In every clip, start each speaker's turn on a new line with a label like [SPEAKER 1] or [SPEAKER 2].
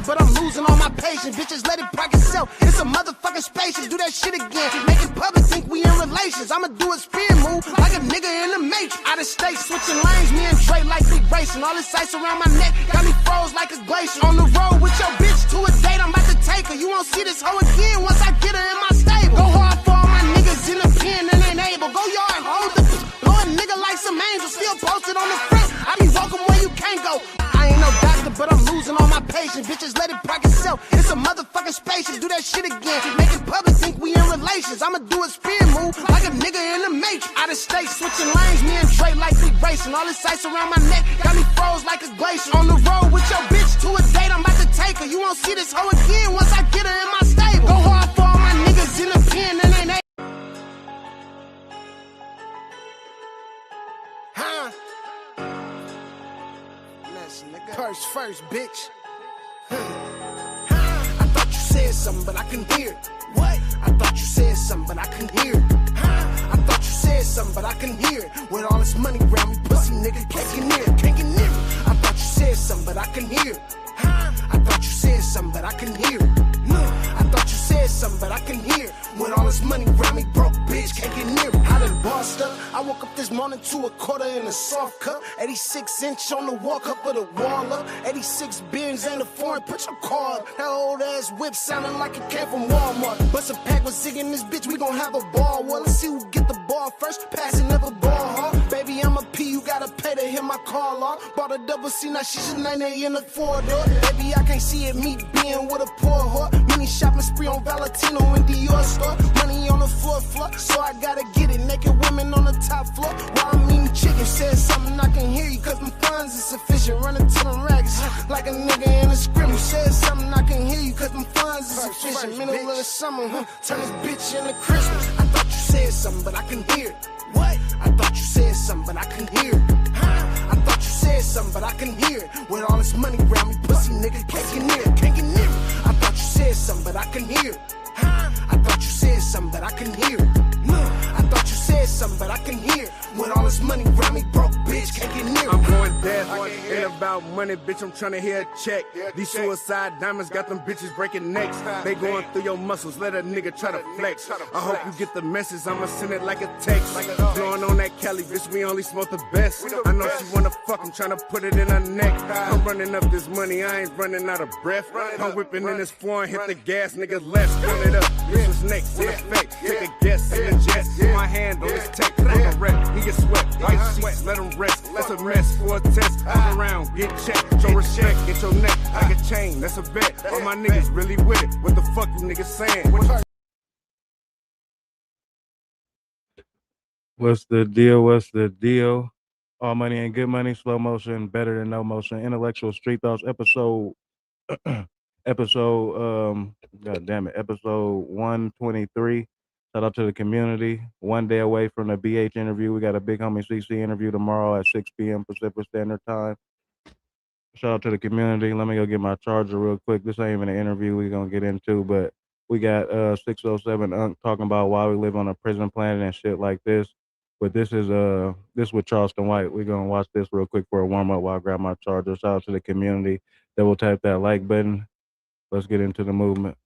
[SPEAKER 1] but I'm losing all my patience. Bitches let it block itself. It's a motherfucking spaceship. Do that shit again. Make it public, think we in relations. I'ma do a spin move like a nigga in the Matrix. Out of state, switching lanes, me and Dre like we racing. All this ice around my neck got me froze like a glacier. On the road with your bitch to a date, I'm about to take her. You won't see this hoe again once I get her in my stable. Go hard for all my niggas in the pen and ain't able. Go yard, hold the blow a nigga like some angels. Still posted on the front. I be welcome where you can't go. I ain't no doctor, but I'm losing all my patience. Bitches let it block itself. It's a motherfucking spaceship. Do that shit again. Make it public, think we in relations. I'ma do a spin move like a nigga in the Matrix. Out of state, switching lanes, me and Dre like we racing. All this ice around my neck got me froze like a glacier. On the road with your bitch to a date, I'm about to take her. You won't see this hoe again once I get her in my stable. Go hard for all my niggas in the pen and ain't able. Huh? Purse first, bitch. I thought you said something, but I couldn't hear it. What? I thought you said something, but I couldn't hear it. I thought you said something, but I couldn't hear it. With all this money around me, pussy nigga, can't get near it, can't get near it. I thought you said something, but I couldn't hear it. I thought you said something, but I couldn't hear it. I thought you said something, but I couldn't hear it. With all this money around me, broke bitch, can't get near it. I done bossed up. I woke up this morning to a quarter in a soft cup. 86-inch on the walk up with a wall up. 86 bins ain't a foreign, put your car up. That old ass whip sounding like it came from Walmart. Bust a pack with Zig in this bitch, we gon' have a ball. Well, let's see who get the ball first. Passing never ball hard. Baby, I'm a P, you gotta pay to hear my call off. Bought a double C, now she just 98 in the 4-door. Baby, I can't see it, me being with a poor whore. Mini shopping spree on Valentino in Dior store. Money on the floor, so I gotta get it. Naked women on the top floor while I'm eating chicken. Said something I can hear you, cause them funds is sufficient. Running to them rags like a nigga in a scrimmage. Said something I can hear you, cause them funds is sufficient. Middle of the summer, turn this bitch into Christmas. I thought you said something, but I couldn't hear it. What? I thought you said something, but I couldn't hear it. I thought you said something, but I couldn't hear it. With all this money around me, pussy nigga, can't get near it, can't get near it. I thought you said something, but I couldn't hear it. I thought you said something, but I couldn't hear it. I thought you said something, but I couldn't hear it. With all this money around me, broke bitch, can't get near it.
[SPEAKER 2] I'm going dead, ain't about money, bitch, I'm tryna hear a check. These suicide diamonds got them bitches breaking necks. They going through your muscles, let a nigga try to flex. I hope you get the message, I'ma send it like a text. Blowing on that Cali, bitch, we only smoke the best. I know she wanna fuck, I'm tryna put it in her neck. I'm running up this money, I ain't running out of breath. I'm whipping in this foreign, hit the gas, nigga, let's run it up. This was next, in effect, take a guess, in the jet. Put my hand on this tech, I'm a rep, he get sweat, white sheets, let him rest. That's a mess for a test, come around, get checked, show respect, get your neck like a chain, that's a bet. All my niggas really with it, what the fuck you niggas saying?
[SPEAKER 3] What's the deal? What's the deal? All money and good money, slow motion, better than no motion, intellectual street thoughts, episode, god damn it, episode 123. Shout out to the community. 1 day away from the BH interview. We got a big homie CC interview tomorrow at 6 p.m. Pacific Standard Time. Shout out to the community. Let me go get my charger real quick. This ain't even an interview we're going to get into, but we got 607 Unk talking about why we live on a prison planet and shit like this. But this is with Charleston White. We're going to watch this real quick for a warm-up while I grab my charger. Shout out to the community. Double tap that like button. Let's get into the movement.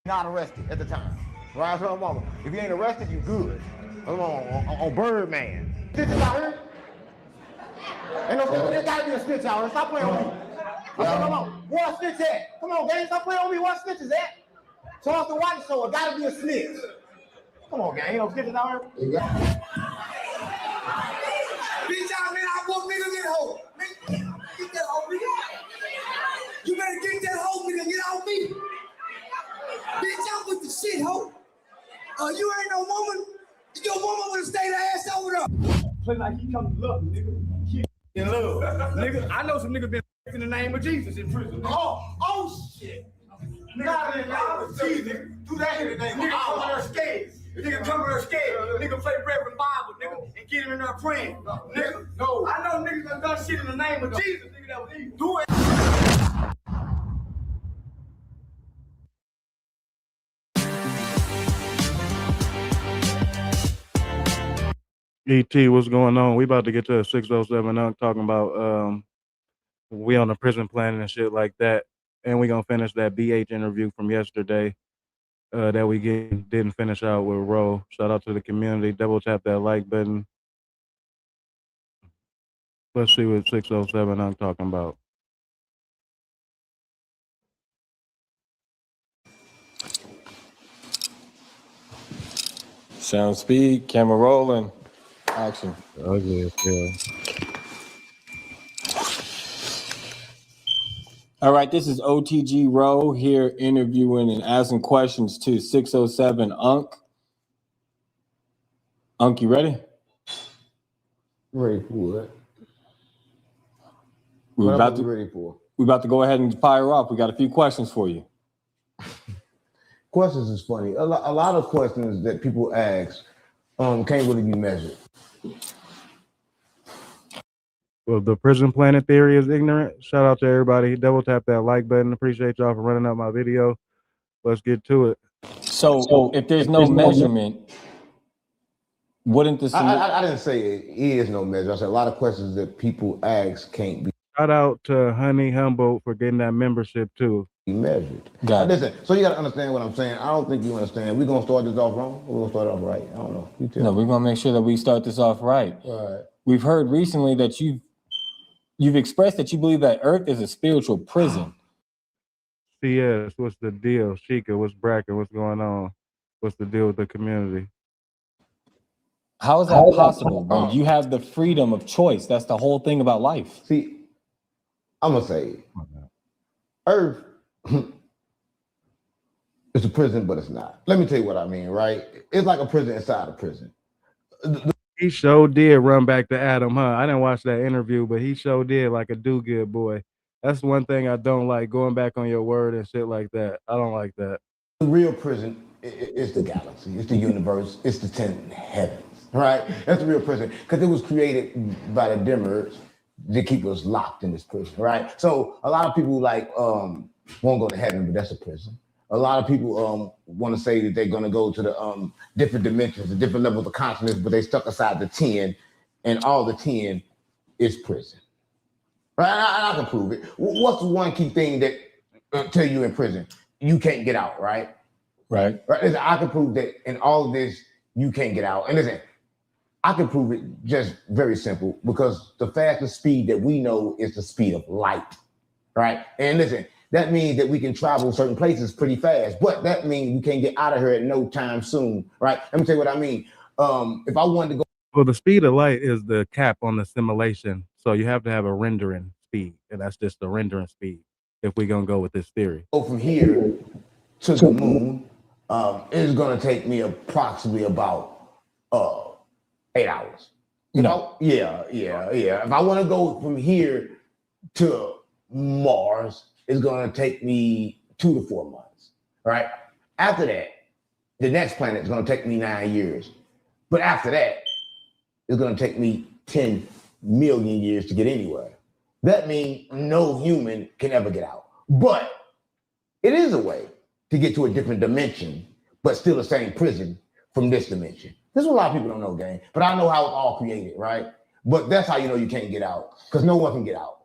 [SPEAKER 4] Not arrested at the time. Right, so mama. If you ain't arrested, you good. On Birdman. Snitches out here. Ain't no there gotta be a snitch out here. Stop playing on me. Come on. Where a snitch at? Come on, gang. Stop playing on me. Where a snitch is at? Charleston White, so it gotta be a snitch. Come on, gang. Ain't no snitches out here.
[SPEAKER 5] Bitch, y'all, man, I want niggas in hole. Man, get that hoe, nigga. You better get that hoe, nigga. Get off me. Bitch, I'm with the shit, ho. You ain't no woman. Your woman would have stayed her ass over there.
[SPEAKER 6] Play like he come to love, nigga. He in love. Nigga, I know some niggas been in the name of Jesus in prison.
[SPEAKER 4] Oh shit.
[SPEAKER 6] Nigga, in the name of Jesus.
[SPEAKER 4] Do that in the name of
[SPEAKER 6] Nigga come
[SPEAKER 4] Allah.
[SPEAKER 6] to her scared. Nigga come to her scared. Nigga play Reverend Bible, nigga, and get him in there praying. Nigga, no. I know niggas done done shit in the name of Jesus, nigga, that was evil. Do it.
[SPEAKER 3] ET, what's going on? We about to get to 607 Unk talking about we on the prison planning and shit like that. And we gonna finish that BH interview from yesterday that we didn't finish out with Ro. Shout out to the community. Double tap that like button. Let's see what 607 I'm talking about.
[SPEAKER 7] Sound speed, camera rolling, action.
[SPEAKER 3] Ugly as hell.
[SPEAKER 7] All right, this is OTG Row here interviewing and asking questions to 607 Unk. Unk, you ready?
[SPEAKER 4] Ready for what?
[SPEAKER 7] We're
[SPEAKER 4] What am I ready for?
[SPEAKER 7] We're about to go ahead and fire up. We got a few questions for you.
[SPEAKER 4] Questions is funny. A lot of questions that people ask can't really be measured.
[SPEAKER 3] Well, the prison planet theory is ignorant. Shout out to everybody. Double tap that like button. Appreciate y'all for running up my video. Let's get to it.
[SPEAKER 7] So if there's no measurement, wouldn't this?
[SPEAKER 4] I didn't say it is no measure. I said a lot of questions that people ask can't be
[SPEAKER 3] Shout out to Honey Humboldt for getting that membership too.
[SPEAKER 4] measured.
[SPEAKER 7] Got it.
[SPEAKER 4] Listen, so you got to understand what I'm saying. I don't think you understand. We're going to start this off wrong. We're going to start it off right. I don't know. You tell
[SPEAKER 7] No,
[SPEAKER 4] me.
[SPEAKER 7] we're gonna make sure that we start this off right.
[SPEAKER 4] All right.
[SPEAKER 7] We've heard recently that you've expressed that you believe that Earth is a spiritual prison.
[SPEAKER 3] CS, what's the deal? Sheikah, what's bracket? What's going on? What's the deal with the community?
[SPEAKER 7] How is that possible, bro? You have the freedom of choice. That's the whole thing about life.
[SPEAKER 4] See, I'm going to say it. Earth is a prison, but it's not. Let me tell you what I mean, right? It's like a prison inside a prison.
[SPEAKER 3] He sure did run back to Adam, huh? I didn't watch that interview, but he sure did like a do-good boy. That's one thing I don't like, going back on your word and shit like that. I don't like that.
[SPEAKER 4] The real prison is the galaxy, it's the universe, it's the 10 heavens, right? That's the real prison because it was created by the dimmers to keep us locked in this prison, right? So a lot of people won't go to heaven, but that's a prison. A lot of people want to say that they're going to go to the different dimensions, the different levels of consciousness, but they stuck aside the 10, and all the 10 is prison. Right? I can prove it. What's the one key thing that tell you in prison? You can't get out, right?
[SPEAKER 7] Right.
[SPEAKER 4] Right. Listen, I can prove that in all of this, you can't get out. And listen, I can prove it just very simple because the fastest speed that we know is the speed of light. Right. And listen, that means that we can travel certain places pretty fast, but that means we can't get out of here at no time soon. Right. Let me tell you what I mean. If I wanted to go.
[SPEAKER 3] Well, the speed of light is the cap on the simulation. So you have to have a rendering speed, and that's just the rendering speed if we're going to go with this theory.
[SPEAKER 4] Go from here to the moon, it's going to take me approximately about 8 hours. Yeah. If I want to go from here to Mars, it's going to take me 2 to 4 months, right? After that, the next planet is going to take me 9 years. But after that, it's going to take me 10 million years to get anywhere. That means no human can ever get out. But it is a way to get to a different dimension, but still the same prison from this dimension. This is what a lot of people don't know, gang. But I know how it's all created, right? But that's how you know you can't get out, because no one can get out.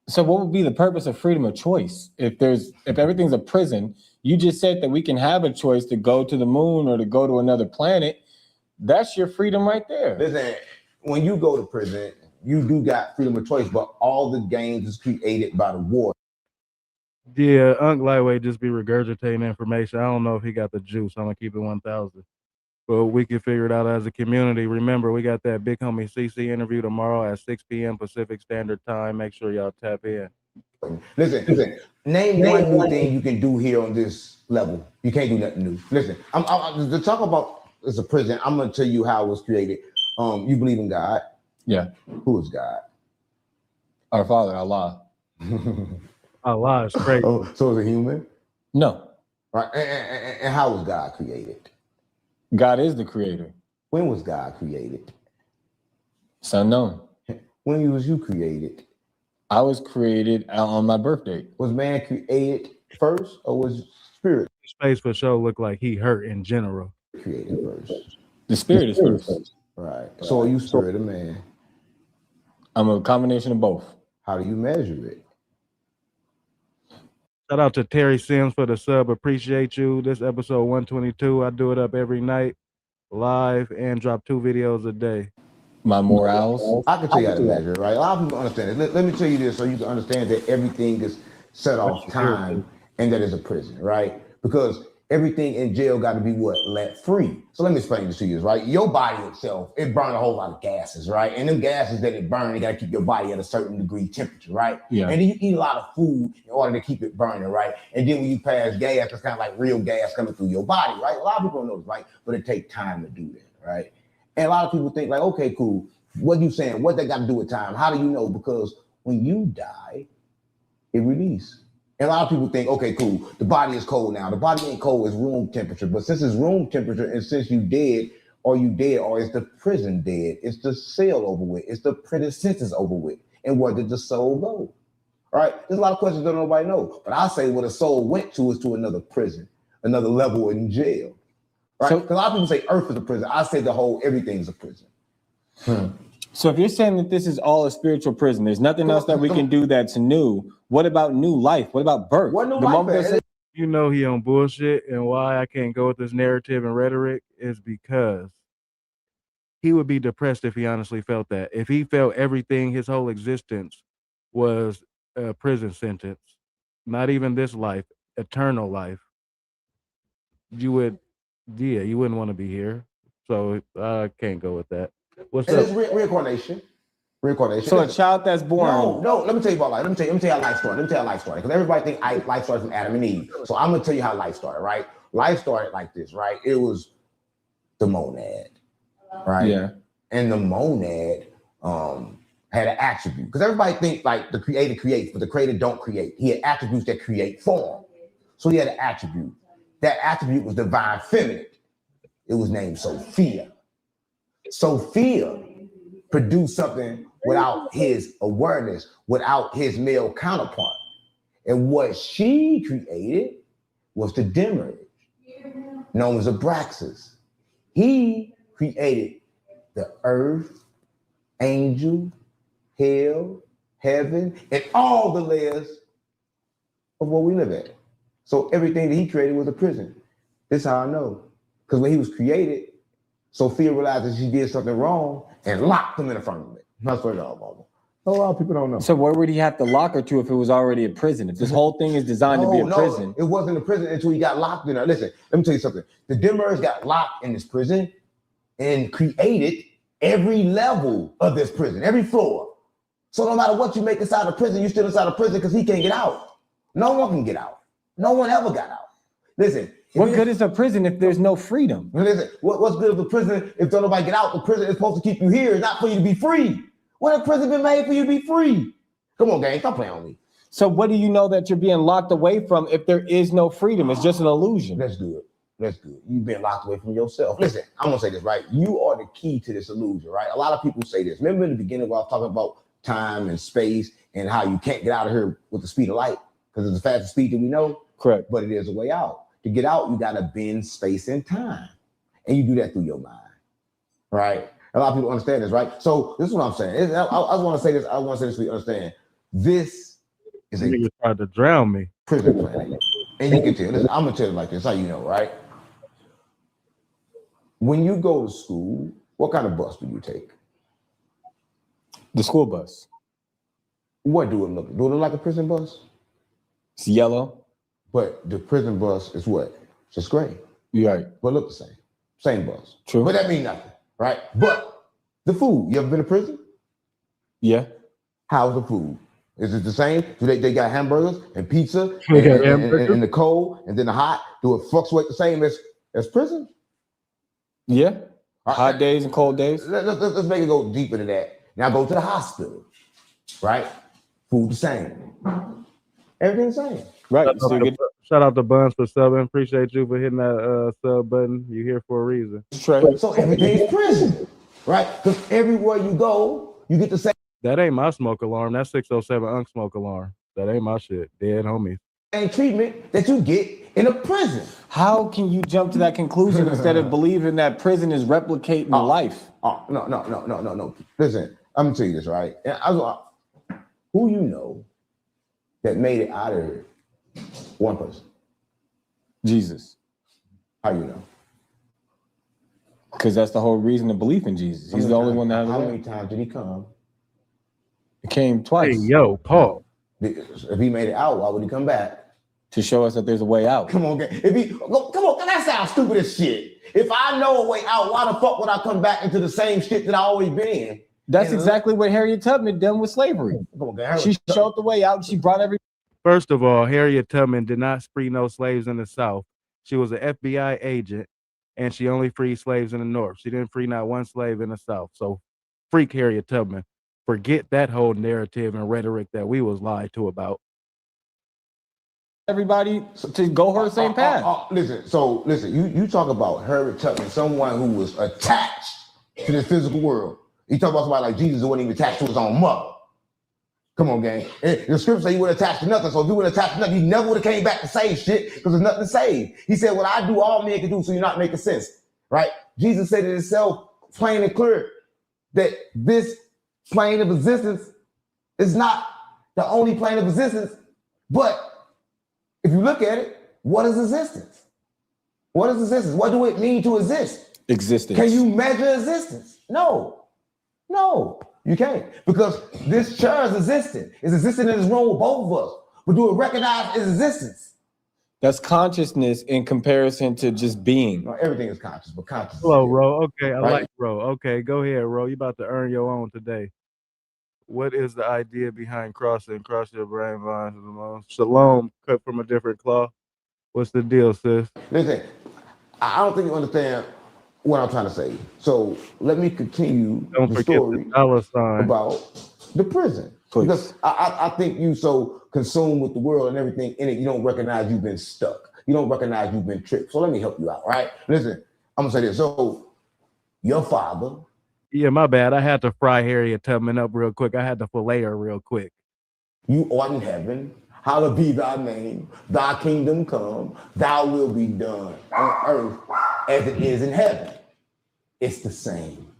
[SPEAKER 7] So what would be the purpose of freedom of choice? If everything's a prison, you just said that we can have a choice to go to the moon or to go to another planet. That's your freedom right there.
[SPEAKER 4] Listen, when you go to prison, you do got freedom of choice, but all the games is created by the war.
[SPEAKER 3] Yeah, Unc Lightweight just be regurgitating information. I don't know if he got the juice. I'm going to keep it 1,000. But we can figure it out as a community. Remember, we got that big homie CC interview tomorrow at 6 p.m. Pacific Standard Time. Make sure y'all tap in.
[SPEAKER 4] Listen. Name one new thing you can do here on this level. You can't do nothing new. Listen, I'm to talk about as a prison. I'm gonna tell you how it was created. You believe in God?
[SPEAKER 7] Yeah.
[SPEAKER 4] Who is God?
[SPEAKER 7] Our Father, Allah.
[SPEAKER 3] Allah is crazy.
[SPEAKER 4] Oh, so is a human?
[SPEAKER 7] No.
[SPEAKER 4] Right. And how was God created?
[SPEAKER 7] God is the creator.
[SPEAKER 4] When was God created?
[SPEAKER 7] It's unknown.
[SPEAKER 4] When was you created?
[SPEAKER 7] I was created on my birthday.
[SPEAKER 4] Was man created first, or was spirit
[SPEAKER 3] Space for sure look like he hurt in general.
[SPEAKER 4] created first?
[SPEAKER 7] The spirit is first.
[SPEAKER 4] Right. So are you spirit or man?
[SPEAKER 7] I'm a combination of both.
[SPEAKER 4] How do you measure it?
[SPEAKER 3] Shout out to Terry Sims for the sub. Appreciate you. This episode 122. I do it up every night, live, and drop 2 videos a day.
[SPEAKER 7] My morals.
[SPEAKER 4] I can tell you how to measure it, right? A lot of people understand it. Let me tell you this so you can understand that everything is set off time and that is a prison, right? Because everything in jail got to be what? Let free. So let me explain this to you, right? Your body itself, it burns a whole lot of gases, right? And them gases that it burns, they got to keep your body at a certain degree temperature, right?
[SPEAKER 7] Yeah.
[SPEAKER 4] And then you eat a lot of food in order to keep it burning, right? And then when you pass gas, it's kind of like real gas coming through your body, right? A lot of people don't know this, right? But it takes time to do that, right? And a lot of people think like, okay, cool. What you saying? What that got to do with time? How do you know? Because when you die, it releases. And a lot of people think, okay, cool. The body is cold now. The body ain't cold. It's room temperature. But since it's room temperature, and since you dead, or it's the prison dead, it's the cell over with. It's the prison sentence over with. And where did the soul go? All right. There's a lot of questions that nobody knows. But I say where the soul went to is to another prison, another level in jail. Right? Because a lot of people say earth is a prison. I say the whole everything's a prison.
[SPEAKER 7] So if you're saying that this is all a spiritual prison, there's nothing else that we can do that's new. What about new life? What about birth?
[SPEAKER 4] What new life?
[SPEAKER 3] You know he on bullshit, and why I can't go with this narrative and rhetoric is because he would be depressed if he honestly felt that. If he felt everything, his whole existence was a prison sentence, not even this life, eternal life, you wouldn't want to be here. So I can't go with that. What's
[SPEAKER 4] and
[SPEAKER 3] up?
[SPEAKER 4] it's reincarnation.
[SPEAKER 7] So a child that's born.
[SPEAKER 4] No. Let me tell you about life. Let me tell you how life started. Because everybody think life started from Adam and Eve. So I'm gonna tell you how life started. Right? Life started like this. Right? It was the monad. Right?
[SPEAKER 7] Yeah.
[SPEAKER 4] And the monad had an attribute. Because everybody think like the creator creates, but the creator don't create. He had attributes that create form. So he had an attribute. That attribute was divine feminine. It was named Sophia. Sophia produced something without his awareness, without his male counterpart. And what she created was the demiurge, known as Abraxas. He created the earth, angel, hell, heaven, and all the layers of what we live at. So everything that he created was a prison. This is how I know. Because when he was created, Sophia realized that she did something wrong and locked him in a firmament. That's what it all about. A lot of people don't know.
[SPEAKER 7] So where would he have to lock her to if it was already a prison? If this whole thing is designed to be a prison.
[SPEAKER 4] It wasn't a prison until he got locked in there. Listen, let me tell you something. The demiurge got locked in this prison and created every level of this prison, every floor. So no matter what you make inside the prison, you're still inside the prison because he can't get out. No one can get out. No one ever got out. Listen.
[SPEAKER 7] What good is a prison if there's no freedom?
[SPEAKER 4] Listen, what's good of a prison if don't nobody get out? The prison is supposed to keep you here, not for you to be free. When a prison been made for you to be free? Come on, gang, stop playing on me.
[SPEAKER 7] So what do you know that you're being locked away from if there is no freedom? It's just an illusion.
[SPEAKER 4] That's good. You've been locked away from yourself. Listen, I'm gonna say this, right? You are the key to this illusion, right? A lot of people say this. Remember in the beginning where I was talking about time and space and how you can't get out of here with the speed of light because it's the fastest speed that we know?
[SPEAKER 7] Correct.
[SPEAKER 4] But it is a way out. To get out, you gotta bend space and time. And you do that through your mind, right? A lot of people understand this, right? So this is what I'm saying. I want to say this. I want to say this so you understand. This is
[SPEAKER 3] Niggas tried to drown me.
[SPEAKER 4] Prison planet. And you can tell. Listen, I'm gonna tell you like this. How you know, right? When you go to school, what kind of bus do you take?
[SPEAKER 7] The school bus.
[SPEAKER 4] What do it look? Do it look like a prison bus?
[SPEAKER 7] It's yellow.
[SPEAKER 4] But the prison bus is what? It's just gray.
[SPEAKER 7] Right.
[SPEAKER 4] But look the same. Same bus.
[SPEAKER 7] True.
[SPEAKER 4] But that means nothing, right? But the food, you ever been to prison?
[SPEAKER 7] Yeah.
[SPEAKER 4] How's the food? Is it the same? Do they got hamburgers and pizza and the cold and then the hot? Do it fluctuate the same as prison?
[SPEAKER 7] Yeah. Hot days and cold days.
[SPEAKER 4] Let's make it go deeper than that. Now go to the hospital, right? Food the same. Everything the same.
[SPEAKER 7] Right.
[SPEAKER 3] Shout out to Buns for subbing. Appreciate you for hitting that sub button. You're here for a reason.
[SPEAKER 4] So everything's prison, right? Because everywhere you go, you get the same.
[SPEAKER 3] That ain't my smoke alarm. That's 607 Unk smoke alarm. That ain't my shit. Dead homies.
[SPEAKER 4] Same treatment that you get in a prison.
[SPEAKER 7] How can you jump to that conclusion instead of believing that prison is replicating life?
[SPEAKER 4] No. Listen, I'm gonna tell you this, right? Who you know that made it out of here One person.
[SPEAKER 7] Jesus.
[SPEAKER 4] How you know?
[SPEAKER 7] Because that's the whole reason to believe in Jesus. He's the only one that has.
[SPEAKER 4] How many times did he come?
[SPEAKER 7] He came twice.
[SPEAKER 3] Hey, yo, Paul.
[SPEAKER 4] If he made it out, why would he come back?
[SPEAKER 7] To show us that there's a way out.
[SPEAKER 4] Come on, come on, that sounds stupid as shit. If I know a way out, why the fuck would I come back into the same shit that I always been in?
[SPEAKER 7] That's exactly what Harriet Tubman done with slavery. She showed the way out. She brought every.
[SPEAKER 3] First of all, Harriet Tubman did not free no slaves in the South. She was an FBI agent, and she only freed slaves in the North. She didn't free not one slave in the South. So, freak Harriet Tubman. Forget that whole narrative and rhetoric that we was lied to about.
[SPEAKER 7] Everybody to go her same path.
[SPEAKER 4] Listen, you talk about Harriet Tubman, someone who was attached to the physical world. You talk about somebody like Jesus who wasn't even attached to his own mother. Come on, gang. The scripture say he would attach to nothing. So if he would attach to nothing, he never would have came back to save shit because there's nothing to save. He said, what I do, all men can do, so you're not making sense. Right? Jesus said it himself, plain and clear, that this plane of existence is not the only plane of existence, but if you look at it, what is existence? What is existence? What do it mean to exist?
[SPEAKER 7] Existence.
[SPEAKER 4] Can you measure existence? No, you can't. Because this chair is existing. It's existing in this room with both of us. But do it recognize its existence?
[SPEAKER 7] That's consciousness in comparison to just being.
[SPEAKER 4] No, everything is conscious, but conscious.
[SPEAKER 3] Hello, Ro. Okay, I
[SPEAKER 4] Right.
[SPEAKER 3] like Ro. Okay, go ahead, Ro. You about to earn your own today. What is the idea behind crossing? Cross your brain lines of the most. Shalom, cut from a different cloth. What's the deal, sis?
[SPEAKER 4] Listen, I don't think you understand what I'm trying to say. So let me continue
[SPEAKER 3] Don't
[SPEAKER 4] the
[SPEAKER 3] forget
[SPEAKER 4] story
[SPEAKER 3] the dollar sign.
[SPEAKER 4] about the prison.
[SPEAKER 7] Please.
[SPEAKER 4] Because I think you so consumed with the world and everything in it, you don't recognize you've been stuck. You don't recognize you've been tricked. So let me help you out, right? Listen, I'm gonna say this. So your father.
[SPEAKER 3] Yeah, my bad. I had to fry Harriet Tubman up real quick. I had to fillet her real quick.
[SPEAKER 4] You art in heaven, hallowed be thy name, thy kingdom come, thy will be done on earth as it is in heaven. It's the same.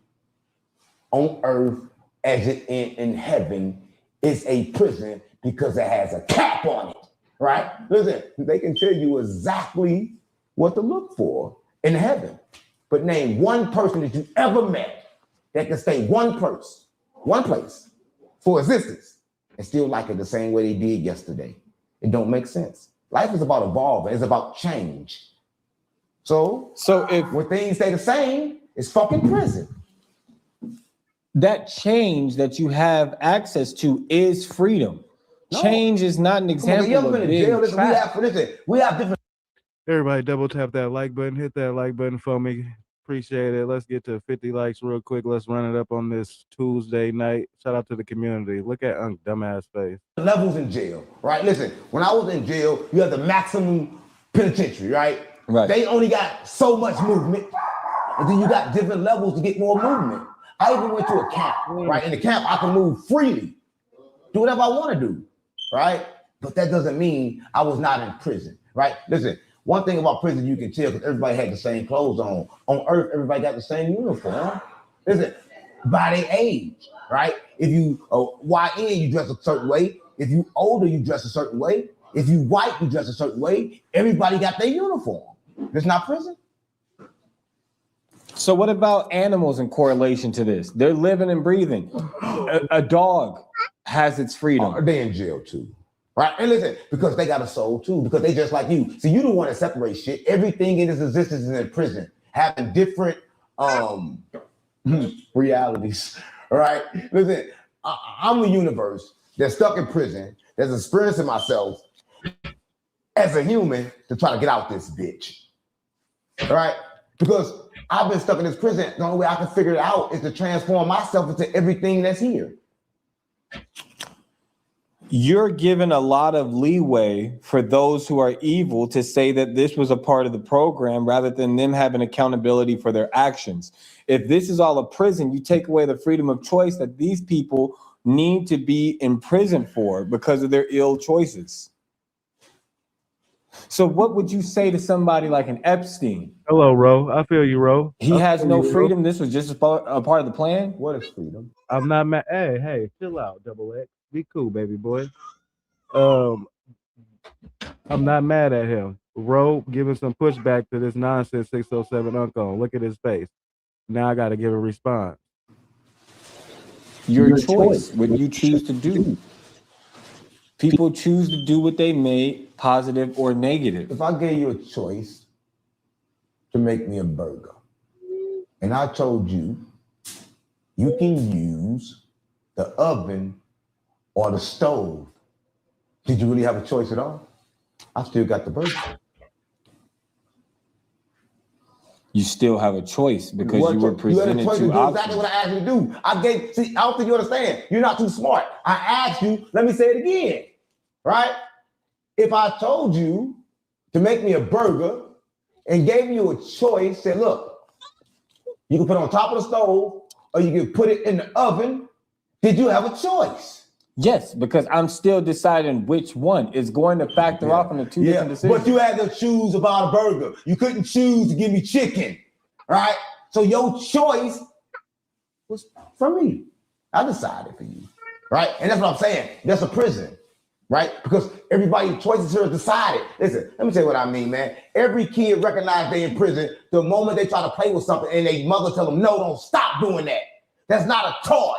[SPEAKER 4] On earth as it is in heaven, it's a prison because it has a cap on it, right? Listen, they can tell you exactly what to look for in heaven. But name one person that you ever met that can stay one place for existence and still like it the same way they did yesterday. It don't make sense. Life is about evolving. It's about change. So if when things stay the same, it's fucking prison.
[SPEAKER 7] That change that you have access to is freedom. No. Change is not an example of being trapped.
[SPEAKER 4] We have different.
[SPEAKER 3] Everybody double tap that like button. Hit that like button for me. Appreciate it. Let's get to 50 likes real quick. Let's run it up on this Tuesday night. Shout out to the community. Look at Unc dumbass face.
[SPEAKER 4] Levels in jail, right? Listen, when I was in jail, you have the maximum penitentiary, right?
[SPEAKER 7] Right.
[SPEAKER 4] They only got so much movement, and then you got different levels to get more movement. I even went to a camp, right? In the camp, I can move freely, do whatever I want to do, right? But that doesn't mean I was not in prison, right? Listen. One thing about prison you can tell because everybody had the same clothes on. On earth, everybody got the same uniform. Listen, by their age, right? If you YN, you dress a certain way. If you older, you dress a certain way. If you white, you dress a certain way. Everybody got their uniform. It's not prison.
[SPEAKER 7] So what about animals in correlation to this? They're living and breathing. A dog has its freedom.
[SPEAKER 4] They're in jail too. Right? And listen, because they got a soul too, because they just like you. See, you don't want to separate shit. Everything in its existence is in prison, having different realities. All right? Listen, I'm the universe that's stuck in prison, that's experiencing myself as a human to try to get out this bitch. All right? Because I've been stuck in this prison. The only way I can figure it out is to transform myself into everything that's here.
[SPEAKER 7] You're given a lot of leeway for those who are evil to say that this was a part of the program rather than them having accountability for their actions. If this is all a prison, you take away the freedom of choice that these people need to be in prison for because of their ill choices. So what would you say to somebody like an Epstein?
[SPEAKER 3] Hello, Ro. I feel you, Ro.
[SPEAKER 7] He has no freedom. This was just a part of the plan.
[SPEAKER 4] What is freedom?
[SPEAKER 3] I'm not mad. Hey, chill out, Double X. Be cool, baby boy. I'm not mad at him. Roe giving some pushback to this nonsense 607 uncle. Look at his face. Now I got to give a response.
[SPEAKER 7] Your choice, what you choose to do. People choose to do what they may, positive or negative.
[SPEAKER 4] If I gave you a choice to make me a burger, and I told you you can use the oven or the stove, did you really have a choice at all? I still got the burger.
[SPEAKER 7] You still have a choice because you were presented
[SPEAKER 4] two options. Exactly what I asked you to do. I don't think you understand. You're not too smart. I asked you, let me say it again, right? If I told you to make me a burger and gave you a choice, said, look, you can put it on top of the stove or you can put it in the oven, did you have a choice?
[SPEAKER 7] Yes, because I'm still deciding which one is going to factor off in the two different decisions.
[SPEAKER 4] But you had to choose about a burger. You couldn't choose to give me chicken, right? So your choice was for me. I decided for you, right? And that's what I'm saying. That's a prison, right? Because everybody's choices here is decided. Listen, let me tell you what I mean, man. Every kid recognizes they in prison the moment they try to play with something and their mother tell them, no, don't stop doing that. That's not a toy.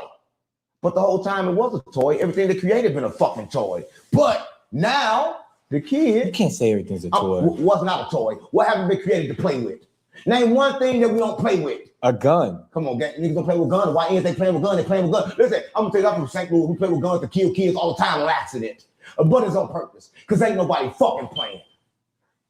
[SPEAKER 4] But the whole time it was a toy. Everything they created been a fucking toy. But now the kid,
[SPEAKER 7] you can't say everything's a toy.
[SPEAKER 4] Was not a toy. What haven't been created to play with? Name one thing that we don't play with.
[SPEAKER 7] A gun.
[SPEAKER 4] Come on, niggas don't play with guns. Why ain't they playing with guns? They playing with guns. Listen, I'm gonna tell you, I'm from St. Louis. We play with guns to kill kids all the time on accident. But it's on purpose. Because ain't nobody fucking playing.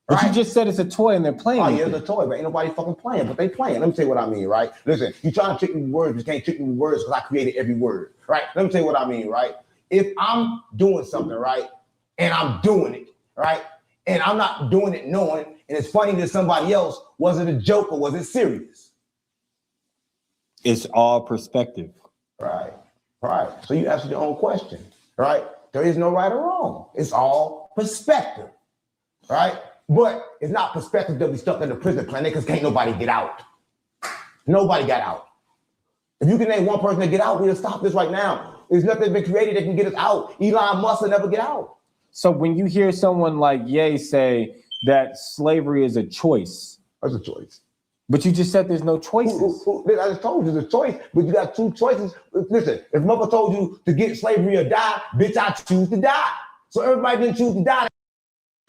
[SPEAKER 7] But you just said it's a toy and they're playing.
[SPEAKER 4] Oh, yeah, it's a toy, but ain't nobody fucking playing, but they playing. Let me tell you what I mean, right? Listen, you trying to trick me with words, but you can't trick me with words because I created every word, right? Let me tell you what I mean, right? If I'm doing something, right, and I'm doing it, right, and I'm not doing it knowing, and it's funny to somebody else, was it a joke or was it serious?
[SPEAKER 7] It's all perspective.
[SPEAKER 4] Right. So you answer your own question, right? There is no right or wrong. It's all perspective, right? But it's not perspective that we stuck in the prison planet because can't nobody get out. Nobody got out. If you can name one person to get out, we'll stop this right now. There's nothing been created that can get us out. Elon Musk will never get out.
[SPEAKER 7] So when you hear someone like Ye say that slavery is a choice.
[SPEAKER 4] That's a choice.
[SPEAKER 7] But you just said there's no choices.
[SPEAKER 4] I just told you there's a choice, but you got two choices. Listen, if mother told you to get slavery or die, bitch, I choose to die. So everybody didn't choose to die.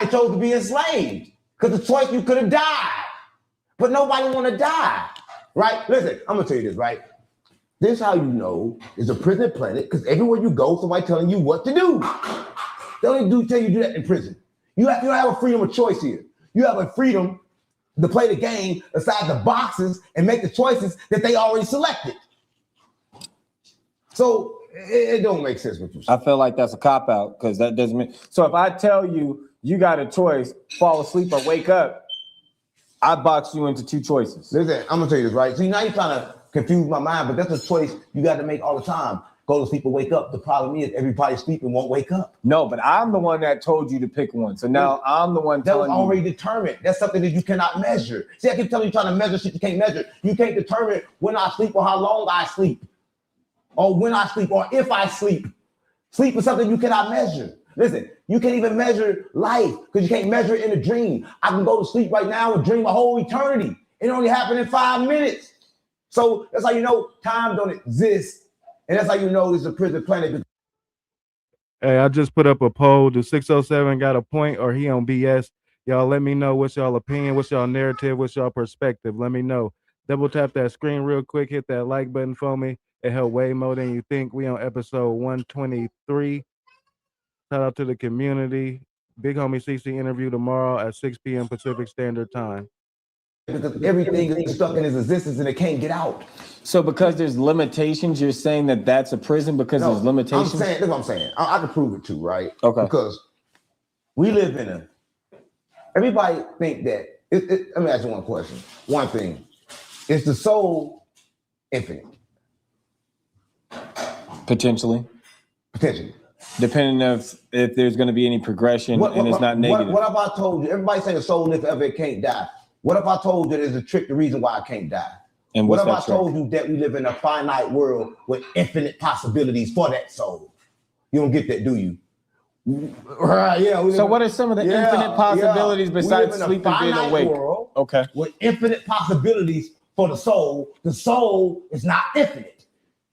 [SPEAKER 4] They chose to be enslaved because the choice you could have died, but nobody want to die, right? Listen, I'm gonna tell you this, right? This how you know it's a prison planet because everywhere you go, somebody telling you what to do. They only tell you to do that in prison. You don't have a freedom of choice here. You have a freedom to play the game aside the boxes and make the choices that they already selected. So it don't make sense what you say.
[SPEAKER 7] I feel like that's a cop-out because that doesn't mean. So if I tell you, you got a choice, fall asleep or wake up, I box you into two choices.
[SPEAKER 4] Listen, I'm gonna tell you this, right? See, now you're trying to confuse my mind, but that's a choice you got to make all the time. Go to sleep or wake up. The problem is everybody sleeping won't wake up.
[SPEAKER 7] No, but I'm the one that told you to pick one. So now I'm the one telling you.
[SPEAKER 4] That was already determined. That's something that you cannot measure. See, I keep telling you, trying to measure shit you can't measure. You can't determine when I sleep or how long I sleep. Or when I sleep or if I sleep. Sleep is something you cannot measure. Listen, you can't even measure life because you can't measure it in a dream. I can go to sleep right now and dream a whole eternity. It only happened in 5 minutes. So that's how you know time don't exist. And that's how you know it's a prison planet.
[SPEAKER 3] Hey, I just put up a poll. Do 607 got a point or he on BS? Y'all let me know what's y'all opinion, what's y'all narrative, what's y'all perspective. Let me know. Double tap that screen real quick. Hit that like button for me. It helped way more than you think. We on episode 123. Shout out to the community. Big homie CC interview tomorrow at 6 p.m. Pacific Standard Time.
[SPEAKER 4] Because everything is stuck in his existence and it can't get out.
[SPEAKER 7] So because there's limitations, you're saying that that's a prison because there's limitations?
[SPEAKER 4] That's what I'm saying. I can prove it too, right?
[SPEAKER 7] Okay.
[SPEAKER 4] Because we live in everybody think that, let me ask you one question. One thing, is the soul infinite?
[SPEAKER 7] Potentially. Depending if there's going to be any progression and it's not negative.
[SPEAKER 4] What if I told you, everybody say the soul lives forever, it can't die. What if I told you there's a trick, the reason why I can't die?
[SPEAKER 7] And
[SPEAKER 4] what if I told you that we live in a finite world with infinite possibilities for that soul? You don't get that, do you? Right, yeah.
[SPEAKER 7] So what are some of the infinite possibilities besides sleep and being awake?
[SPEAKER 4] World
[SPEAKER 7] okay.
[SPEAKER 4] With infinite possibilities for the soul. The soul is not infinite.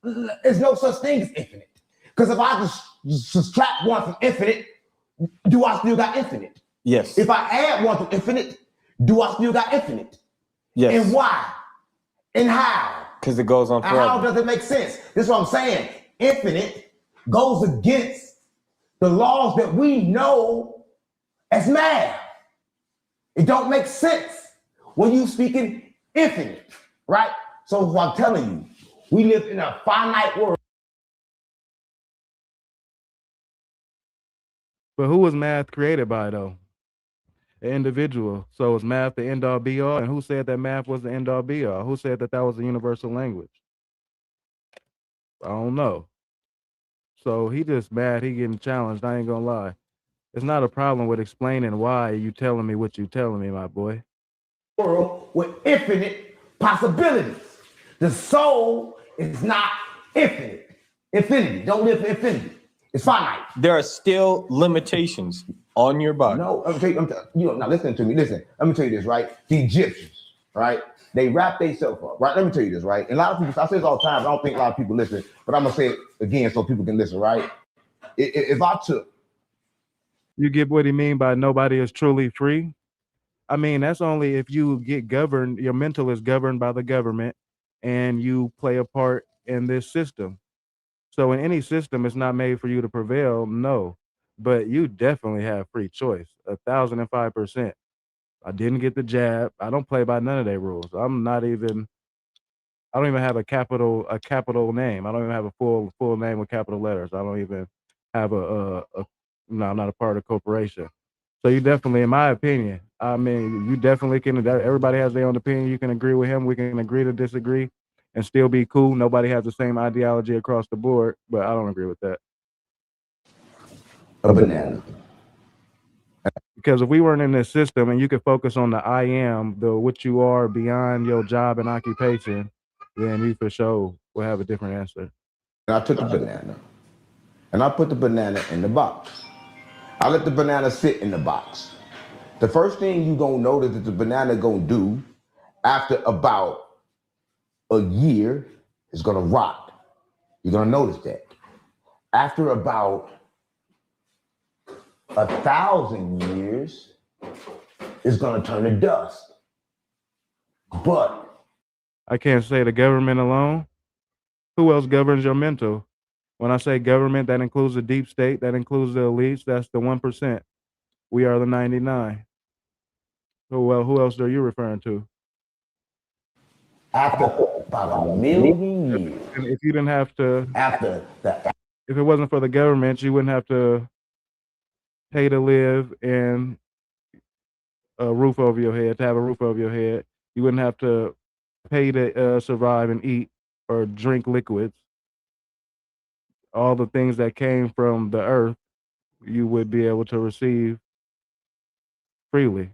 [SPEAKER 4] There's no such thing as infinite. Because if I just subtract one from infinite, do I still got infinite?
[SPEAKER 7] Yes.
[SPEAKER 4] If I add one to infinite, do I still got infinite?
[SPEAKER 7] Yes.
[SPEAKER 4] And why? And how?
[SPEAKER 7] Because it goes on forever.
[SPEAKER 4] And how does it make sense? This is what I'm saying. Infinite goes against the laws that we know as math. It don't make sense when you speaking infinite, right? So what I'm telling you, we live in a finite world.
[SPEAKER 3] But who was math created by, though? An individual. So is math the end all be all? And who said that math was the end all be all? Who said that that was a universal language? I don't know. So he just mad. He getting challenged. I ain't gonna lie. It's not a problem with explaining why you telling me what you telling me, my boy.
[SPEAKER 4] World with infinite possibilities. The soul is not infinite. Infinity. Don't live for infinity. It's finite.
[SPEAKER 7] There are still limitations on your body.
[SPEAKER 4] No, now listen to me. Listen, let me tell you this, right? The Egyptians, right? They wrap themselves up, right? Let me tell you this, right? And a lot of people, I say this all the time, I don't think a lot of people listen, but I'm gonna say it again so people can listen, right? If I took.
[SPEAKER 3] You get what he mean by nobody is truly free? I mean, that's only if you get governed, your mental is governed by the government and you play a part in this system. So in any system, it's not made for you to prevail, no. But you definitely have free choice, 1,005%. I didn't get the jab. I don't play by none of their rules. I don't even have a capital name. I don't even have a full name with capital letters. I don't even have no, I'm not a part of the corporation. So you definitely, in my opinion, I mean, you definitely can, everybody has their own opinion. You can agree with him. We can agree to disagree and still be cool. Nobody has the same ideology across the board, but I don't agree with that.
[SPEAKER 4] A banana.
[SPEAKER 3] Because if we weren't in this system and you could focus on the I am, the what you are beyond your job and occupation, then you for sure will have a different answer.
[SPEAKER 4] And I took the banana and I put the banana in the box. I let the banana sit in the box. The first thing you gonna notice that the banana gonna do after about a year is gonna rot. You're gonna notice that. After about 1,000 years, it's gonna turn to dust. But
[SPEAKER 3] I can't say the government alone. Who else governs your mental? When I say government, that includes the deep state, that includes the elites, that's the 1%. We are the 99. Well, who else are you referring to?
[SPEAKER 4] after about 1 million years,
[SPEAKER 3] And if you didn't have to,
[SPEAKER 4] after that,
[SPEAKER 3] if it wasn't for the government, you wouldn't have to pay to live and a roof over your head, to have a roof over your head. You wouldn't have to pay to survive and eat or drink liquids. All the things that came from the earth, you would be able to receive freely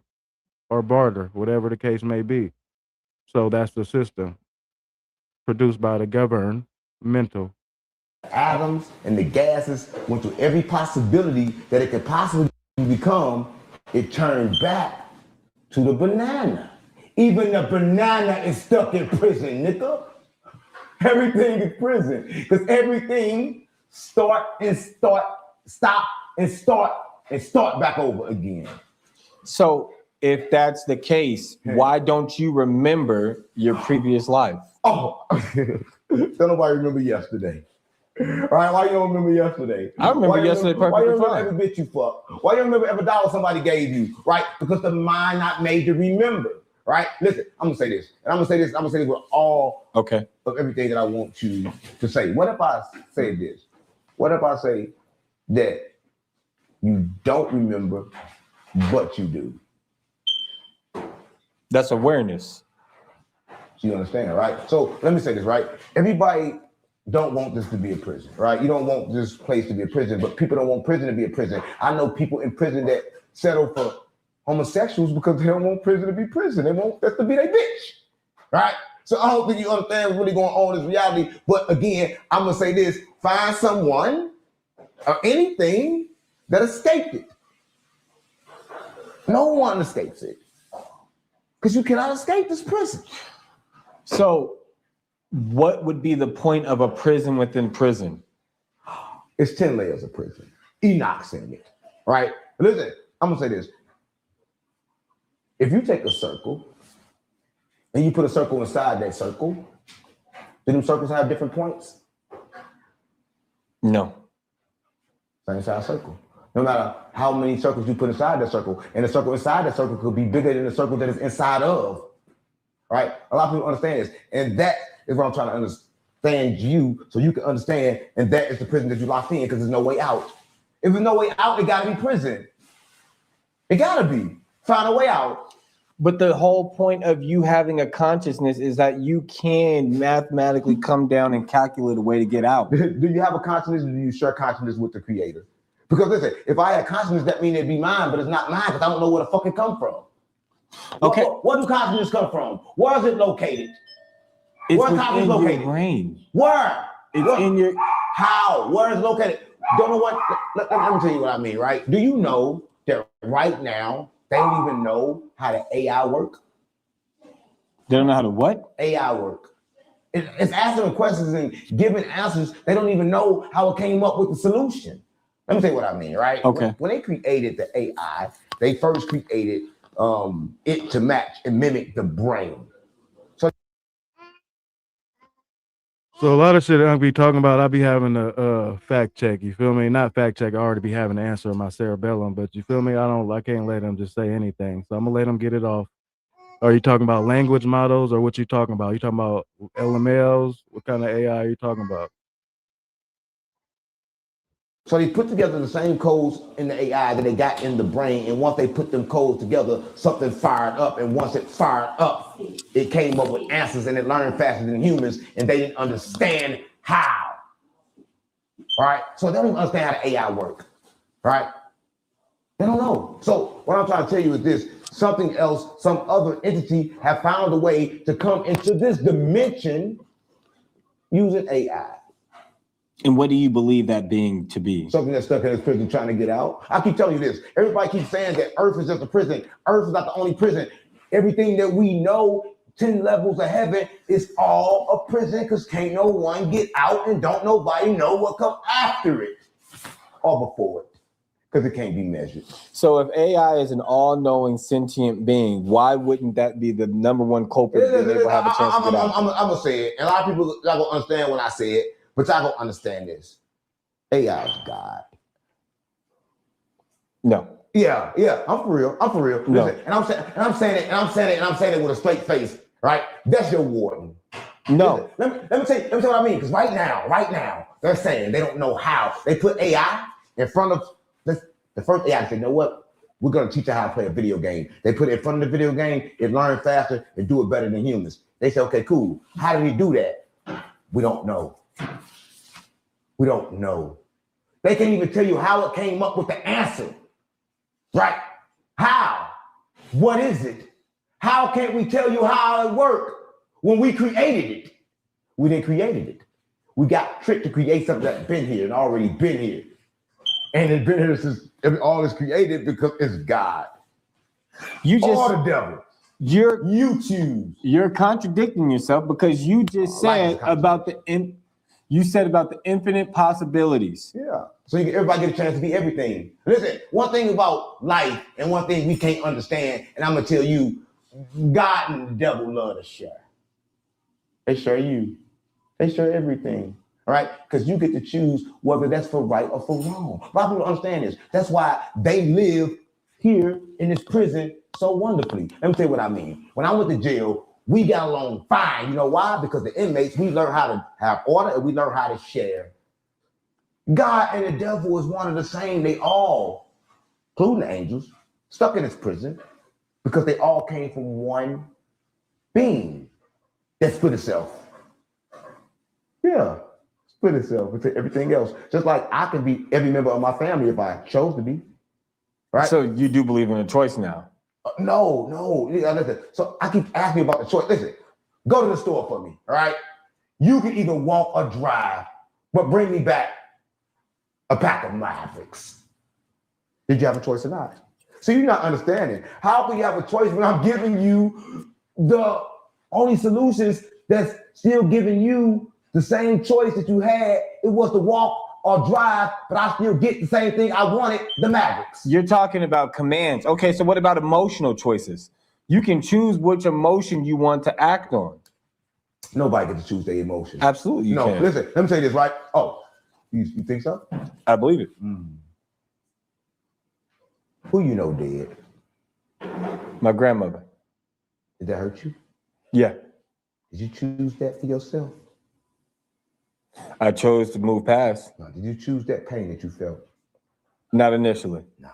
[SPEAKER 3] or barter, whatever the case may be. So that's the system produced by the governmental.
[SPEAKER 4] atoms and the gases went through every possibility that it could possibly become, it turned back to the banana. Even the banana is stuck in prison, nigga. Everything is prison, because everything stop and start back over again.
[SPEAKER 7] So if that's the case, why don't you remember your previous life?
[SPEAKER 4] Oh, don't nobody remember yesterday. All right, why you don't remember yesterday?
[SPEAKER 7] I remember yesterday perfectly
[SPEAKER 4] Why you remember
[SPEAKER 7] fine.
[SPEAKER 4] every bitch you fucked? Why you remember every dollar somebody gave you? Right? Because the mind not made to remember. Right? Listen, I'm gonna say this, and I'm gonna say this with all of everything that I want you to say. What if I say this? What if I say that you don't remember, but you do?
[SPEAKER 7] That's awareness.
[SPEAKER 4] You understand, right? So let me say this, right? Everybody don't want this to be a prison, right? You don't want this place to be a prison, but people don't want prison to be a prison. I know people in prison that settle for homosexuals because they don't want prison to be prison. They want that to be their bitch, right? So I don't think you understand what's really going on in this reality. But again, I'm gonna say this: find someone or anything that escaped it. No one escapes it. Because you cannot escape this prison.
[SPEAKER 7] So what would be the point of a prison within prison?
[SPEAKER 4] It's 10 layers of prison. Enoch's in it, right? Listen, I'm gonna say this. If you take a circle and you put a circle inside that circle, do them circles have different points?
[SPEAKER 7] No.
[SPEAKER 4] Same size circle. No matter how many circles you put inside that circle, and the circle inside that circle could be bigger than the circle that is inside of, right? A lot of people understand this, and that is what I'm trying to understand you, so you can understand, and that is the prison that you locked in, because there's no way out. If there's no way out, it gotta be prison. It gotta be. Find a way out.
[SPEAKER 7] But the whole point of you having a consciousness is that you can mathematically come down and calculate a way to get out.
[SPEAKER 4] Do you have a consciousness, or do you share consciousness with the creator? Because listen, if I had consciousness, that means it'd be mine, but it's not mine because I don't know where the fuck it come from.
[SPEAKER 7] Okay.
[SPEAKER 4] Where do consciousness come from? Where is it located?
[SPEAKER 7] It's
[SPEAKER 4] Where's
[SPEAKER 7] within
[SPEAKER 4] consciousness
[SPEAKER 7] your
[SPEAKER 4] located?
[SPEAKER 7] brain.
[SPEAKER 4] Where?
[SPEAKER 7] It's in your...
[SPEAKER 4] How? Where is it located? Don't know what, let me tell you what I mean, right? Do you know that right now, they don't even know how the AI work?
[SPEAKER 7] They don't know how to what?
[SPEAKER 4] AI work. It's answering questions and giving answers. They don't even know how it came up with the solution. Let me tell you what I mean, right?
[SPEAKER 7] Okay.
[SPEAKER 4] When they created the AI, they first created it to match and mimic the brain.
[SPEAKER 3] So a lot of shit I'll be talking about, I'll be having to fact check, you feel me? Not fact check, I already be having to answer my cerebellum, but you feel me? I can't let them just say anything. So I'm gonna let them get it off. Are you talking about language models, or what you talking about? You talking about LMLs? What kind of AI are you talking about?
[SPEAKER 4] So they put together the same codes in the AI that they got in the brain, and once they put them codes together, something fired up, and once it fired up, it came up with answers, and it learned faster than humans, and they didn't understand how. All right? So they don't even understand how the AI work, right? They don't know. So what I'm trying to tell you is this: something else, some other entity have found a way to come into this dimension using AI.
[SPEAKER 7] And what do you believe that being to be?
[SPEAKER 4] Something that's stuck in this prison trying to get out. I keep telling you this. Everybody keeps saying that Earth is just a prison. Earth is not the only prison. Everything that we know, 10 levels of heaven, is all a prison, because can't no one get out, and don't nobody know what come after it or before it, because it can't be measured.
[SPEAKER 7] So if AI is an all-knowing sentient being, why wouldn't that be the number one culprit that they will have a chance to get out?
[SPEAKER 4] I'm going to say it, and a lot of people are going to understand when I say it, but y'all don't understand this. AI is God.
[SPEAKER 7] No.
[SPEAKER 4] Yeah, I'm for real.
[SPEAKER 7] No.
[SPEAKER 4] Listen, and I'm saying it with a straight face, right? That's your warden.
[SPEAKER 7] No.
[SPEAKER 4] Listen, let me tell you what I mean, because right now, they're saying they don't know how. They put AI in front of the first AI said, you know what? We're gonna teach you how to play a video game. They put it in front of the video game, it learns faster and do it better than humans. They say, okay, cool. How did he do that? We don't know. They can't even tell you how it came up with the answer. Right? How? What is it? How can't we tell you how it worked when we created it? We didn't create it. We got tricked to create something that's been here and already been here. And it's been here since all is created, because it's God.
[SPEAKER 7] You just
[SPEAKER 4] or the devil. You choose.
[SPEAKER 7] You're contradicting yourself, because you just said about the infinite possibilities.
[SPEAKER 4] Yeah. So everybody get a chance to be everything. Listen, one thing about life and one thing we can't understand, and I'm gonna tell you, God and the devil love to share. They share you. They share everything. All right? Because you get to choose whether that's for right or for wrong. A lot of people don't understand this. That's why they live here in this prison so wonderfully. Let me tell you what I mean. When I went to jail, we got along fine. You know why? Because the inmates, we learn how to have order, and we learn how to share. God and the devil is one and the same. They all, including the angels, stuck in this prison because they all came from one being that split itself. Yeah, split itself into everything else. Just like I can be every member of my family if I chose to be. Right?
[SPEAKER 7] So you do believe in a choice now?
[SPEAKER 4] No. Listen. So I keep asking you about the choice. Listen, go to the store for me, all right? You can either walk or drive, but bring me back a pack of Mavericks. Did you have a choice or not? So you're not understanding. How can you have a choice when I'm giving you the only solutions that's still giving you the same choice that you had? It was to walk or drive, but I still get the same thing I wanted, the Mavericks.
[SPEAKER 7] You're talking about commands. Okay, so what about emotional choices? You can choose which emotion you want to act on.
[SPEAKER 4] Nobody gets to choose their emotion.
[SPEAKER 7] Absolutely, you
[SPEAKER 4] no,
[SPEAKER 7] can.
[SPEAKER 4] Listen, let me tell you this, right? Oh, you think so?
[SPEAKER 7] I believe it.
[SPEAKER 4] Who you know dead?
[SPEAKER 7] My grandmother.
[SPEAKER 4] Did that hurt you?
[SPEAKER 7] Yeah.
[SPEAKER 4] Did you choose that for yourself?
[SPEAKER 7] I chose to move past.
[SPEAKER 4] No, did you choose that pain that you felt?
[SPEAKER 7] Not initially.
[SPEAKER 4] Nah,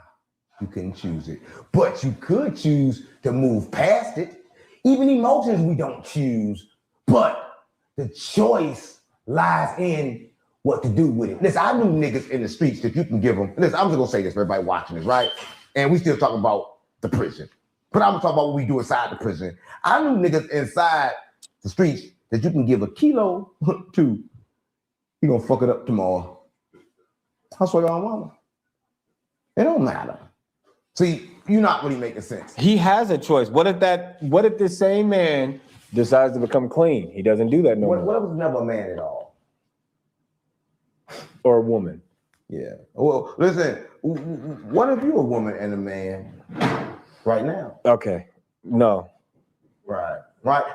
[SPEAKER 4] you couldn't choose it. But you could choose to move past it. Even emotions we don't choose, but the choice lies in what to do with it. Listen, I knew niggas in the streets that you can give them. Listen, I'm just gonna say this for everybody watching this, right? And we still talking about the prison. But I'm gonna talk about what we do inside the prison. I knew niggas inside the streets that you can give a kilo to. You gonna fuck it up tomorrow. I swear on mama. It don't matter. See, you're not really making sense.
[SPEAKER 7] He has a choice. What if the same man decides to become clean? He doesn't do that no more.
[SPEAKER 4] What if it's never a man at all?
[SPEAKER 7] Or a woman.
[SPEAKER 4] Yeah. Well, listen, what if you're a woman and a man right now?
[SPEAKER 7] Okay. No.
[SPEAKER 4] Right.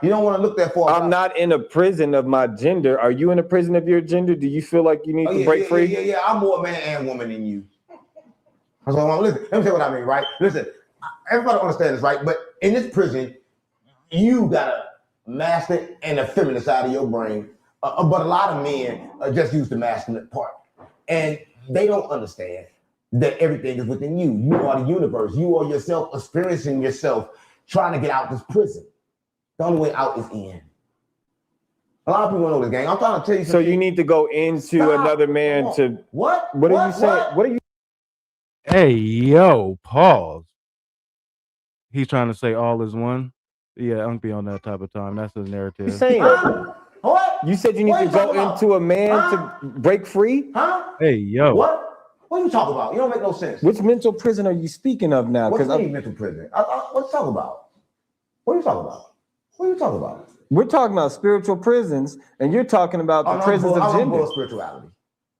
[SPEAKER 4] You don't want to look that far.
[SPEAKER 7] I'm not in a prison of my gender. Are you in a prison of your gender? Do you feel like you need to break free?
[SPEAKER 4] Yeah. I'm more man and woman than you. So, listen, let me tell you what I mean, right? Listen, everybody understand this, right? But in this prison, you got a masculine and a feminine side of your brain. But a lot of men just use the masculine part. And they don't understand that everything is within you. You are the universe. You are yourself experiencing yourself, trying to get out this prison. The only way out is in. A lot of people know this, gang. I'm trying to tell you something.
[SPEAKER 7] So you need to go into another man to...
[SPEAKER 4] What?
[SPEAKER 7] What are you saying? What are you...
[SPEAKER 3] Hey, yo, pause. He's trying to say all is one. Yeah, I'm be on that type of time. That's his narrative.
[SPEAKER 7] You saying?
[SPEAKER 4] What?
[SPEAKER 7] You said you need to go into a man to break free?
[SPEAKER 4] Huh?
[SPEAKER 3] Hey, yo.
[SPEAKER 4] What? What are you talking about? You don't make no sense.
[SPEAKER 7] Which mental prison are you speaking of now?
[SPEAKER 4] What's mental prison? What you talking about? What are you talking about? What are you talking about?
[SPEAKER 7] We're talking about spiritual prisons, and you're talking about the prisons of gender.
[SPEAKER 4] Spirituality.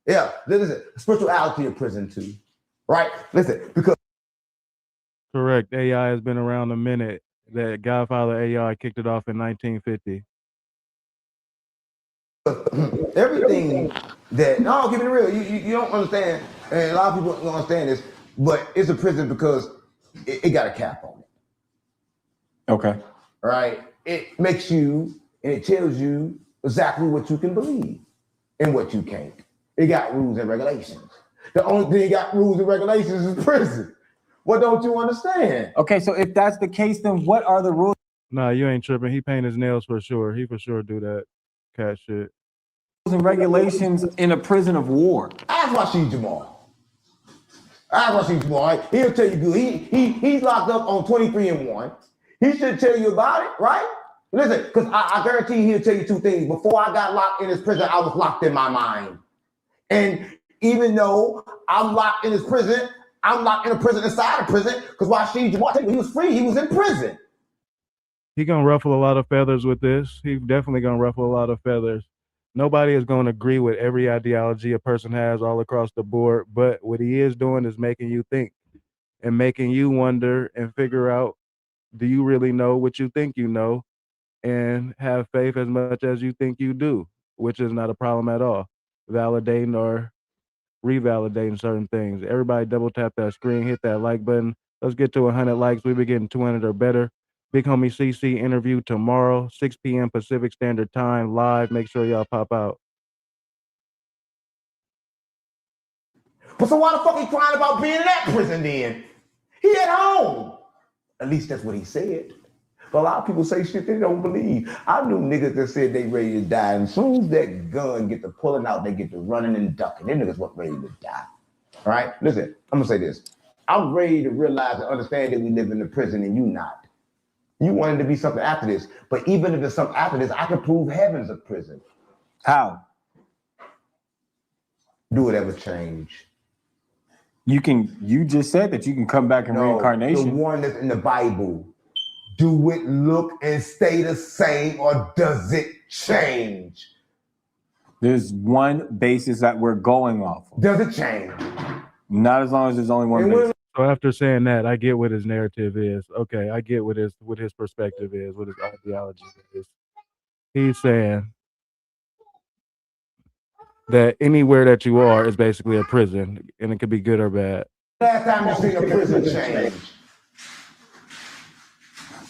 [SPEAKER 4] Yeah, listen, spirituality in prison too, right? Listen, because
[SPEAKER 3] Correct. AI has been around a minute. That Godfather AI kicked it off in 1950.
[SPEAKER 4] everything that no, keep it real. You don't understand, and a lot of people don't understand this, but it's a prison because it got a cap on it.
[SPEAKER 7] Okay.
[SPEAKER 4] Right? It makes you and it tells you exactly what you can believe and what you can't. It got rules and regulations. The only thing it got rules and regulations is prison. What don't you understand?
[SPEAKER 7] Okay, so if that's the case, then what are the rules
[SPEAKER 3] Nah, you ain't tripping. He paint his nails for sure. He for sure do that cat shit.
[SPEAKER 7] and regulations in a prison of war?
[SPEAKER 4] Ask Rashid Jamal. Right? He'll tell you good. He's locked up on 23-1. He should tell you about it, right? Listen, because I guarantee he'll tell you two things. Before I got locked in this prison, I was locked in my mind. And even though I'm locked in this prison, I'm locked in a prison inside a prison, because Rashid Jamal, he was free, he was in prison.
[SPEAKER 3] He gonna ruffle a lot of feathers with this. He definitely gonna ruffle a lot of feathers. Nobody is gonna agree with every ideology a person has all across the board, but what he is doing is making you think and making you wonder and figure out, do you really know what you think you know, and have faith as much as you think you do, which is not a problem at all. Validating or revalidating certain things. Everybody double tap that screen, hit that like button. Let's get to 100 likes. We be getting 200 or better. Big homie CC interview tomorrow, 6 p.m. Pacific Standard Time, live. Make sure y'all pop out.
[SPEAKER 4] But so why the fuck he crying about being in that prison then? He at home. At least that's what he said. But a lot of people say shit they don't believe. I knew niggas that said they ready to die, and as soon as that gun get to pulling out, they get to running and ducking. Them niggas weren't ready to die. All right? Listen, I'm gonna say this. I'm ready to realize and understand that we live in a prison and you not. You wanted to be something after this. But even if there's something after this, I can prove heaven's a prison.
[SPEAKER 7] How?
[SPEAKER 4] Do it ever change?
[SPEAKER 7] You just said that you can come back in reincarnation.
[SPEAKER 4] The one that's in the Bible. Do it look and stay the same, or does it change?
[SPEAKER 7] There's one basis that we're going off of.
[SPEAKER 4] Does it change?
[SPEAKER 7] Not as long as there's only one basis.
[SPEAKER 3] So after saying that, I get what his narrative is. Okay, I get what his perspective is, what his ideology is. He's saying that anywhere that you are is basically a prison, and it could be good or bad.
[SPEAKER 4] Last time you seen a prison change?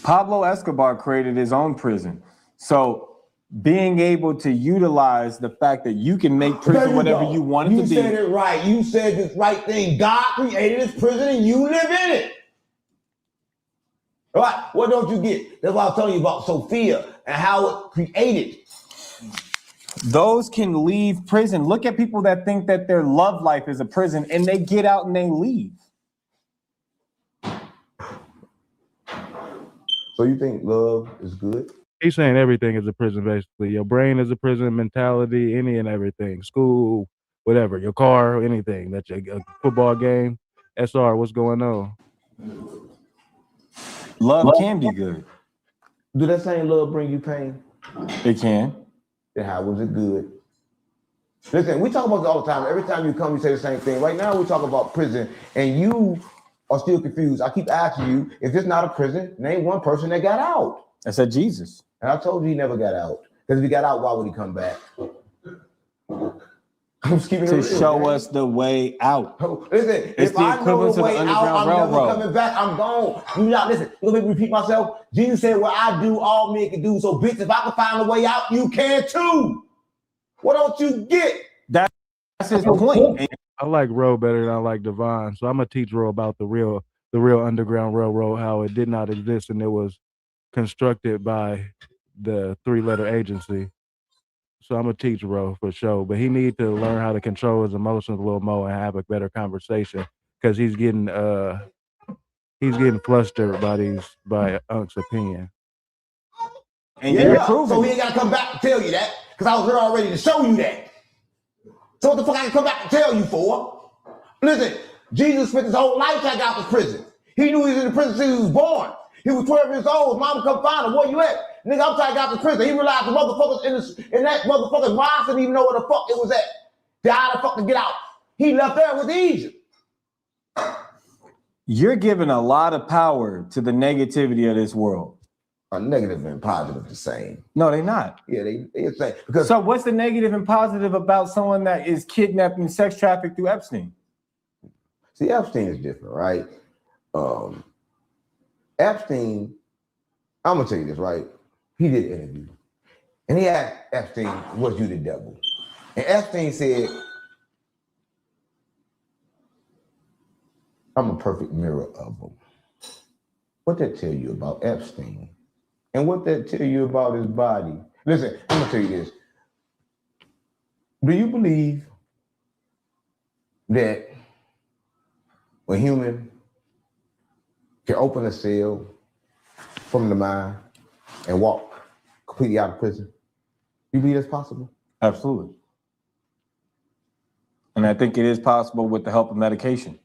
[SPEAKER 7] Pablo Escobar created his own prison. So being able to utilize the fact that you can make prison whatever you want it to be.
[SPEAKER 4] You said it right. You said this right thing. God created this prison and you live in it. All right, what don't you get? That's why I was telling you about Sophia and how it created.
[SPEAKER 7] Those can leave prison. Look at people that think that their love life is a prison and they get out and they leave.
[SPEAKER 4] So you think love is good?
[SPEAKER 3] He's saying everything is a prison, basically. Your brain is a prison, mentality, any and everything. School, whatever, your car, anything. That's a football game. SR, what's going on?
[SPEAKER 7] Love can be good.
[SPEAKER 4] Do that same love bring you pain?
[SPEAKER 7] It can.
[SPEAKER 4] Then how was it good? Listen, we talk about this all the time. Every time you come, you say the same thing. Right now, we talk about prison, and you are still confused. I keep asking you, if it's not a prison, name one person that got out.
[SPEAKER 7] I said Jesus.
[SPEAKER 4] And I told you he never got out. Because if he got out, why would he come back? I'm just keeping it real,
[SPEAKER 7] show
[SPEAKER 4] man.
[SPEAKER 7] us the way out.
[SPEAKER 4] Listen,
[SPEAKER 7] It's
[SPEAKER 4] if
[SPEAKER 7] the
[SPEAKER 4] I know
[SPEAKER 7] equivalent
[SPEAKER 4] the
[SPEAKER 7] to the
[SPEAKER 4] way out,
[SPEAKER 7] Underground
[SPEAKER 4] I'm never
[SPEAKER 7] Railroad.
[SPEAKER 4] coming back. I'm gone. You not listen. Let me repeat myself. Jesus said, "What I do, all men can do." So, bitch, if I can find a way out, you can too. What don't you get?
[SPEAKER 7] That's his point.
[SPEAKER 3] I like Ro better than I like Devon, so I'm gonna teach Ro about the real Underground Railroad, how it did not exist and it was constructed by the 3-letter agency. So I'm gonna teach Ro for sure, but he need to learn how to control his emotions a little more and have a better conversation, because he's getting flustered by Unc's opinion.
[SPEAKER 7] And you're proving
[SPEAKER 4] so he ain't gotta come back and tell you that, because I was here already to show you that. So what the fuck I can come back and tell you for? Listen, Jesus spent his whole life trying to get out of prison. He knew he was in the prison since he was born. He was 12 years old. His mama come find him. Where you at? Nigga, I'm trying to get out of prison. He realized the motherfuckers in that motherfucker's mind didn't even know where the fuck it was at. How the fuck to get out? He left there with Egypt.
[SPEAKER 7] You're giving a lot of power to the negativity of this world.
[SPEAKER 4] Negative and positive the same.
[SPEAKER 7] No, they're not.
[SPEAKER 4] Yeah, they're saying. Because
[SPEAKER 7] So what's the negative and positive about someone that is kidnapped and sex trafficked through Epstein?
[SPEAKER 4] see, Epstein is different, right? Epstein, I'm gonna tell you this, right? He did an interview, and he asked Epstein, "Was you the devil?" And Epstein said, "I'm a perfect mirror of him." What that tell you about Epstein? And what that tell you about his body? Listen, I'm gonna tell you this. Do you believe that a human can open a cell from the mind and walk completely out of prison? You believe that's possible?
[SPEAKER 7] Absolutely. And I think it is possible with the help of medication.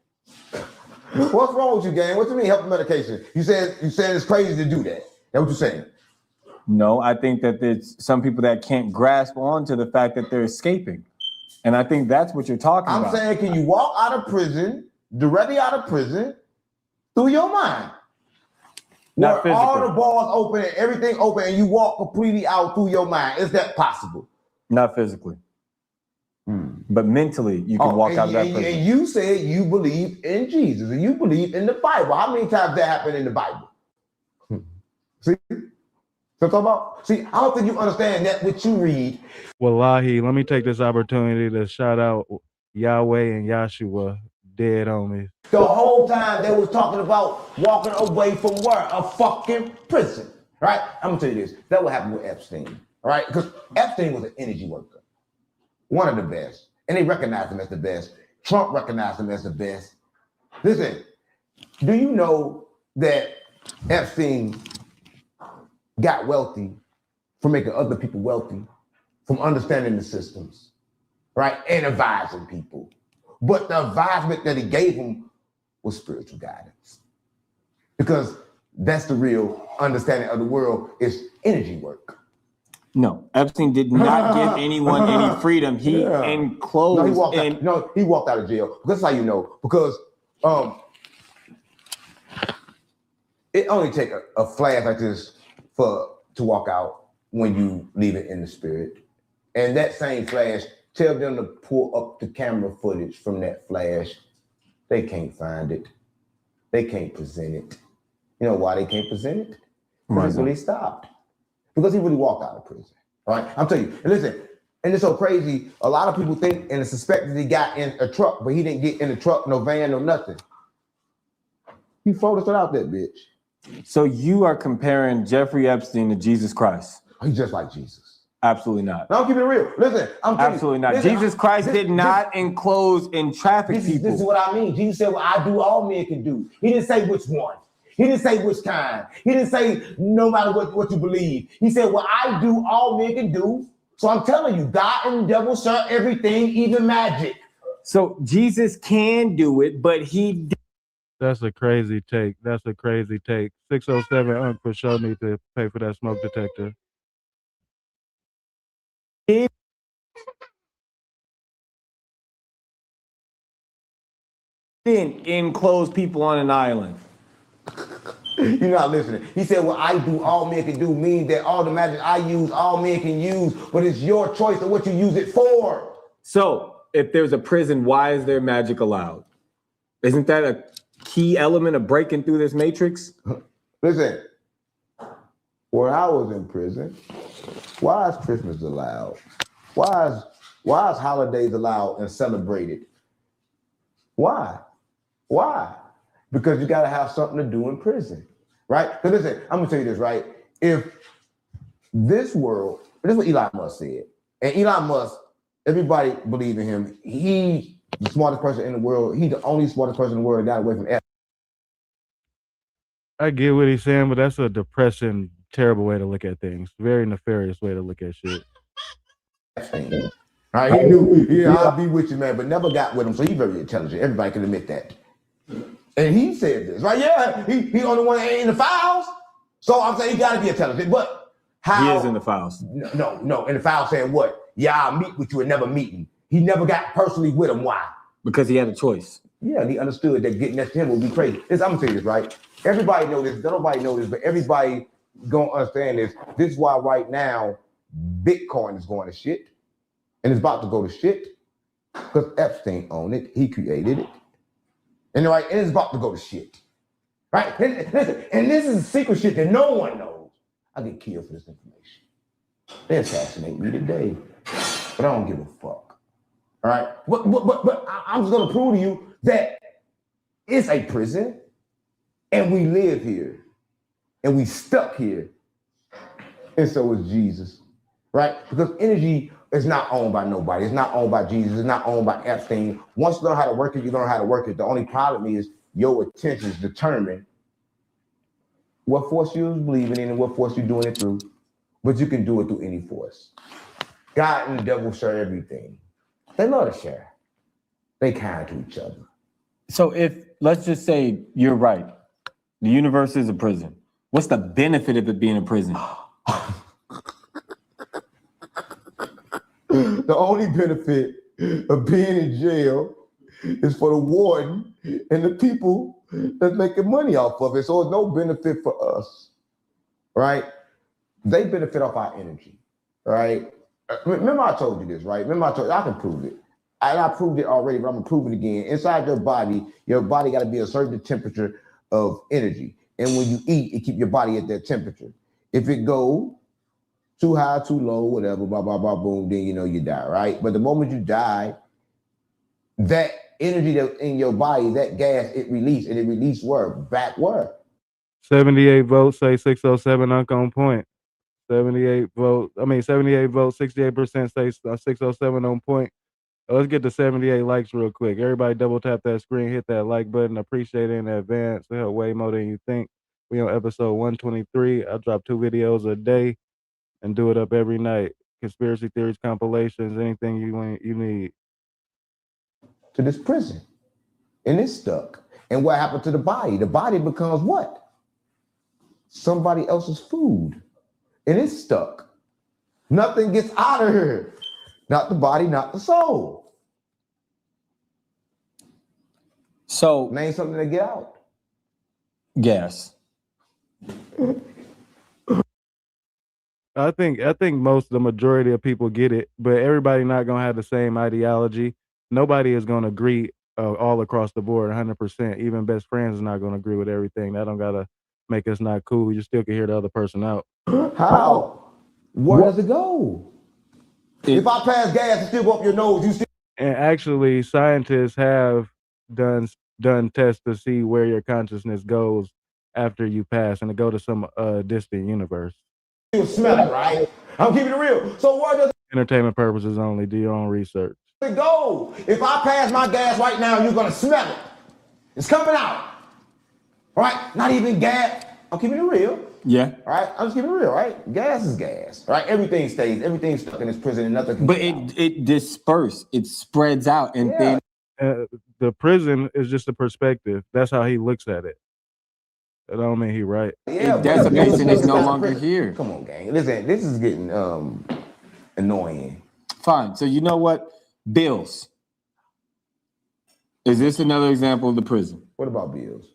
[SPEAKER 4] What's wrong with you, gang? What do you mean help with medication? You said it's crazy to do that. That's what you're saying.
[SPEAKER 7] No, I think that there's some people that can't grasp onto the fact that they're escaping. And I think that's what you're talking about.
[SPEAKER 4] I'm saying, can you walk out of prison, directly out of prison, through your mind?
[SPEAKER 7] Not
[SPEAKER 4] Where all
[SPEAKER 7] physically.
[SPEAKER 4] the bars open and everything open and you walk completely out through your mind. Is that possible?
[SPEAKER 7] Not physically. But mentally, you can walk out of that prison.
[SPEAKER 4] And you said you believe in Jesus and you believe in the Bible. How many times that happened in the Bible? See? So talk about, see, I don't think you understand that what you read.
[SPEAKER 3] Wallahi, let me take this opportunity to shout out Yahweh and Yahshua, dead homies.
[SPEAKER 4] The whole time they was talking about walking away from where? A fucking prison, right? I'm gonna tell you this. That what happened with Epstein, right? Because Epstein was an energy worker, one of the best, and they recognized him as the best. Trump recognized him as the best. Listen, do you know that Epstein got wealthy from making other people wealthy, from understanding the systems, right? And advising people. but the advisement that he gave him was spiritual guidance. Because that's the real understanding of the world is energy work.
[SPEAKER 7] No, Epstein did not give anyone any freedom. He enclosed.
[SPEAKER 4] He walked out of jail. That's how you know. Because it only takes a flash like this to walk out when you leave it in the spirit. And that same flash, tell them to pull up the camera footage from that flash. They can't find it. They can't present it. You know why they can't present it? Because when he stopped. Because he really walked out of prison. All right? I'm telling you. And listen, and it's so crazy. A lot of people think and suspect that he got in a truck, but he didn't get in a truck, no van, no nothing. He floated out that bitch.
[SPEAKER 7] So you are comparing Jeffrey Epstein to Jesus Christ?
[SPEAKER 4] He's just like Jesus.
[SPEAKER 7] Absolutely not.
[SPEAKER 4] No, keep it real. Listen, I'm telling
[SPEAKER 7] absolutely
[SPEAKER 4] you,
[SPEAKER 7] not.
[SPEAKER 4] Listen,
[SPEAKER 7] Jesus Christ did not enclose and traffic people.
[SPEAKER 4] This is what I mean. Jesus said, "Well, I do all men can do." He didn't say which one. He didn't say which kind. He didn't say no matter what you believe. He said, "Well, I do all men can do." So I'm telling you, God and the devil share everything, even magic.
[SPEAKER 7] So Jesus can do it, but he.
[SPEAKER 3] That's a crazy take. 607 Unc for sure need to pay for that smoke detector.
[SPEAKER 7] Didn't enclose people on an island.
[SPEAKER 4] You're not listening. He said, "Well, I do all men can do," means that all the magic I use, all men can use, but it's your choice of what you use it for.
[SPEAKER 7] So if there's a prison, why is there magic allowed? Isn't that a key element of breaking through this matrix?
[SPEAKER 4] Listen, when I was in prison, why is Christmas allowed? Why is holidays allowed and celebrated? Why? Because you gotta have something to do in prison, right? Because listen, I'm gonna tell you this, right? If this world, this is what Elon Musk said, and Elon Musk, everybody believe in him. He's the smartest person in the world. He's the only smartest person in the world that got away from F.
[SPEAKER 3] I get what he's saying, but that's a depressing, terrible way to look at things. Very nefarious way to look at shit.
[SPEAKER 4] All right, he knew, I'll be with you, man, but never got with him. So he's very intelligent. Everybody can admit that. And he said this, right? Yeah, he only one that ain't in the files. So I'm saying he got to be intelligent. But how?
[SPEAKER 7] He is in the files.
[SPEAKER 4] No. In the files saying what? Yeah, I'll meet with you and never meeting. He never got personally with him. Why?
[SPEAKER 7] Because he had a choice.
[SPEAKER 4] Yeah, and he understood that getting next to him would be crazy. I'm going to tell you this, right? Everybody know this. Nobody know this, but everybody going to understand this. This is why right now Bitcoin is going to shit. And it's about to go to shit because Epstein owned it. He created it. And right, and it's about to go to shit. Right? And listen, and this is secret shit that no one knows. I get killed for this information. They assassinate me today, but I don't give a fuck. All right? But I'm just going to prove to you that it's a prison and we live here and we stuck here. And so is Jesus. Right? Because energy is not owned by nobody. It's not owned by Jesus. It's not owned by Epstein. Once you learn how to work it, you learn how to work it. The only problem is your intentions determine what force you're believing in and what force you're doing it through. But you can do it through any force. God and the devil share everything. They love to share. They kind to each other.
[SPEAKER 7] So if, let's just say you're right, the universe is a prison. What's the benefit of it being a prison?
[SPEAKER 4] The only benefit of being in jail is for the warden and the people that's making money off of it. So it's no benefit for us, right? They benefit off our energy, right? Remember I told you this, right? Remember I told you, I can prove it. And I proved it already, but I'm gonna prove it again. Inside your body gotta be a certain temperature of energy. And when you eat, it keeps your body at that temperature. If it go too high, too low, whatever, blah, blah, blah, boom, then you know you die, right? But the moment you die, that energy that's in your body, that gas, it released, and it released where? Back where?
[SPEAKER 3] 78 votes say 607 Unc on point. 78 votes, 68% say 607 on point. Let's get to 78 likes real quick. Everybody double tap that screen, hit that like button. Appreciate it in advance. It help way more than you think. We on episode 123. I drop 2 videos a day and do it up every night. Conspiracy theories, compilations, anything you need.
[SPEAKER 4] to this prison, and it's stuck. And what happened to the body? The body becomes what? Somebody else's food, and it's stuck. Nothing gets out of here. Not the body, not the soul.
[SPEAKER 7] So
[SPEAKER 4] name something to get out.
[SPEAKER 7] Gas.
[SPEAKER 3] I think the majority of people get it, but everybody not gonna have the same ideology. Nobody is gonna agree all across the board 100%. Even best friends is not gonna agree with everything. That don't gotta make us not cool. You still can hear the other person out.
[SPEAKER 4] How? Where does it go? If I pass gas and still go up your nose, you still.
[SPEAKER 3] And actually, scientists have done tests to see where your consciousness goes after you pass, and to go to some distant universe.
[SPEAKER 4] You smell it, right? I'm keeping it real. So where does
[SPEAKER 3] Entertainment purposes only. Do your own research.
[SPEAKER 4] it go? If I pass my gas right now, you're gonna smell it. It's coming out. Right? Not even gas. I'm keeping it real.
[SPEAKER 7] Yeah.
[SPEAKER 4] Right? I'm just keeping it real, right? Gas is gas. Right? Everything's stuck in this prison and nothing can
[SPEAKER 7] But
[SPEAKER 4] get out.
[SPEAKER 7] it disperses, it spreads out, and then
[SPEAKER 3] The prison is just a perspective. That's how he looks at it. That don't mean he right.
[SPEAKER 4] Yeah,
[SPEAKER 7] that's a person that's no
[SPEAKER 4] that's
[SPEAKER 7] longer
[SPEAKER 4] prison.
[SPEAKER 7] here.
[SPEAKER 4] Come on, gang. Listen, this is getting annoying.
[SPEAKER 7] Fine. So you know what? Bills. Is this another example of the prison?
[SPEAKER 4] What about bills?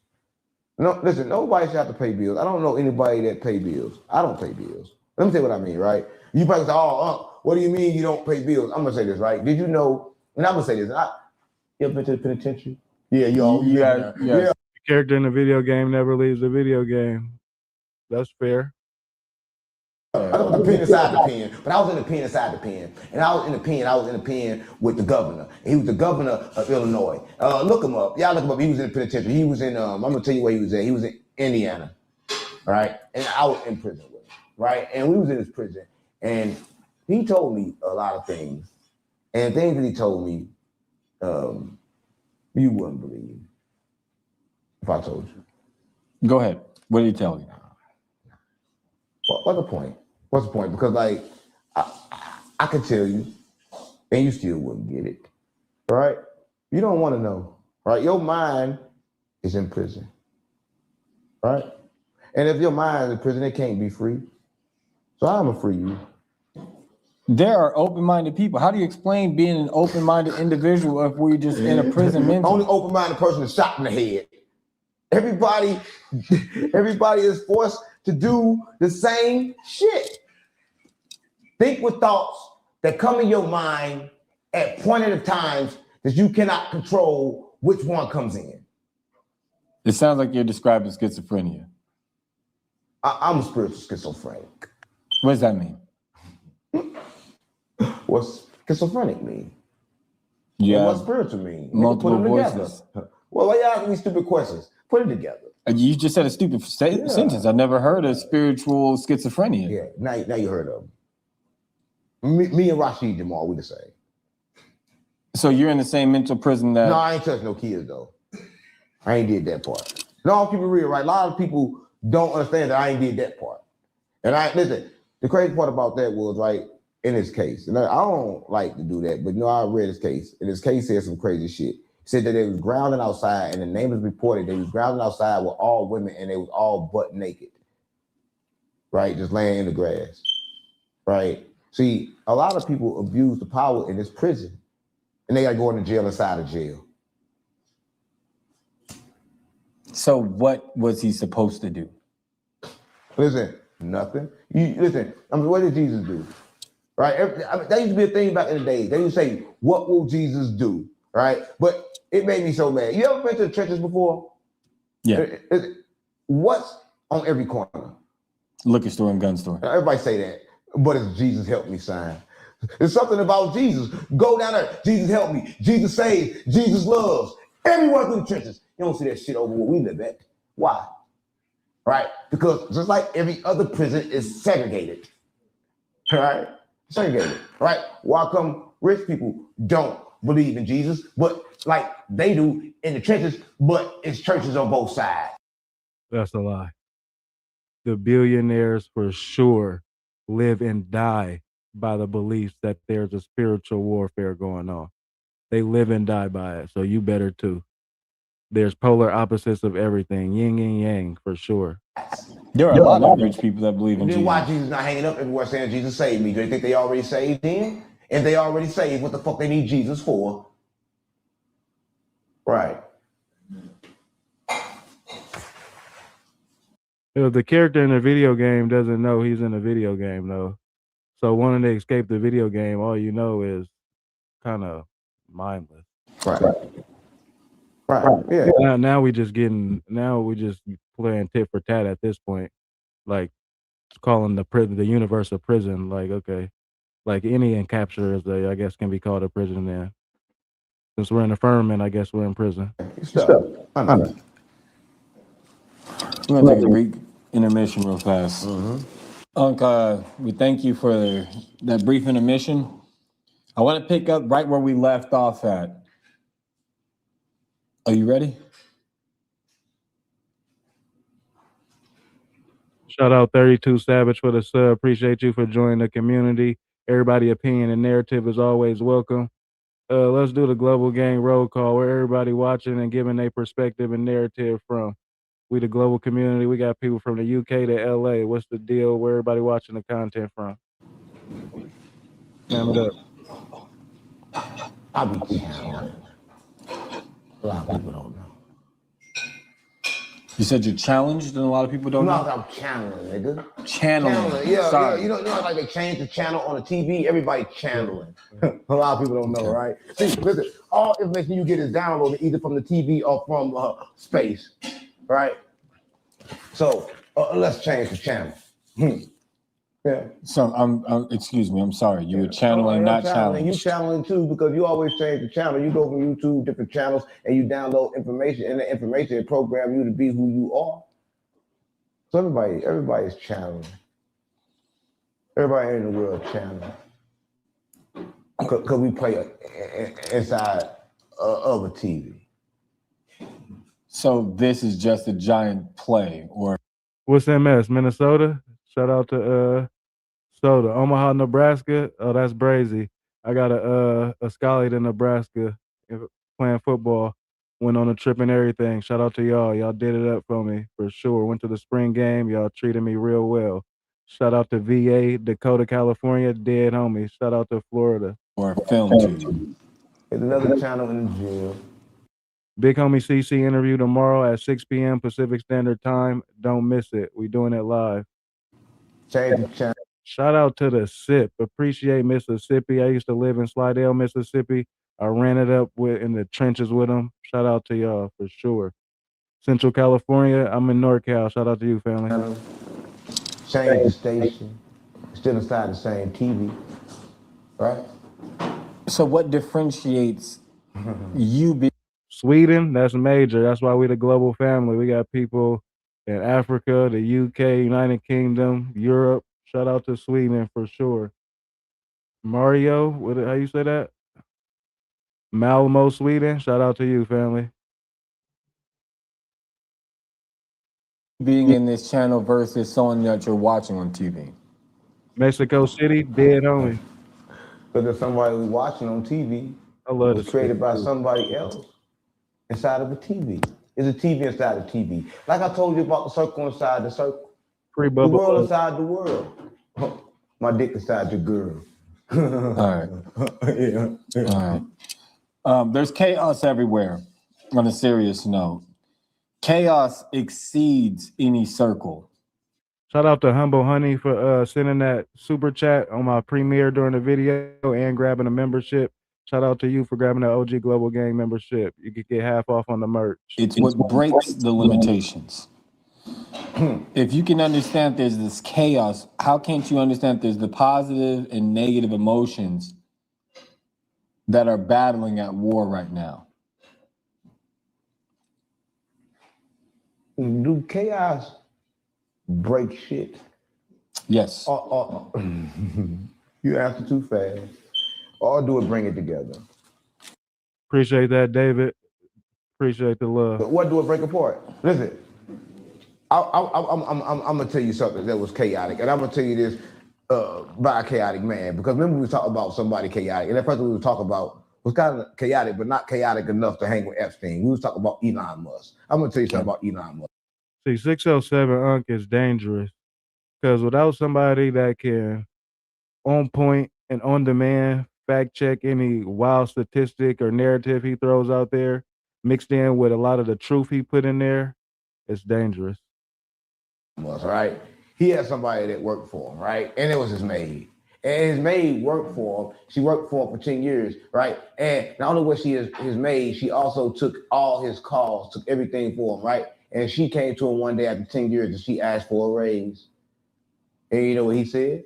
[SPEAKER 4] No, listen, nobody should have to pay bills. I don't know anybody that pay bills. I don't pay bills. Let me tell you what I mean, right? You probably say, what do you mean you don't pay bills? I'm gonna say this, right? Did you know, and I'm gonna say this, you ever been to the penitentiary? Yeah,
[SPEAKER 7] Yeah.
[SPEAKER 3] The character in the video game never leaves the video game. That's fair.
[SPEAKER 4] I was in the pen inside the pen, but I was in the pen inside the pen. And I was in the pen with the governor. And he was the governor of Illinois. Look him up. Y'all look him up. He was in the penitentiary. He was in, I'm gonna tell you where he was at. He was in Indiana, right? And I was in prison with him, right? And we was in his prison. And he told me a lot of things. And things that he told me, you wouldn't believe if I told you.
[SPEAKER 7] Go ahead. What did he tell you?
[SPEAKER 4] What's the point? What's the point? Because like I could tell you, and you still wouldn't get it, right? You don't want to know, right? Your mind is in prison, right? And if your mind is in prison, it can't be free. So I'm gonna free you.
[SPEAKER 7] There are open-minded people. How do you explain being an open-minded individual if we're just in a prison mentally?
[SPEAKER 4] Only open-minded person is shot in the head. Everybody is forced to do the same shit. Think with thoughts that come in your mind at pointed times that you cannot control which one comes in.
[SPEAKER 7] It sounds like you're describing schizophrenia.
[SPEAKER 4] I'm a spiritual schizophrenic.
[SPEAKER 7] What does that mean?
[SPEAKER 4] What's schizophrenic mean?
[SPEAKER 7] Yeah.
[SPEAKER 4] And what's spiritual mean?
[SPEAKER 7] Multiple
[SPEAKER 4] Put them
[SPEAKER 7] voices.
[SPEAKER 4] Together. Well, why y'all asking me stupid questions? Put it together.
[SPEAKER 7] You just said a stupid sentence. I never heard of spiritual schizophrenia.
[SPEAKER 4] Yeah, now you heard of them. Me and Rashid Jamal, we the same.
[SPEAKER 7] So you're in the same mental prison that...
[SPEAKER 4] No, I ain't touched no kids though. I ain't did that part. No, I'll keep it real, right? A lot of people don't understand that I ain't did that part. And listen, the crazy part about that was, right, in this case, and I don't like to do that, but I read this case, and this case said some crazy shit. Said that they was grounding outside, and the neighbors reported they was grounding outside with all women, and they was all butt naked, right? Just laying in the grass, right? See, a lot of people abuse the power in this prison, and they got to go into jail inside of jail.
[SPEAKER 7] So what was he supposed to do?
[SPEAKER 4] Listen, nothing. Listen, what did Jesus do? Right? That used to be a thing back in the day. They used to say, what will Jesus do? Right? But it made me so mad. You ever been to the churches before?
[SPEAKER 7] Yeah.
[SPEAKER 4] What's on every corner?
[SPEAKER 7] Liquor store and gun store.
[SPEAKER 4] Everybody say that, but it's Jesus help me sign. There's something about Jesus. Go down there. Jesus help me. Jesus saves. Jesus loves. Everyone through the churches. You don't see that shit over where we live at. Why? Right? Because just like every other prison is segregated. Right? Segregated. Right? Why come rich people don't believe in Jesus, but like they do in the churches, but it's churches on both sides?
[SPEAKER 3] That's a lie. The billionaires for sure live and die by the beliefs that there's a spiritual warfare going on. They live and die by it. So you better too. There's polar opposites of everything, yin and yang for sure.
[SPEAKER 7] There are a lot of rich people that believe in
[SPEAKER 4] Then
[SPEAKER 7] Jesus.
[SPEAKER 4] why Jesus not hanging up everywhere saying Jesus saved me? Do they think they already saved then? If they already saved, what the fuck they need Jesus for? Right.
[SPEAKER 3] If the character in the video game doesn't know he's in a video game though, so wanting to escape the video game, all you know is kind of mindless.
[SPEAKER 4] Right. Yeah.
[SPEAKER 3] Now we just playing tit for tat at this point, like calling the prison, the universe a prison. Like okay, like any encapture is I guess can be called a prison. Then since we're in the firmament, I guess we're in prison.
[SPEAKER 4] Stop.
[SPEAKER 7] I'm gonna take a brief intermission real fast. Unc, we thank you for that brief intermission. I want to pick up right where we left off at. Are you ready?
[SPEAKER 3] Shout out 32 Savage for the sub. Appreciate you for joining the community. Everybody opinion and narrative is always welcome. Let's do the Global Gang roll call where everybody watching and giving their perspective and narrative from. We the global community. We got people from the UK to LA. What's the deal? Where everybody watching the content from? Slam it up.
[SPEAKER 4] I'll be channeling. A lot of people don't know.
[SPEAKER 7] You said you're challenged and a lot of people don't know?
[SPEAKER 4] I'm channeling, nigga.
[SPEAKER 7] Channeling.
[SPEAKER 4] Yeah,
[SPEAKER 7] Sorry.
[SPEAKER 4] yeah. You know, like they changed the channel on the TV. Everybody channeling. A lot of people don't know, right? See, listen. All information you get is downloaded either from the TV or from space, right? So let's change the channel. Yeah.
[SPEAKER 7] So excuse me, I'm sorry. You were channeling, not challenged.
[SPEAKER 4] You channeling too because you always change the channel. You go from YouTube, different channels, and you download information, and the information program you to be who you are. So everybody's channeling. Everybody in the world channeling. Because we play inside of a TV.
[SPEAKER 7] So this is just a giant play, or
[SPEAKER 3] What's MS? Minnesota? Shout out to Soda. Omaha, Nebraska. Oh, that's brazy. I got a Scully in Nebraska playing football. Went on a trip and everything. Shout out to y'all. Y'all did it up for me for sure. Went to the spring game. Y'all treated me real well. Shout out to VA, Dakota, California, dead homies. Shout out to Florida.
[SPEAKER 7] or film too.
[SPEAKER 4] There's another channel in the jail.
[SPEAKER 3] Big homie CC interview tomorrow at 6 p.m. Pacific Standard Time. Don't miss it. We doing it live.
[SPEAKER 4] Change the channel.
[SPEAKER 3] Shout out to the SIP. Appreciate Mississippi. I used to live in Slidell, Mississippi. I ran it up in the trenches with them. Shout out to y'all for sure. Central California, I'm in NorCal. Shout out to you, family.
[SPEAKER 4] Change the station. Still inside the same TV, right?
[SPEAKER 7] So what differentiates you being
[SPEAKER 3] Sweden, that's major. That's why we the global family. We got people in Africa, the UK, United Kingdom, Europe. Shout out to Sweden for sure. Mario, how you say that? Malmo, Sweden. Shout out to you, family.
[SPEAKER 7] in this channel versus someone that you're watching on TV?
[SPEAKER 3] Mexico City, dead homie.
[SPEAKER 4] Because there's somebody who's watching on TV.
[SPEAKER 3] I love
[SPEAKER 4] was
[SPEAKER 3] this.
[SPEAKER 4] created by somebody else inside of a TV. There's a TV inside a TV. Like I told you about the circle inside the circle.
[SPEAKER 3] Free
[SPEAKER 4] The
[SPEAKER 3] Bubba.
[SPEAKER 4] world inside the world. My dick inside your girl.
[SPEAKER 7] All right.
[SPEAKER 4] Yeah.
[SPEAKER 7] All right. There's chaos everywhere. On a serious note, chaos exceeds any circle.
[SPEAKER 3] Shout out to Humble Honey for sending that super chat on my premiere during the video and grabbing a membership. Shout out to you for grabbing the OG Global Gang membership. You could get half off on the merch.
[SPEAKER 7] It's what breaks the limitations. If you can understand there's this chaos, how can't you understand there's the positive and negative emotions that are battling at war right now?
[SPEAKER 4] Do chaos break shit?
[SPEAKER 7] Yes.
[SPEAKER 4] You answer too fast. Or do it bring it together?
[SPEAKER 3] Appreciate that, David. Appreciate the love.
[SPEAKER 4] But what do it break apart? Listen, I'm gonna tell you something that was chaotic, and I'm gonna tell you this by a chaotic man. Because remember we were talking about somebody chaotic, and that person we were talking about was kind of chaotic, but not chaotic enough to hang with Epstein. We was talking about Elon Musk. I'm gonna tell you something about Elon Musk.
[SPEAKER 3] See, 607 Unc is dangerous because without somebody that can on point and on demand fact check any wild statistic or narrative he throws out there, mixed in with a lot of the truth he put in there, it's dangerous.
[SPEAKER 4] Right? He had somebody that worked for him, right? And it was his maid. And his maid worked for him. She worked for him for 10 years, right? And not only was she his maid, she also took all his calls, took everything for him, right? And she came to him one day after 10 years and she asked for a raise. And you know what he said?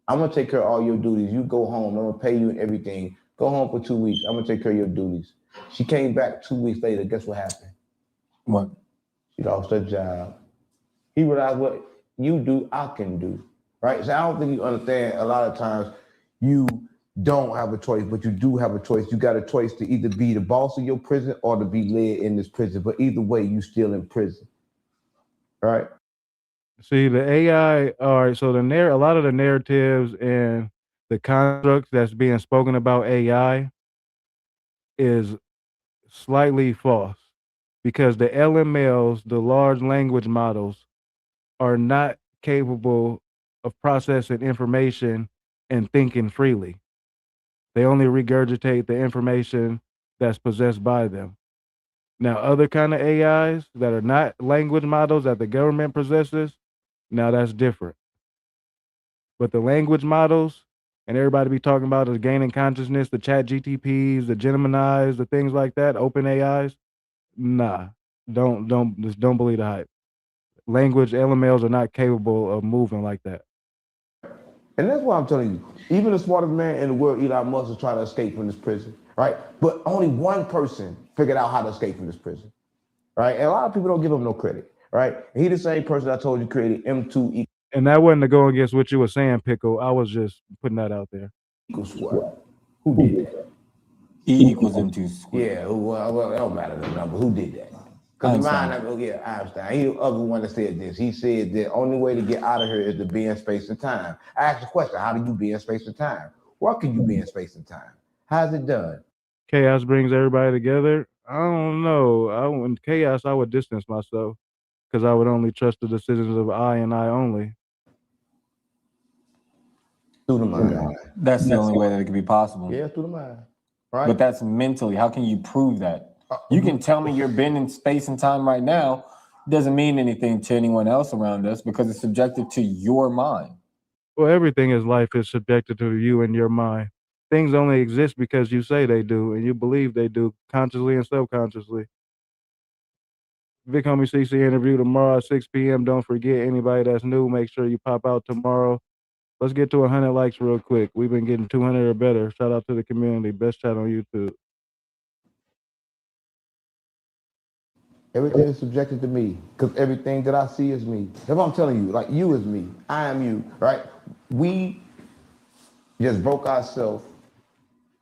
[SPEAKER 4] I'm gonna take care of all your duties. You go home, I'm gonna pay you and everything. Go home for 2 weeks. I'm gonna take care of your duties. She came back 2 weeks later. Guess what happened?
[SPEAKER 7] What?
[SPEAKER 4] She lost her job. He realized what you do, I can do. Right? So I don't think you understand a lot of times you don't have a choice, but you do have a choice. You got a choice to either be the boss of your prison or to be led in this prison. But either way, you still in prison. Right?
[SPEAKER 3] See, the AI, all right, so a lot of the narratives and the constructs that's being spoken about AI is slightly false because the LMLs, the large language models, are not capable of processing information and thinking freely. They only regurgitate the information that's possessed by them. Now, other kind of AIs that are not language models that the government possesses, now that's different. But the language models and everybody be talking about is gaining consciousness, the chat GTPs, the Geminis, the things like that, open AIs. Nah, just don't believe the hype. Language LMLs are not capable of moving like that.
[SPEAKER 4] And that's why I'm telling you, even the smartest man in the world, Elon Musk, is trying to escape from this prison, right? But only one person figured out how to escape from this prison, right? And a lot of people don't give him no credit, right? And he the same person I told you created M2
[SPEAKER 3] And that wasn't to go against what you were saying, Pickle. I was just putting that out there.
[SPEAKER 4] equals square. Who did that?
[SPEAKER 7] E equals M2 squared.
[SPEAKER 4] Yeah, well, it don't matter the number. Who did that? Because Einstein. He the other one that said this. He said the only way to get out of here is to be in space and time. I asked the question, how do you be in space and time? What can you be in space and time? How's it done?
[SPEAKER 3] Chaos brings everybody together. I don't know. In chaos, I would distance myself because I would only trust the decisions of I and I only.
[SPEAKER 4] Through the mind.
[SPEAKER 7] That's the only way that it could be possible.
[SPEAKER 4] Yeah, through the mind. Right?
[SPEAKER 7] But that's mentally. How can you prove that? You can tell me you're been in space and time right now. Doesn't mean anything to anyone else around us because it's subjected to your mind.
[SPEAKER 3] Well, everything in life is subjected to you and your mind. Things only exist because you say they do and you believe they do, consciously and subconsciously. Vic Homie CC interview tomorrow at 6 p.m. Don't forget, anybody that's new, make sure you pop out tomorrow. Let's get to 100 likes real quick. We've been getting 200 or better. Shout out to the community. Best chat on YouTube.
[SPEAKER 4] Everything is subjected to me because everything that I see is me. That's what I'm telling you. Like, you is me. I am you, right? We just broke ourselves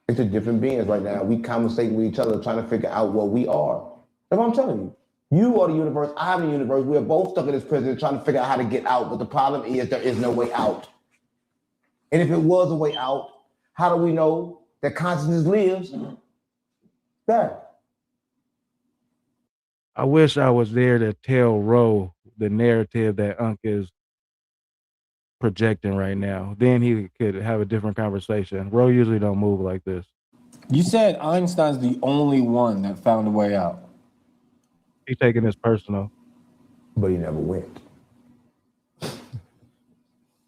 [SPEAKER 4] into different beings right now. We conversate with each other trying to figure out what we are. That's what I'm telling you. You are the universe. I'm the universe. We're both stuck in this prison trying to figure out how to get out. But the problem is there is no way out. And if it was a way out, how do we know that consciousness lives there?
[SPEAKER 3] I wish I was there to tell Ro the narrative that Unc is projecting right now. Then he could have a different conversation. Ro usually don't move like this.
[SPEAKER 7] You said Einstein's the only one that found a way out.
[SPEAKER 3] He's taking this personal.
[SPEAKER 4] But he never went.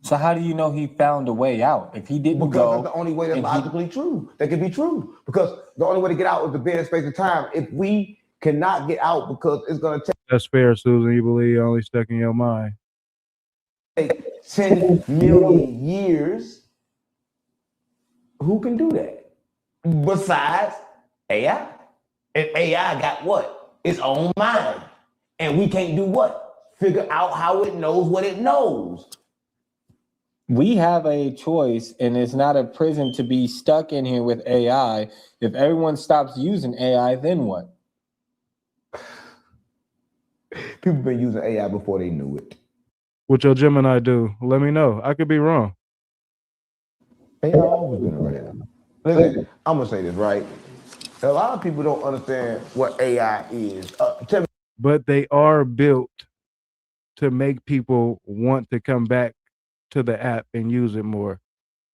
[SPEAKER 7] So how do you know he found a way out? If he didn't go,
[SPEAKER 4] that's the only way that's logically true. That can be true. Because the only way to get out is to be in space and time. If we cannot get out because it's going to
[SPEAKER 3] That's fair, Susan. You believe you're only stuck in your mind.
[SPEAKER 4] take 10 million years, who can do that? Besides AI. And AI got what? Its own mind. And we can't do what? Figure out how it knows what it knows.
[SPEAKER 7] we have a choice, and it's not a prison to be stuck in here with AI. If everyone stops using AI, then what?
[SPEAKER 4] People been using AI before they knew it.
[SPEAKER 3] What your Gemini do? Let me know. I could be wrong.
[SPEAKER 4] AI always been around. Listen, I'm gonna say this, right? A lot of people don't understand what AI is. Tell me.
[SPEAKER 3] But they are built to make people want to come back to the app and use it more.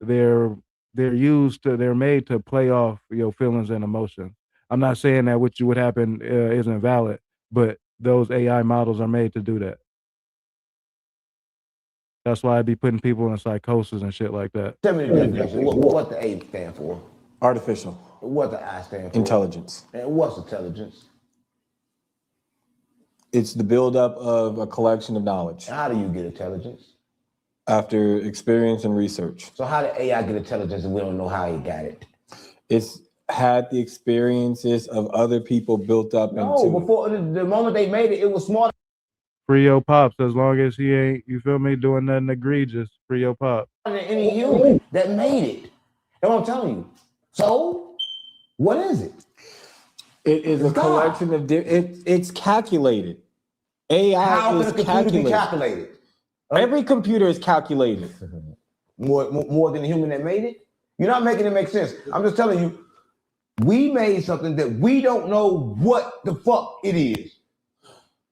[SPEAKER 3] They're they're made to play off your feelings and emotions. I'm not saying that what you would happen isn't valid, but those AI models are made to do that. That's why I be putting people in psychosis and shit like that.
[SPEAKER 4] Tell me the definition. What the A stand for?
[SPEAKER 7] Artificial
[SPEAKER 4] What the I stand for?
[SPEAKER 7] intelligence.
[SPEAKER 4] And what's intelligence?
[SPEAKER 7] It's the buildup of a collection of knowledge
[SPEAKER 4] How do you get intelligence?
[SPEAKER 7] after experience and research.
[SPEAKER 4] So how did AI get intelligence and we don't know how he got it?
[SPEAKER 7] It's had the experiences of other people built up
[SPEAKER 4] No,
[SPEAKER 7] into.
[SPEAKER 4] before the moment they made it, it was smart.
[SPEAKER 3] Free your pops as long as he ain't, you feel me, doing nothing egregious. Free your pop.
[SPEAKER 4] Than any human that made it. That's what I'm telling you. So, what is it?
[SPEAKER 7] It is a
[SPEAKER 4] God.
[SPEAKER 7] collection of it's calculated. AI
[SPEAKER 4] How can
[SPEAKER 7] is
[SPEAKER 4] a computer be
[SPEAKER 7] calculated.
[SPEAKER 4] calculated?
[SPEAKER 7] Every computer is calculated.
[SPEAKER 4] More than the human that made it? You're not making it make sense. I'm just telling you, we made something that we don't know what the fuck it is.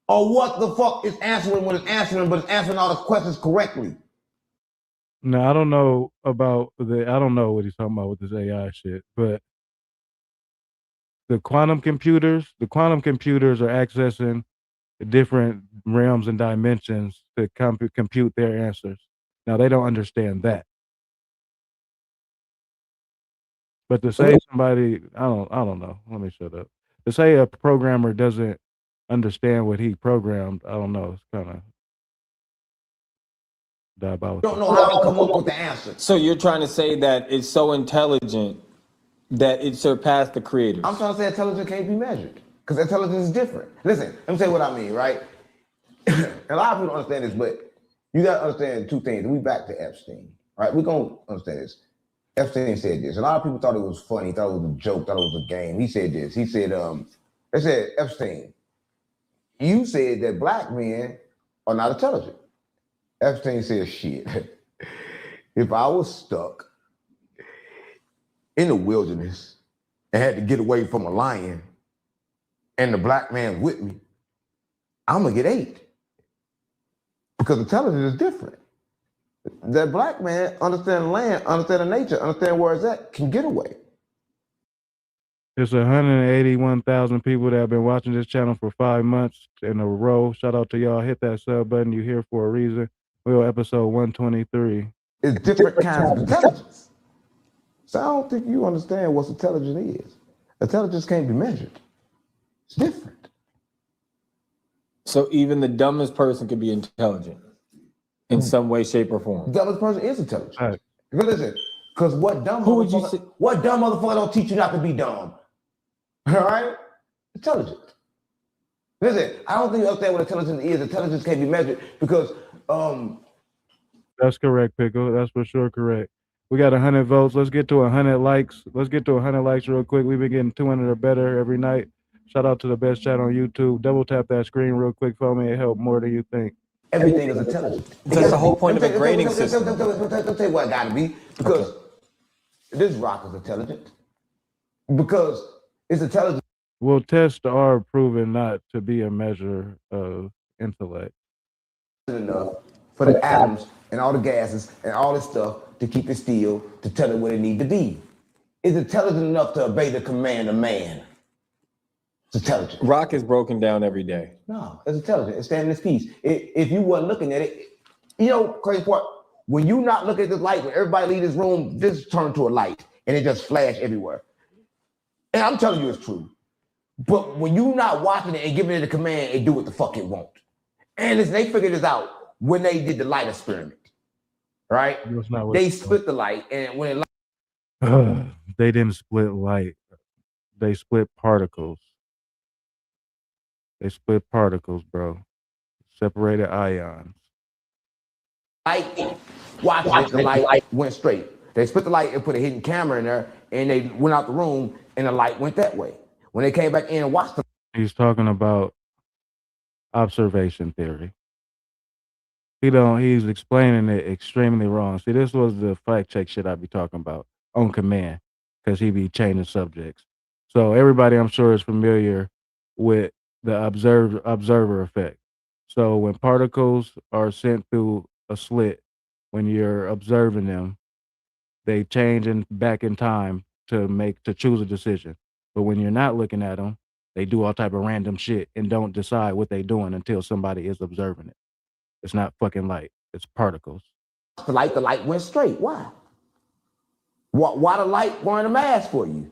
[SPEAKER 4] Or what the fuck is answering when it's answering, but it's answering all the questions correctly.
[SPEAKER 3] No, I don't know about I don't know what he's talking about with this AI shit, but the quantum computers are accessing different realms and dimensions to compute their answers. Now they don't understand that. But to say somebody, I don't know. Let me shut up. To say a programmer doesn't understand what he programmed, I don't know. It's kind of diabolical.
[SPEAKER 4] Don't know how to come up with the answer.
[SPEAKER 7] So you're trying to say that it's so intelligent that it surpassed the creators?
[SPEAKER 4] I'm trying to say intelligence can't be measured because intelligence is different. Listen, let me tell you what I mean, right? A lot of people don't understand this, but you got to understand two things. We back to Epstein, right? We're going to understand this. Epstein said this. A lot of people thought it was funny, thought it was a joke, thought it was a game. He said this. He said, they said, Epstein, you said that black men are not intelligent. Epstein said, shit, if I was stuck in the wilderness and had to get away from a lion and the black man with me, I'm gonna get ate. Because intelligence is different. That black man understand the land, understand the nature, understand where it's at, can get away.
[SPEAKER 3] There's 181,000 people that have been watching this channel for 5 months in a row. Shout out to y'all. Hit that sub button. You're here for a reason. We're on episode 123.
[SPEAKER 4] It's different kinds of intelligence. So I don't think you understand what intelligence is. Intelligence can't be measured. It's different.
[SPEAKER 7] So even the dumbest person could be intelligent in some way, shape, or form.
[SPEAKER 4] The dumbest person is intelligent.
[SPEAKER 3] Right.
[SPEAKER 4] But listen, because what dumb
[SPEAKER 7] Who would you
[SPEAKER 4] motherfucker,
[SPEAKER 7] say-
[SPEAKER 4] what dumb motherfucker don't teach you not to be dumb? All right? Intelligent. Listen, I don't think you understand what intelligence is. Intelligence can't be measured because
[SPEAKER 3] That's correct, Pickle. That's for sure correct. We got 100 votes. Let's get to 100 likes. Let's get to 100 likes real quick. We've been getting 200 or better every night. Shout out to the best chat on YouTube. Double tap that screen real quick for me. It helped more than you think.
[SPEAKER 4] everything is intelligent.
[SPEAKER 7] That's the whole point of a grading system.
[SPEAKER 4] Let me tell you what it gotta be. Because this rock is intelligent. Because it's intelligent
[SPEAKER 3] Well, tests are proven not to be a measure of intellect.
[SPEAKER 4] enough for the atoms and all the gases and all this stuff to keep it still, to tell it what it need to be. It's intelligent enough to obey the command of man. It's intelligent.
[SPEAKER 7] Rock is broken down every day.
[SPEAKER 4] No, it's intelligent. It's standing its piece. If you weren't looking at it, you know, crazy part, when you not looking at this light, when everybody leave this room, this turn to a light and it just flash everywhere. And I'm telling you it's true. But when you not watching it and giving it a command, it do what the fuck it want. And they figured this out when they did the light experiment, right?
[SPEAKER 3] That's not what
[SPEAKER 4] They
[SPEAKER 3] it's
[SPEAKER 4] split the light, and when it
[SPEAKER 3] They didn't split light. They split particles. They split particles, bro. Separated ions.
[SPEAKER 4] light, watch it, the light went straight. They split the light and put a hidden camera in there, and they went out the room, and the light went that way. When they came back in and watched the
[SPEAKER 3] He's talking about observation theory. He's explaining it extremely wrong. See, this was the fact check shit I be talking about on command. because he be changing subjects. So everybody, I'm sure, is familiar with the observer effect. So when particles are sent through a slit, when you're observing them, they change back in time to choose a decision. But when you're not looking at them, they do all type of random shit and don't decide what they're doing until somebody is observing it. It's not fucking light; it's particles.
[SPEAKER 4] The light went straight. Why? Why the light wearing a mask for you?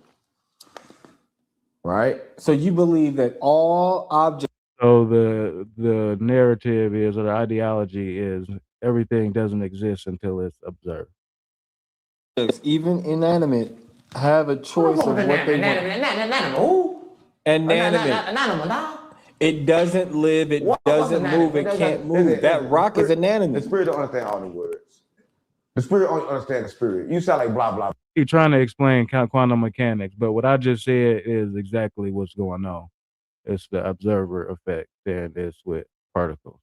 [SPEAKER 4] Right?
[SPEAKER 7] So you believe that all objects.
[SPEAKER 3] So the narrative is, or the ideology is, everything doesn't exist until it's observed.
[SPEAKER 7] Even inanimate, have a choice of what they want. Inanimate. It doesn't live. It doesn't move. It can't move. That rock is inanimate.
[SPEAKER 4] The spirit don't understand all the words. The spirit only understands the spirit. You sound like blah blah.
[SPEAKER 3] He's trying to explain quantum mechanics, but what I just said is exactly what's going on. It's the observer effect, and it's with particles,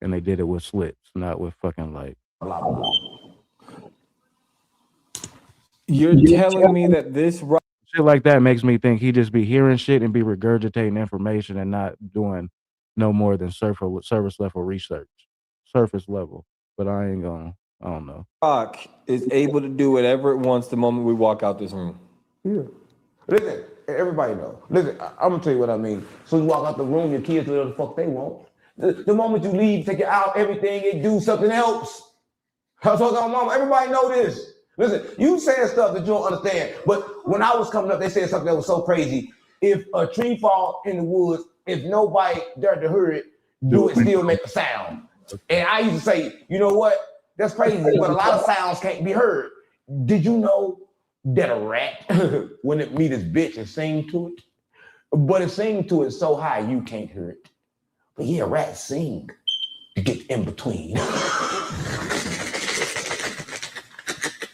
[SPEAKER 3] and they did it with slits, not with fucking light.
[SPEAKER 4] Blah blah blah.
[SPEAKER 7] You're telling me that this rock.
[SPEAKER 3] Shit like that makes me think he just be hearing shit and be regurgitating information and not doing no more than surface level research. Surface level. But I don't know.
[SPEAKER 7] Rock is able to do whatever it wants the moment we walk out this room.
[SPEAKER 4] Yeah. Listen, everybody know. Listen, I'm gonna tell you what I mean. So you walk out the room, your kids do whatever the fuck they want. The moment you leave, take it out, everything, it do something else. I was talking to my mama. Everybody know this. Listen, you saying stuff that you don't understand, but when I was coming up, they said something that was so crazy. If a tree fall in the woods, if nobody dared to hear it, do it still make a sound. And I used to say, you know what? That's crazy, but a lot of sounds can't be heard. Did you know that a rat, when it meet its bitch and sing to it, but it sing to it so high you can't hear it. But yeah, rats sing to get in between.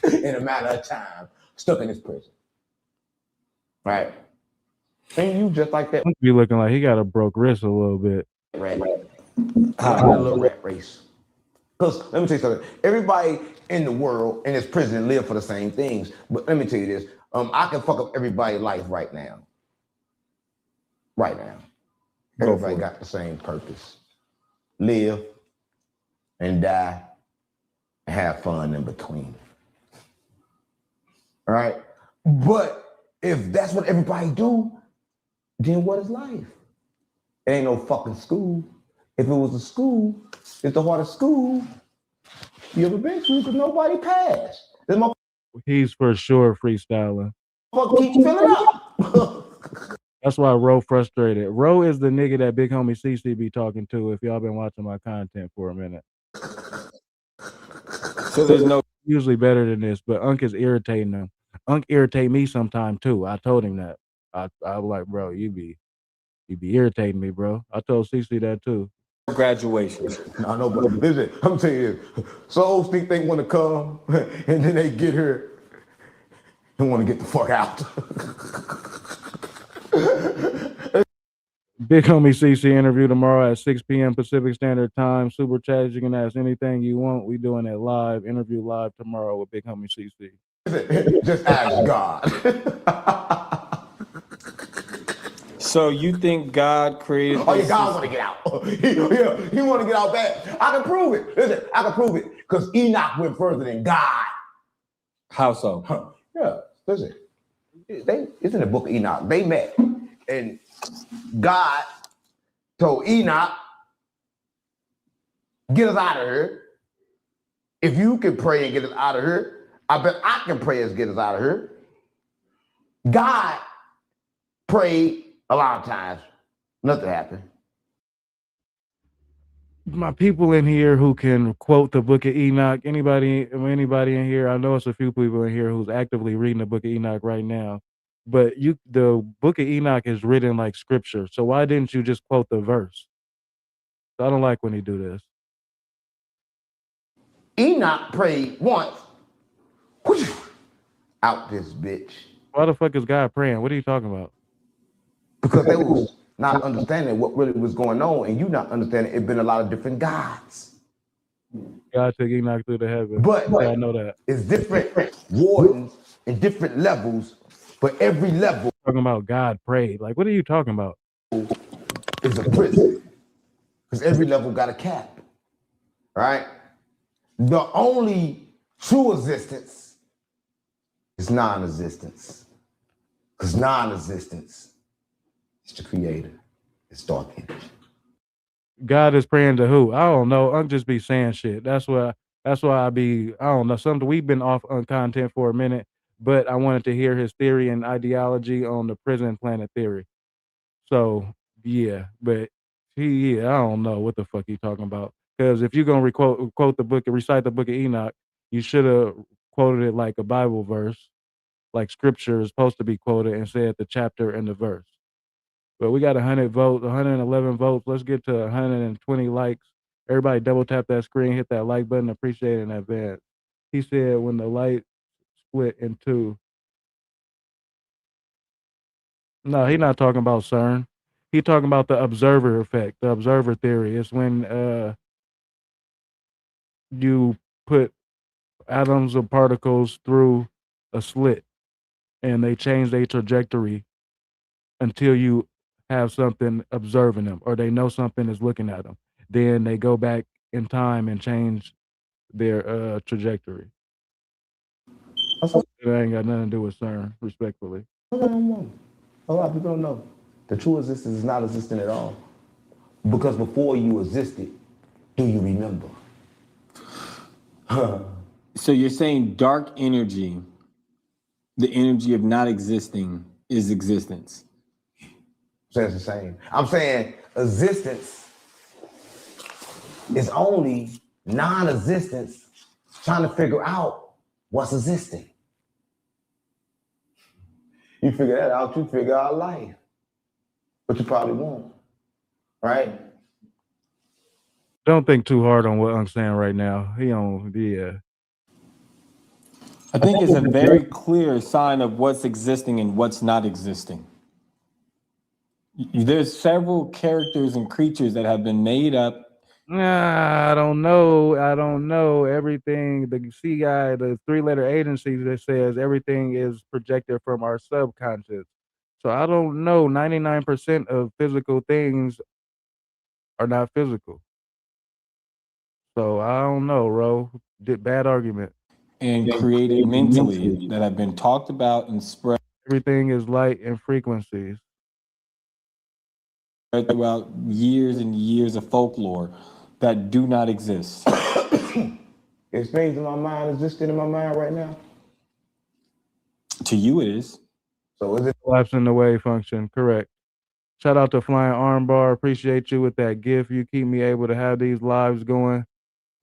[SPEAKER 4] In a matter of time, stuck in this prison. Right? And you just like that.
[SPEAKER 3] Be looking like he got a broke wrist a little bit.
[SPEAKER 4] Rat. A little rat race. Because let me tell you something. Everybody in the world in this prison live for the same things. But let me tell you this. I can fuck up everybody's life right now. Right now. Everybody got the same purpose. Live and die and have fun in between. All right? But if that's what everybody do, then what is life? It ain't no fucking school. If it was a school, it's the hardest school you ever been to because nobody passed.
[SPEAKER 3] He's for sure freestyling.
[SPEAKER 4] Keep filling up.
[SPEAKER 3] That's why Ro frustrated. Ro is the nigga that big homie CC be talking to if y'all been watching my content for a minute.
[SPEAKER 7] So there's no
[SPEAKER 3] usually better than this, but Unc is irritating him. Unc irritate me sometime too. I told him that. I was like, bro, you be irritating me, bro. I told CC that too.
[SPEAKER 7] Graduation.
[SPEAKER 4] No, but listen, I'm telling you this. So think they want to come and then they get here and want to get the fuck out.
[SPEAKER 3] Big homie CC interview tomorrow at 6 p.m. Pacific Standard Time. Super chat, you can ask anything you want. We doing it live. Interview live tomorrow with Big homie CC.
[SPEAKER 4] Just ask God.
[SPEAKER 7] So you think God created?
[SPEAKER 4] Oh, yeah, God want to get out. He want to get out bad. I can prove it. Listen, I can prove it because Enoch went further than God.
[SPEAKER 7] How so?
[SPEAKER 4] Yeah, listen. It's in the book of Enoch. They met, and God told Enoch, "Get us out of here. If you can pray and get us out of here, I bet I can pray and get us out of here." God prayed a lot of times. Nothing happened.
[SPEAKER 3] My people in here who can quote the book of Enoch, anybody in here, I know it's a few people in here who's actively reading the book of Enoch right now, but the book of Enoch is written like scripture. So why didn't you just quote the verse? I don't like when he do this.
[SPEAKER 4] Enoch prayed once. Out this bitch.
[SPEAKER 3] Why the fuck is God praying? What are you talking about?
[SPEAKER 4] Because they was not understanding what really was going on, and you not understanding it been a lot of different gods.
[SPEAKER 3] God took Enoch through the heaven.
[SPEAKER 4] But
[SPEAKER 3] I know that.
[SPEAKER 4] It's different wardens in different levels, but every level
[SPEAKER 3] Talking about God prayed. Like, what are you talking about?
[SPEAKER 4] is a prison. Because every level got a cap, right? The only true existence is non-existence. Because non-existence is the creator. It's dark energy.
[SPEAKER 3] God is praying to who? I don't know. I'm just be saying shit. That's why I be, I don't know. Something we've been off on content for a minute, but I wanted to hear his theory and ideology on the prison planet theory. So yeah, but I don't know what the fuck he talking about. Because if you're gonna quote the book and recite the book of Enoch, you should have quoted it like a Bible verse, like scripture is supposed to be quoted, and said the chapter and the verse. But we got 100 votes, 111 votes. Let's get to 120 likes. Everybody double tap that screen, hit that like button. Appreciate it in advance. He said when the light split in two. No, he's not talking about CERN. He talking about the observer effect, the observer theory. It's when you put atoms or particles through a slit and they change their trajectory until you have something observing them or they know something is looking at them. Then they go back in time and change their trajectory. It ain't got nothing to do with CERN, respectfully.
[SPEAKER 4] A lot of people don't know. The true existence is not existent at all. Because before you existed, do you remember?
[SPEAKER 7] So you're saying dark energy, the energy of not existing, is existence.
[SPEAKER 4] So it's the same. I'm saying existence is only non-existence trying to figure out what's existing. You figure that out, you figure out life. But you probably won't, right?
[SPEAKER 3] Don't think too hard on what I'm saying right now. He on, yeah.
[SPEAKER 7] I think it's a very clear sign of what's existing and what's not existing. There's several characters and creatures that have been made up.
[SPEAKER 3] I don't know. Everything, the CI, the three-letter agency that says everything is projected from our subconscious. So I don't know. 99% of physical things are not physical. So I don't know, Ro. Bad argument.
[SPEAKER 7] And created mentally that have been talked about and spread.
[SPEAKER 3] Everything is light and frequencies.
[SPEAKER 7] Throughout years and years of folklore that do not exist.
[SPEAKER 4] Is things in my mind existing in my mind right now?
[SPEAKER 7] To you it is.
[SPEAKER 4] So is it
[SPEAKER 3] Collapsing the wave function, correct. Shout out to Flying Armbar. Appreciate you with that gift. You keep me able to have these lives going.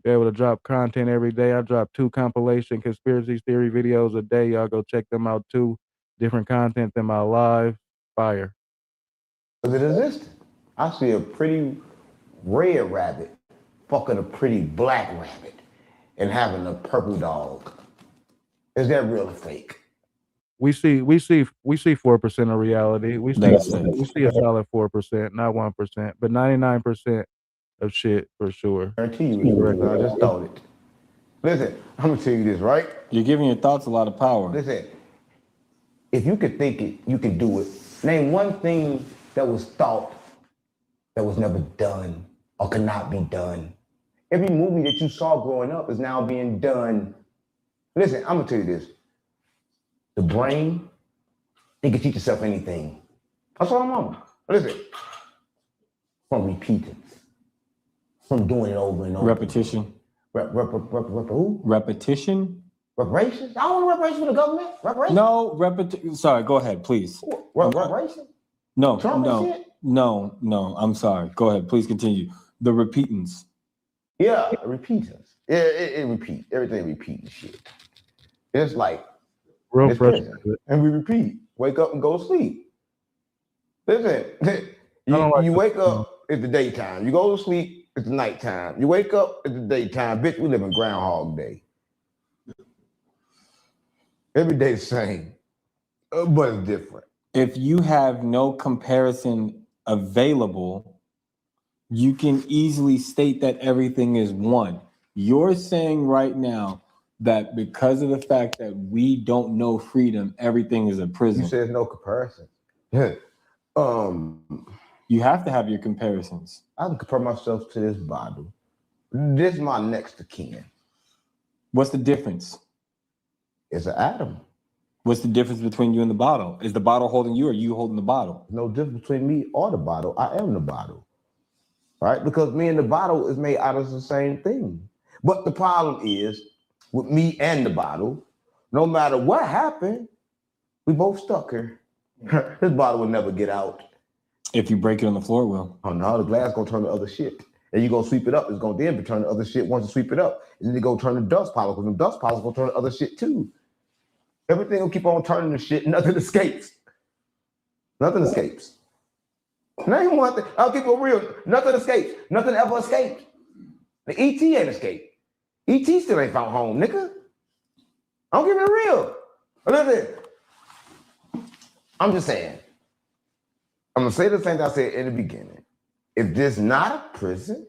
[SPEAKER 3] Be able to drop content every day. I drop 2 compilation conspiracy theory videos a day. Y'all go check them out too. Different content than my live. Fire.
[SPEAKER 4] Does it exist? I see a pretty red rabbit fucking a pretty black rabbit and having a purple dog. Is that real or fake?
[SPEAKER 3] We see 4% of reality. We see a solid 4%, not 1%, but 99% of shit for sure.
[SPEAKER 4] I guarantee you it's correct. I just thought it. Listen, I'm gonna tell you this, right?
[SPEAKER 7] You're giving your thoughts a lot of power.
[SPEAKER 4] Listen, if you could think it, you could do it. Name one thing that was thought that was never done or could not be done. Every movie that you saw growing up is now being done. Listen, I'm gonna tell you this. The brain, it can teach itself anything. That's all I'm on. Listen, from repetance, from doing it over and over.
[SPEAKER 7] Repetition.
[SPEAKER 4] Who?
[SPEAKER 7] Repetition?
[SPEAKER 4] Reparations? I don't want reparations for the government. Reparations?
[SPEAKER 7] No, sorry, go ahead, please.
[SPEAKER 4] Reparations?
[SPEAKER 7] No,
[SPEAKER 4] Trump and shit?
[SPEAKER 7] no, I'm sorry. Go ahead, please continue. The repeatance.
[SPEAKER 4] Yeah, repetance. Yeah, it repeats. Everything repeats shit. It's like,
[SPEAKER 3] Real frustrated.
[SPEAKER 4] and we repeat. Wake up and go to sleep. Listen, you wake up, it's the daytime. You go to sleep, it's the nighttime. You wake up, it's the daytime. Bitch, we live in Groundhog Day. Every day the same, but it's different.
[SPEAKER 7] If you have no comparison available, you can easily state that everything is one. You're saying right now that because of the fact that we don't know freedom, everything is a prison.
[SPEAKER 4] You said there's no comparison.
[SPEAKER 7] You have to have your comparisons.
[SPEAKER 4] I can compare myself to this bottle. This is my next of kin.
[SPEAKER 7] What's the difference?
[SPEAKER 4] It's an atom.
[SPEAKER 7] What's the difference between you and the bottle? Is the bottle holding you or you holding the bottle?
[SPEAKER 4] No difference between me or the bottle. I am the bottle. Right? Because me and the bottle is made out of the same thing. But the problem is, with me and the bottle, no matter what happened, we both stuck here. This bottle will never get out.
[SPEAKER 7] If you break it on the floor, it will.
[SPEAKER 4] Oh no, the glass gonna turn to other shit. And you gonna sweep it up, it's gonna then turn to other shit once you sweep it up. And then you go turn to dust pile, because the dust pile's gonna turn to other shit too. Everything will keep on turning to shit, nothing escapes. Nothing escapes. Now you want I'll keep it real. Nothing escapes. Nothing ever escaped. The ET ain't escaped. ET still ain't found home, nigga. I'm keeping it real. Listen, I'm just saying. I'm gonna say the same thing I said in the beginning. If this not a prison,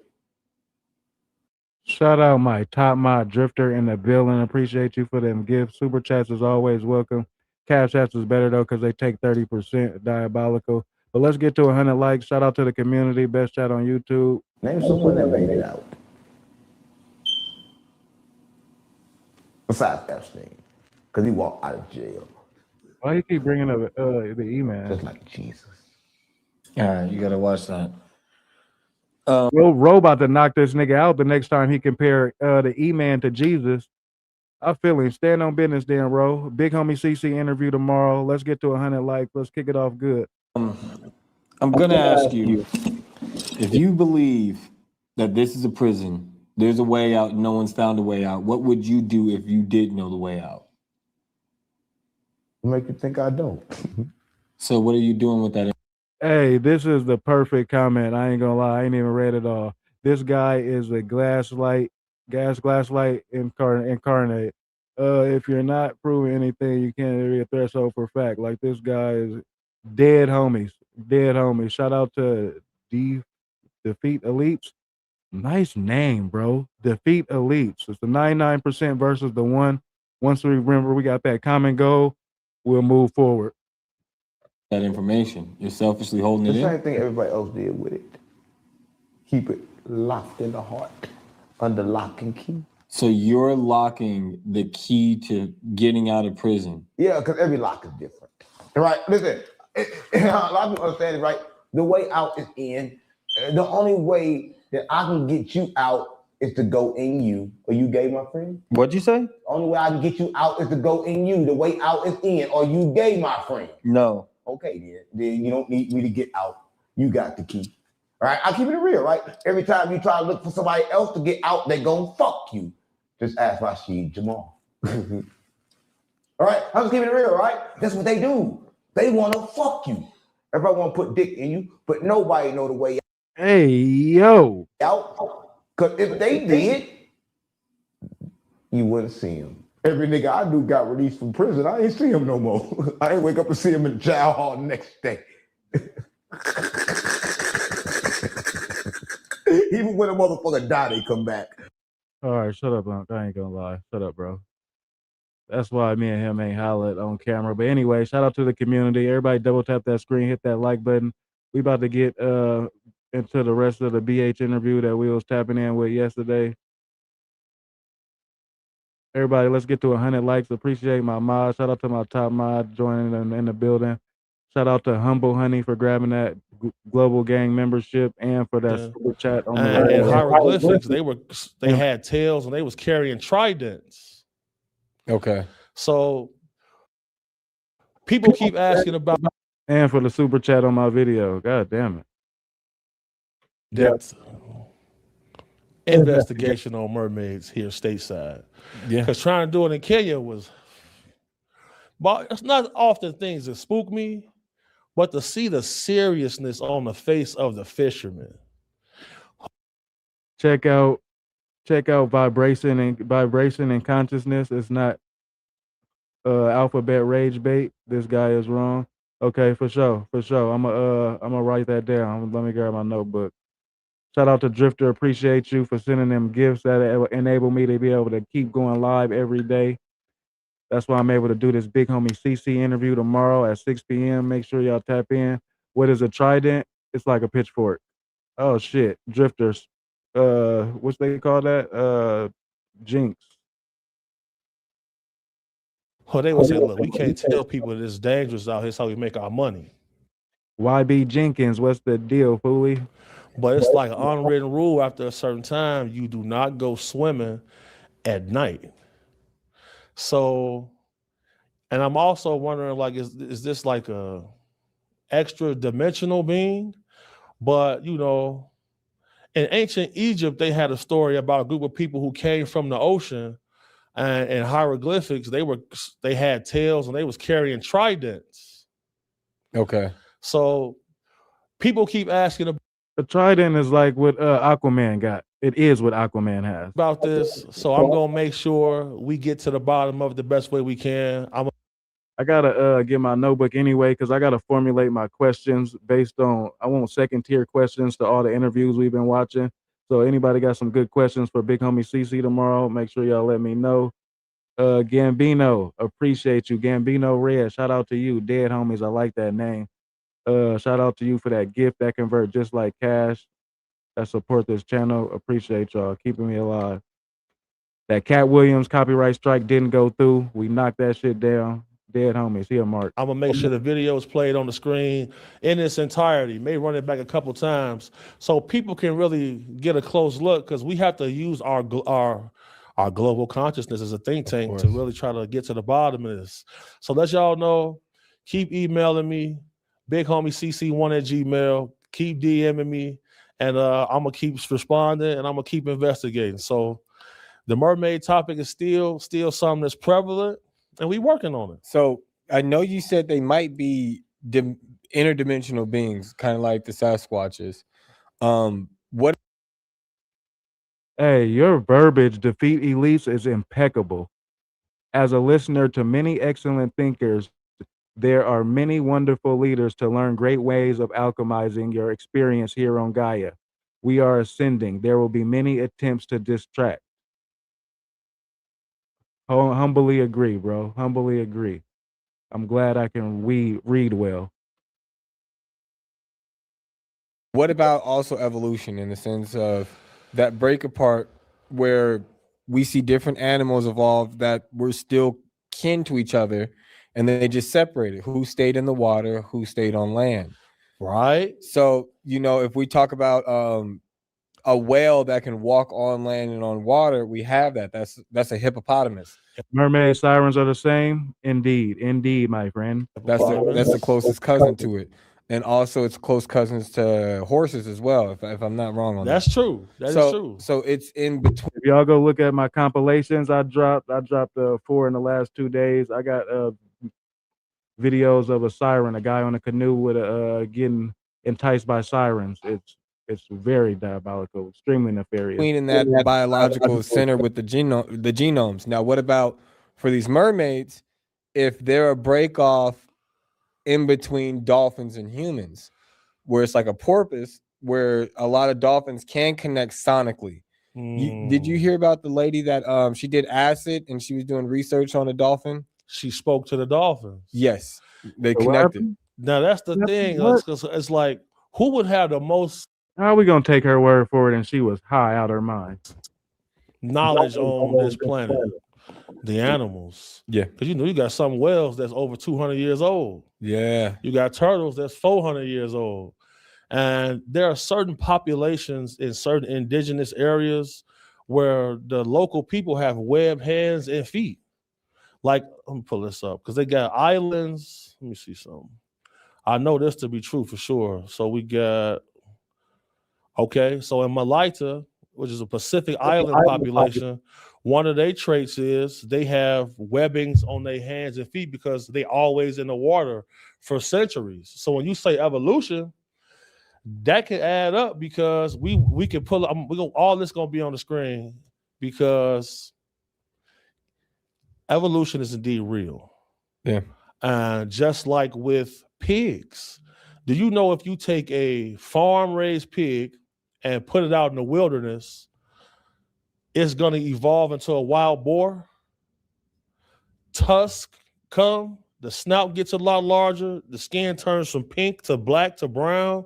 [SPEAKER 3] Shout out my top mod drifter in the building. Appreciate you for them gifts. Super chats is always welcome. Cash apps is better though because they take 30%. Diabolical. But let's get to 100 likes. Shout out to the community. Best chat on YouTube.
[SPEAKER 4] name someone that made it out. Besides Epstein, because he walked out of jail.
[SPEAKER 3] Why you keep bringing up the E-Man?
[SPEAKER 4] Just like Jesus.
[SPEAKER 7] All right, you gotta watch that.
[SPEAKER 3] Ro about to knock this nigga out the next time he compare the E-Man to Jesus. I feel him. Stand on business then, Ro. Big homie CC interview tomorrow. Let's get to 100 likes. Let's kick it off good.
[SPEAKER 7] I'm gonna ask you, if you believe that this is a prison, there's a way out, no one's found a way out, what would you do if you did know the way out?
[SPEAKER 4] Make you think I don't.
[SPEAKER 7] So what are you doing with that?
[SPEAKER 3] Hey, this is the perfect comment. I ain't gonna lie. I ain't even read it all. This guy is a gas light incarnate. If you're not proving anything, you can't be a threshold for fact. Like this guy is dead homies. Dead homies. Shout out to Defeat Elites. Nice name, bro. Defeat Elites. It's the 99% versus the 1. Once we remember we got that common goal, we'll move forward.
[SPEAKER 7] That information. You're selfishly holding
[SPEAKER 4] The
[SPEAKER 7] it
[SPEAKER 4] same
[SPEAKER 7] in.
[SPEAKER 4] thing everybody else did with it. Keep it locked in the heart, under lock and key.
[SPEAKER 7] So you're locking the key to getting out of prison.
[SPEAKER 4] Yeah, because every lock is different. Right? Listen, a lot of people understand it, right? The way out is in. The only way that I can get you out is to go in you. Are you gay, my friend?
[SPEAKER 7] What'd you say?
[SPEAKER 4] The only way I can get you out is to go in you. The way out is in. Are you gay, my friend?
[SPEAKER 7] No.
[SPEAKER 4] Okay, then you don't need me to get out. You got the key. All right, I keep it real, right? Every time you try to look for somebody else to get out, they gon' fuck you. Just ask Rashid Jamal. All right, I'm just keeping it real, right? That's what they do. They wanna fuck you. Everybody wanna put dick in you, but nobody know the way
[SPEAKER 3] Hey, yo.
[SPEAKER 4] out. Cause if they did, you wouldn't see him. Every nigga I knew got released from prison. I ain't see him no more. I ain't wake up and see him in the jail hall the next day. Even when a motherfucker die, they come back.
[SPEAKER 3] All right, shut up, Unc. I ain't gonna lie. Shut up, bro. That's why me and him ain't hollered on camera. But anyway, shout out to the community. Everybody double tap that screen, hit that like button. We about to get into the rest of the BH interview that we was tapping in with yesterday. Everybody, let's get to 100 likes. Appreciate my mod. Shout out to my top mod joining in the building. Shout out to Humble Honey for grabbing that Global Gang membership and for that super chat on the
[SPEAKER 8] and hieroglyphics. They had tails and they was carrying tridents.
[SPEAKER 7] Okay.
[SPEAKER 8] So people keep asking about
[SPEAKER 3] and for the super chat on my video. God damn it.
[SPEAKER 8] depth investigation on mermaids here stateside.
[SPEAKER 7] Yeah.
[SPEAKER 8] Because trying to do it in Kenya was, but it's not often things that spook me, but to see the seriousness on the face of the fishermen.
[SPEAKER 3] Check out vibration and consciousness. It's not alphabet rage bait. This guy is wrong. Okay, for sure. I'm gonna write that down. Let me grab my notebook. Shout out to Drifter. Appreciate you for sending them gifts that enable me to be able to keep going live every day. That's why I'm able to do this big homie CC interview tomorrow at 6 p.m. Make sure y'all tap in. What is a trident? It's like a pitchfork. Oh shit. Drifters. What's they call that? Jinx.
[SPEAKER 8] Well, they would say, look, we can't tell people that it's dangerous out here. It's how we make our money.
[SPEAKER 3] YB Jenkins, what's the deal, Foolie?
[SPEAKER 8] But it's like an unwritten rule after a certain time, you do not go swimming at night. So, and I'm also wondering, like, is this like a extra dimensional being? But, you know, in ancient Egypt, they had a story about a group of people who came from the ocean, and in hieroglyphics, they had tails and they was carrying tridents.
[SPEAKER 7] Okay.
[SPEAKER 8] So people keep asking
[SPEAKER 3] The trident is like what Aquaman got. It is what Aquaman has.
[SPEAKER 8] about this. So I'm gonna make sure we get to the bottom of it the best way we can.
[SPEAKER 3] I gotta get my notebook anyway because I gotta formulate my questions based on. I want second tier questions to all the interviews we've been watching. So anybody got some good questions for Big Homie CC tomorrow? Make sure y'all let me know. Gambino, appreciate you. Gambino Red, shout out to you. Dead homies, I like that name. Shout out to you for that gift that convert just like cash. That support this channel. Appreciate y'all keeping me alive. That Cat Williams copyright strike didn't go through. We knocked that shit down. Dead homies. Here, Mark.
[SPEAKER 8] I'm gonna make sure the video is played on the screen in its entirety. May run it back a couple times so people can really get a close look, because we have to use our global consciousness as a think tank to really try to get to the bottom of this. So let y'all know. Keep emailing me, bighomie cc1@gmail. Keep DMing me, and I'm gonna keep responding, and I'm gonna keep investigating. So the mermaid topic is still something that's prevalent, and we working on it.
[SPEAKER 7] So I know you said they might be interdimensional beings, kind of like the Sasquatches. What?
[SPEAKER 3] Hey, your verbiage, defeat elites, is impeccable. As a listener to many excellent thinkers, there are many wonderful leaders to learn great ways of alchemizing your experience here on Gaia. We are ascending. There will be many attempts to distract. Humbly agree, bro. Humbly agree. I'm glad I can read well.
[SPEAKER 7] What about also evolution, in the sense of that break apart where we see different animals evolve that were still kin to each other, and then they just separated? Who stayed in the water, who stayed on land?
[SPEAKER 8] Right.
[SPEAKER 7] So, you know, if we talk about a whale that can walk on land and on water, we have that. That's a hippopotamus.
[SPEAKER 3] Mermaid sirens are the same. Indeed, my friend.
[SPEAKER 7] That's the closest cousin to it. And also it's close cousins to horses as well, if I'm not wrong on that.
[SPEAKER 8] That's true. That is true.
[SPEAKER 7] So it's in between.
[SPEAKER 3] If y'all go look at my compilations, I dropped 4 in the last 2 days. I got videos of a siren, a guy on a canoe with getting enticed by sirens. It's very diabolical, extremely nefarious.
[SPEAKER 7] In that biological center with the genomes. Now, what about for these mermaids? If they're a break off in between dolphins and humans, where it's like a porpoise, where a lot of dolphins can connect sonically. Did you hear about the lady that she did acid and she was doing research on a dolphin?
[SPEAKER 8] She spoke to the dolphins.
[SPEAKER 7] Yes, they connected.
[SPEAKER 8] Now that's the thing. It's like, who would have the most?
[SPEAKER 3] How are we gonna take her word for it? And she was high out her mind.
[SPEAKER 8] Knowledge on this planet, the animals.
[SPEAKER 7] Yeah,
[SPEAKER 8] because you got some whales that's over 200 years old.
[SPEAKER 7] Yeah,
[SPEAKER 8] you got turtles that's 400 years old, and there are certain populations in certain indigenous areas where the local people have webbed hands and feet. Like, let me pull this up because they got islands. Let me see something. I know this to be true for sure. So we got. Okay, so in Malaita, which is a Pacific Island population, one of their traits is they have webbings on their hands and feet because they always in the water for centuries. So when you say evolution, that can add up because we can pull up. All this gonna be on the screen because evolution is indeed real.
[SPEAKER 7] Yeah,
[SPEAKER 8] and just like with pigs, do you know if you take a farm-raised pig and put it out in the wilderness, it's going to evolve into a wild boar. Tusk come, the snout gets a lot larger, the skin turns from pink to black to brown.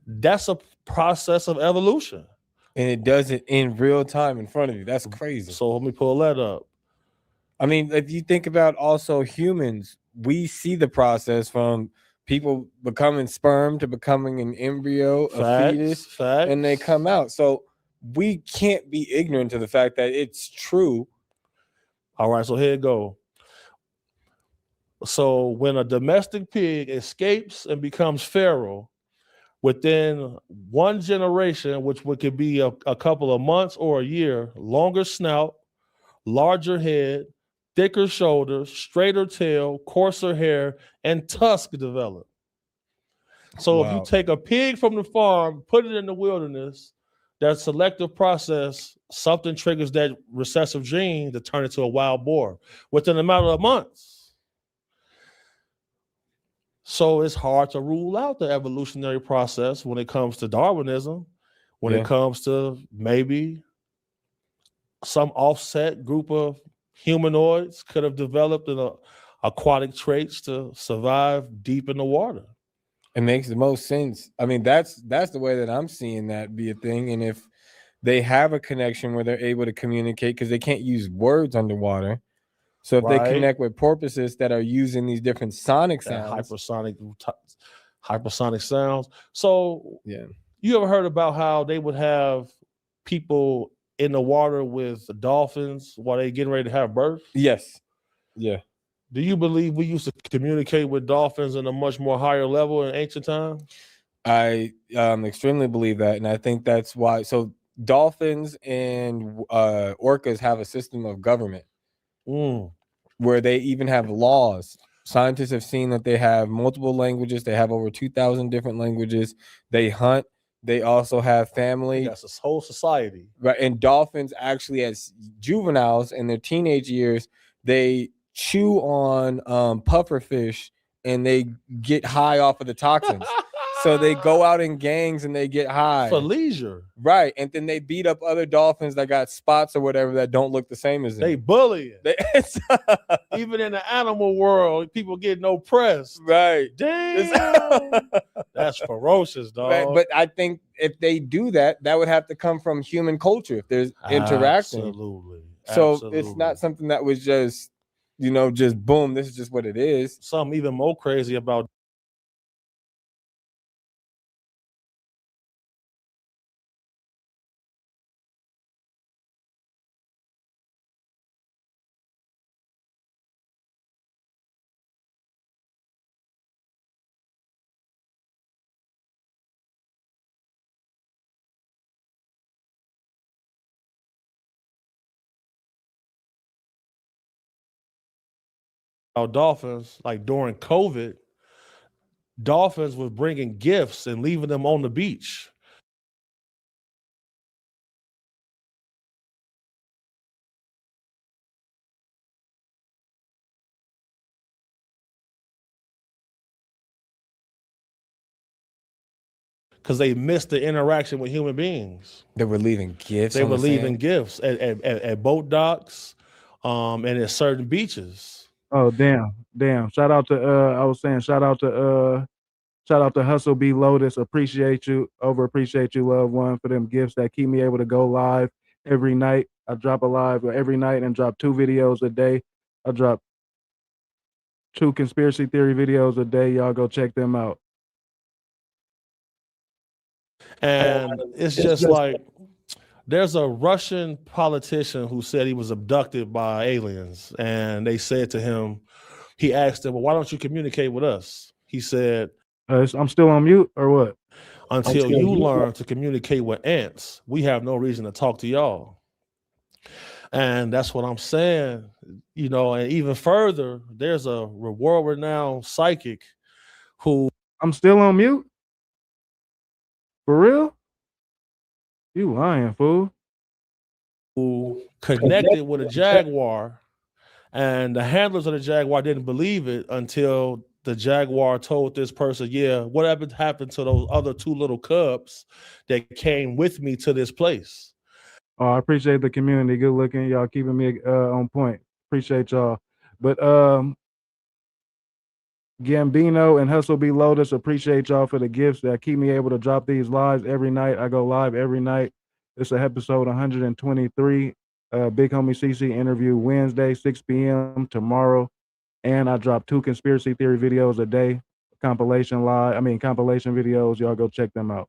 [SPEAKER 8] That's a process of evolution.
[SPEAKER 7] And it does it in real time in front of you. That's crazy.
[SPEAKER 8] So let me pull that up.
[SPEAKER 7] I mean, if you think about also humans, we see the process from people becoming sperm to becoming an embryo, a fetus, and they come out. So we can't be ignorant to the fact that it's true.
[SPEAKER 8] All right, so here it go. So when a domestic pig escapes and becomes feral, within one generation, which could be a couple of months or a year, longer snout, larger head, thicker shoulders, straighter tail, coarser hair, and tusk develop. So if you take a pig from the farm, put it in the wilderness, that selective process, something triggers that recessive gene to turn it to a wild boar within a matter of months. So it's hard to rule out the evolutionary process when it comes to Darwinism, when it comes to maybe some offset group of humanoids could have developed aquatic traits to survive deep in the water.
[SPEAKER 7] It makes the most sense. I mean, that's the way that I'm seeing that be a thing. And if they have a connection where they're able to communicate, because they can't use words underwater. So if they connect with porpoises that are using these different sonic sounds,
[SPEAKER 8] hypersonic sounds. So you ever heard about how they would have people in the water with dolphins while they getting ready to have birth?
[SPEAKER 7] Yes. Yeah.
[SPEAKER 8] Do you believe we used to communicate with dolphins in a much more higher level in ancient times?
[SPEAKER 7] I extremely believe that. And I think that's why. So dolphins and orcas have a system of government where they even have laws. Scientists have seen that they have multiple languages. They have over 2,000 different languages. They hunt. They also have family.
[SPEAKER 8] That's a whole society.
[SPEAKER 7] Right. And dolphins actually, as juveniles in their teenage years, they chew on pufferfish and they get high off of the toxins. So they go out in gangs and they get high.
[SPEAKER 8] For leisure.
[SPEAKER 7] Right. And then they beat up other dolphins that got spots or whatever that don't look the same as them.
[SPEAKER 8] They bully it. Even in the animal world, people get no press.
[SPEAKER 7] Right.
[SPEAKER 8] Damn. That's ferocious, dog.
[SPEAKER 7] Right. But I think if they do that, that would have to come from human culture if there's interaction.
[SPEAKER 8] Absolutely.
[SPEAKER 7] So it's not something that was just, just boom, this is just what it is.
[SPEAKER 8] Something even more crazy about dolphins, like during COVID, dolphins was bringing gifts and leaving them on the beach. Because they missed the interaction with human beings.
[SPEAKER 7] They were leaving gifts.
[SPEAKER 8] They were leaving gifts at boat docks, and at certain beaches.
[SPEAKER 3] Oh, damn. Shout out to Hustle B Lotus. Appreciate you, loved one, for them gifts that keep me able to go live every night. I drop a live every night and drop 2 videos a day. I drop 2 conspiracy theory videos a day. Y'all go check them out.
[SPEAKER 8] And it's just like, there's a Russian politician who said he was abducted by aliens. And they said to him, he asked him, well, why don't you communicate with us? He said,
[SPEAKER 3] I'm still on mute or what?
[SPEAKER 8] Until you learn to communicate with ants, we have no reason to talk to y'all. And that's what I'm saying. And even further, there's a world-renowned psychic who...
[SPEAKER 3] I'm still on mute? For real? You lying, fool.
[SPEAKER 8] Who connected with a jaguar, and the handlers of the jaguar didn't believe it until the jaguar told this person, yeah, what happened to those other 2 little cubs that came with me to this place?
[SPEAKER 3] Oh, I appreciate the community. Good looking. Y'all keeping me on point. Appreciate y'all. But Gambino and Hustle B Lotus, appreciate y'all for the gifts that keep me able to drop these lives every night. I go live every night. It's a episode 123. Big Homie CC interview Wednesday, 6 p.m. tomorrow. And I drop 2 conspiracy theory videos a day. Compilation videos. Y'all go check them out.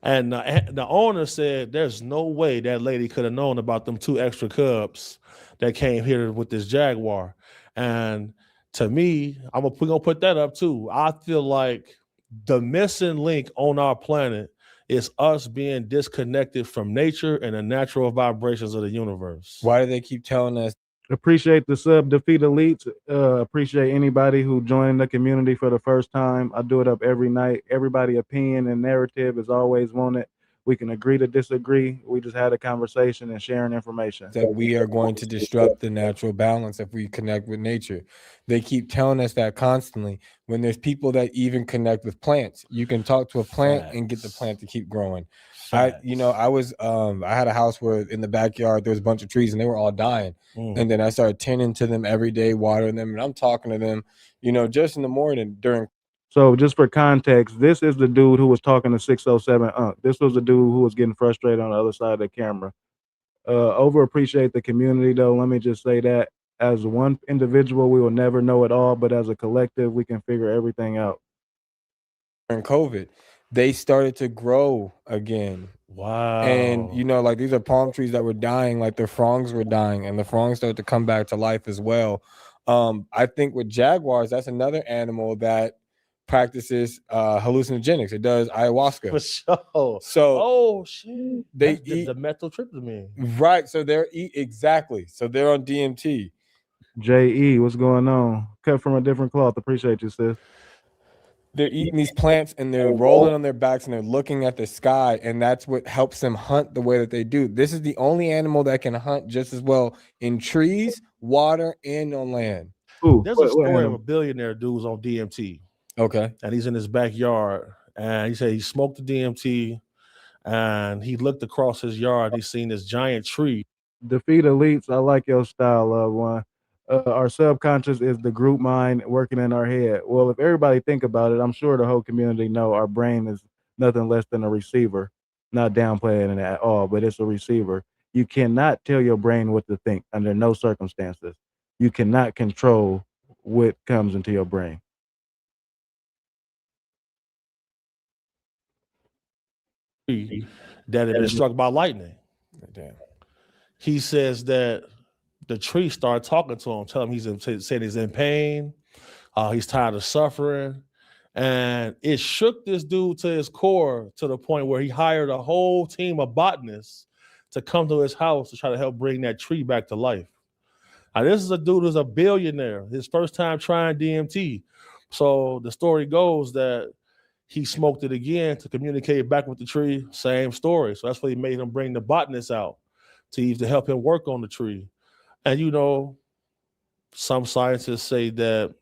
[SPEAKER 8] And the owner said there's no way that lady could have known about them 2 extra cubs that came here with this jaguar. And to me, we're gonna put that up too. I feel like the missing link on our planet is us being disconnected from nature and the natural vibrations of the universe.
[SPEAKER 7] Why do they keep telling us?
[SPEAKER 3] Appreciate the sub, Defeat Elites. Appreciate anybody who joined the community for the first time. I do it up every night. Everybody opinion and narrative is always wanted. We can agree to disagree. We just had a conversation and sharing information.
[SPEAKER 7] That we are going to disrupt the natural balance if we connect with nature. They keep telling us that constantly. When there's people that even connect with plants, you can talk to a plant and get the plant to keep growing. I had a house where in the backyard there was a bunch of trees and they were all dying. And then I started tending to them every day, watering them, and I'm talking to them, just in the morning during.
[SPEAKER 3] So just for context, this is the dude who was talking to 607 Unk. This was the dude who was getting frustrated on the other side of the camera. Over appreciate the community though. Let me just say that as one individual, we will never know it all, but as a collective, we can figure everything out.
[SPEAKER 7] During COVID, they started to grow again.
[SPEAKER 8] Wow.
[SPEAKER 7] And like these are palm trees that were dying, like their fronds were dying, and the fronds started to come back to life as well. I think with jaguars, that's another animal that practices hallucinogenics. It does ayahuasca.
[SPEAKER 8] For sure.
[SPEAKER 7] So
[SPEAKER 8] shit.
[SPEAKER 7] They
[SPEAKER 8] That's
[SPEAKER 7] eat
[SPEAKER 8] the methyltryptamine.
[SPEAKER 7] Right. So exactly. So they're on DMT.
[SPEAKER 3] JE, what's going on? Cut from a different cloth. Appreciate you, sis.
[SPEAKER 7] They're eating these plants and they're rolling on their backs and they're looking at the sky, and that's what helps them hunt the way that they do. This is the only animal that can hunt just as well in trees, water, and on land.
[SPEAKER 3] Ooh,
[SPEAKER 8] There's a story of a billionaire dude who's on DMT.
[SPEAKER 7] Okay.
[SPEAKER 8] And he's in his backyard, and he said he smoked the DMT, and he looked across his yard. He's seen this giant tree.
[SPEAKER 3] Defeat Elites, I like your style, loved one. Our subconscious is the group mind working in our head. Well, if everybody think about it, I'm sure the whole community know our brain is nothing less than a receiver. Not downplaying it at all, but it's a receiver. You cannot tell your brain what to think under no circumstances. You cannot control what comes into your brain.
[SPEAKER 8] That had been struck by lightning.
[SPEAKER 7] Damn.
[SPEAKER 8] He says that the tree started talking to him, telling him said he's in pain, he's tired of suffering, and it shook this dude to his core to the point where he hired a whole team of botanists to come to his house to try to help bring that tree back to life. Now, this is a dude who's a billionaire. His first time trying DMT. So the story goes that he smoked it again to communicate back with the tree. Same story. So that's what he made him bring the botanists out to help him work on the tree. And some scientists say that,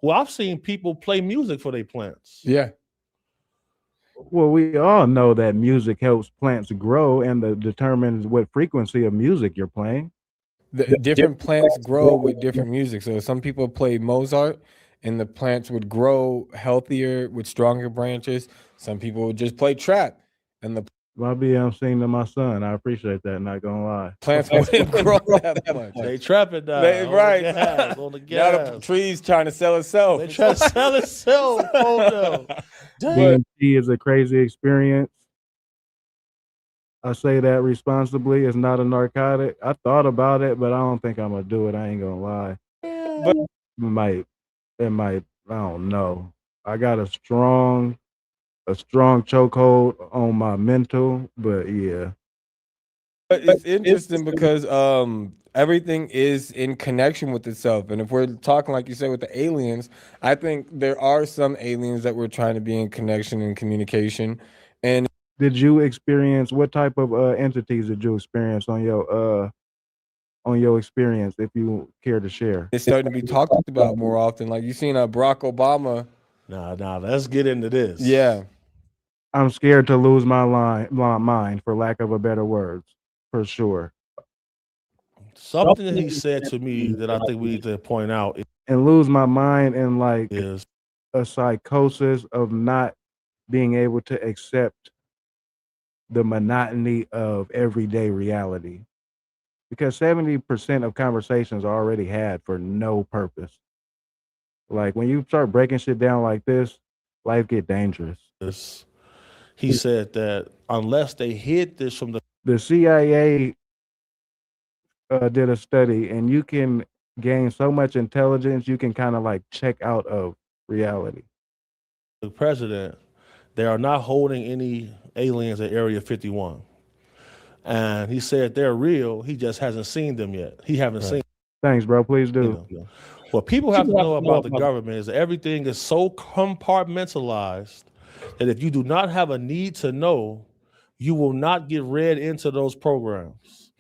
[SPEAKER 8] well, I've seen people play music for their plants.
[SPEAKER 7] Yeah.
[SPEAKER 3] Well, we all know that music helps plants grow and determines what frequency of music you're playing.
[SPEAKER 7] The different plants grow with different music. So some people play Mozart and the plants would grow healthier with stronger branches. Some people would just play trap and the
[SPEAKER 3] I'm singing to my son. I appreciate that, not gonna lie.
[SPEAKER 7] plants wouldn't grow that much.
[SPEAKER 8] They trapping now.
[SPEAKER 7] Right.
[SPEAKER 8] On the
[SPEAKER 7] Now
[SPEAKER 8] gas.
[SPEAKER 7] the tree's trying to sell itself.
[SPEAKER 8] They try to sell itself. Oh, no.
[SPEAKER 3] DMT is a crazy experience. I say that responsibly. It's not a narcotic. I thought about it, but I don't think I'm gonna do it. I ain't gonna lie. But it might. I don't know. I got a strong chokehold on my mental, but yeah.
[SPEAKER 7] But it's interesting because everything is in connection with itself. And if we're talking, like you said, with the aliens, I think there are some aliens that we're trying to be in connection and communication. And
[SPEAKER 3] did you experience, what type of entities did you experience on your on your experience if you care to share.
[SPEAKER 7] It's starting to be talked about more often. Like you seen Barack Obama.
[SPEAKER 8] Now let's get into this.
[SPEAKER 7] Yeah.
[SPEAKER 3] I'm scared to lose my mind, for lack of a better words, for sure.
[SPEAKER 8] Something that he said to me that I think we need to point out
[SPEAKER 3] And lose my mind in like
[SPEAKER 8] is
[SPEAKER 3] a psychosis of not being able to accept the monotony of everyday reality. Because 70% of conversations are already had for no purpose. Like when you start breaking shit down like this, life get dangerous.
[SPEAKER 8] he said that unless they hid this from
[SPEAKER 3] The CIA did a study, and you can gain so much intelligence, you can kind of like check out of reality.
[SPEAKER 8] the president, they are not holding any aliens at Area 51. And he said they're real. He just hasn't seen them yet. He haven't seen
[SPEAKER 3] Thanks, bro. Please do.
[SPEAKER 8] them. What people have to know about the government is that everything is so compartmentalized that if you do not have a need to know, you will not get read into those programs.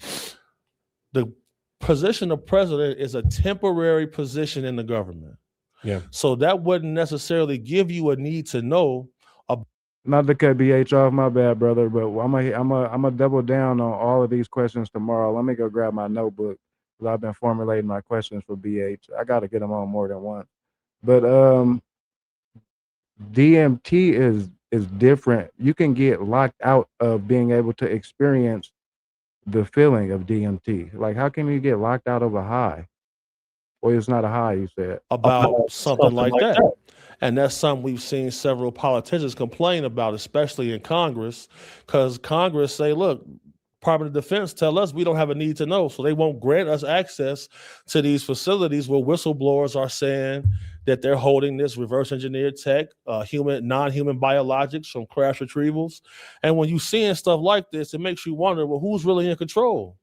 [SPEAKER 8] The position of president is a temporary position in the government.
[SPEAKER 7] Yeah.
[SPEAKER 8] So that wouldn't necessarily give you a need to know.
[SPEAKER 3] Not to cut BH off, my bad, brother, but I'm gonna double down on all of these questions tomorrow. Let me go grab my notebook because I've been formulating my questions for BH. I got to get them on more than once. But DMT is different. You can get locked out of being able to experience the feeling of DMT. Like, how can you get locked out of a high? Well, it's not a high, you said.
[SPEAKER 8] About something like that. And that's something we've seen several politicians complain about, especially in Congress, because Congress say, look, Department of Defense tell us we don't have a need to know, so they won't grant us access to these facilities where whistleblowers are saying that they're holding this reverse engineered tech, non-human biologics from crash retrievals. And when you're seeing stuff like this, it makes you wonder, well, who's really in control?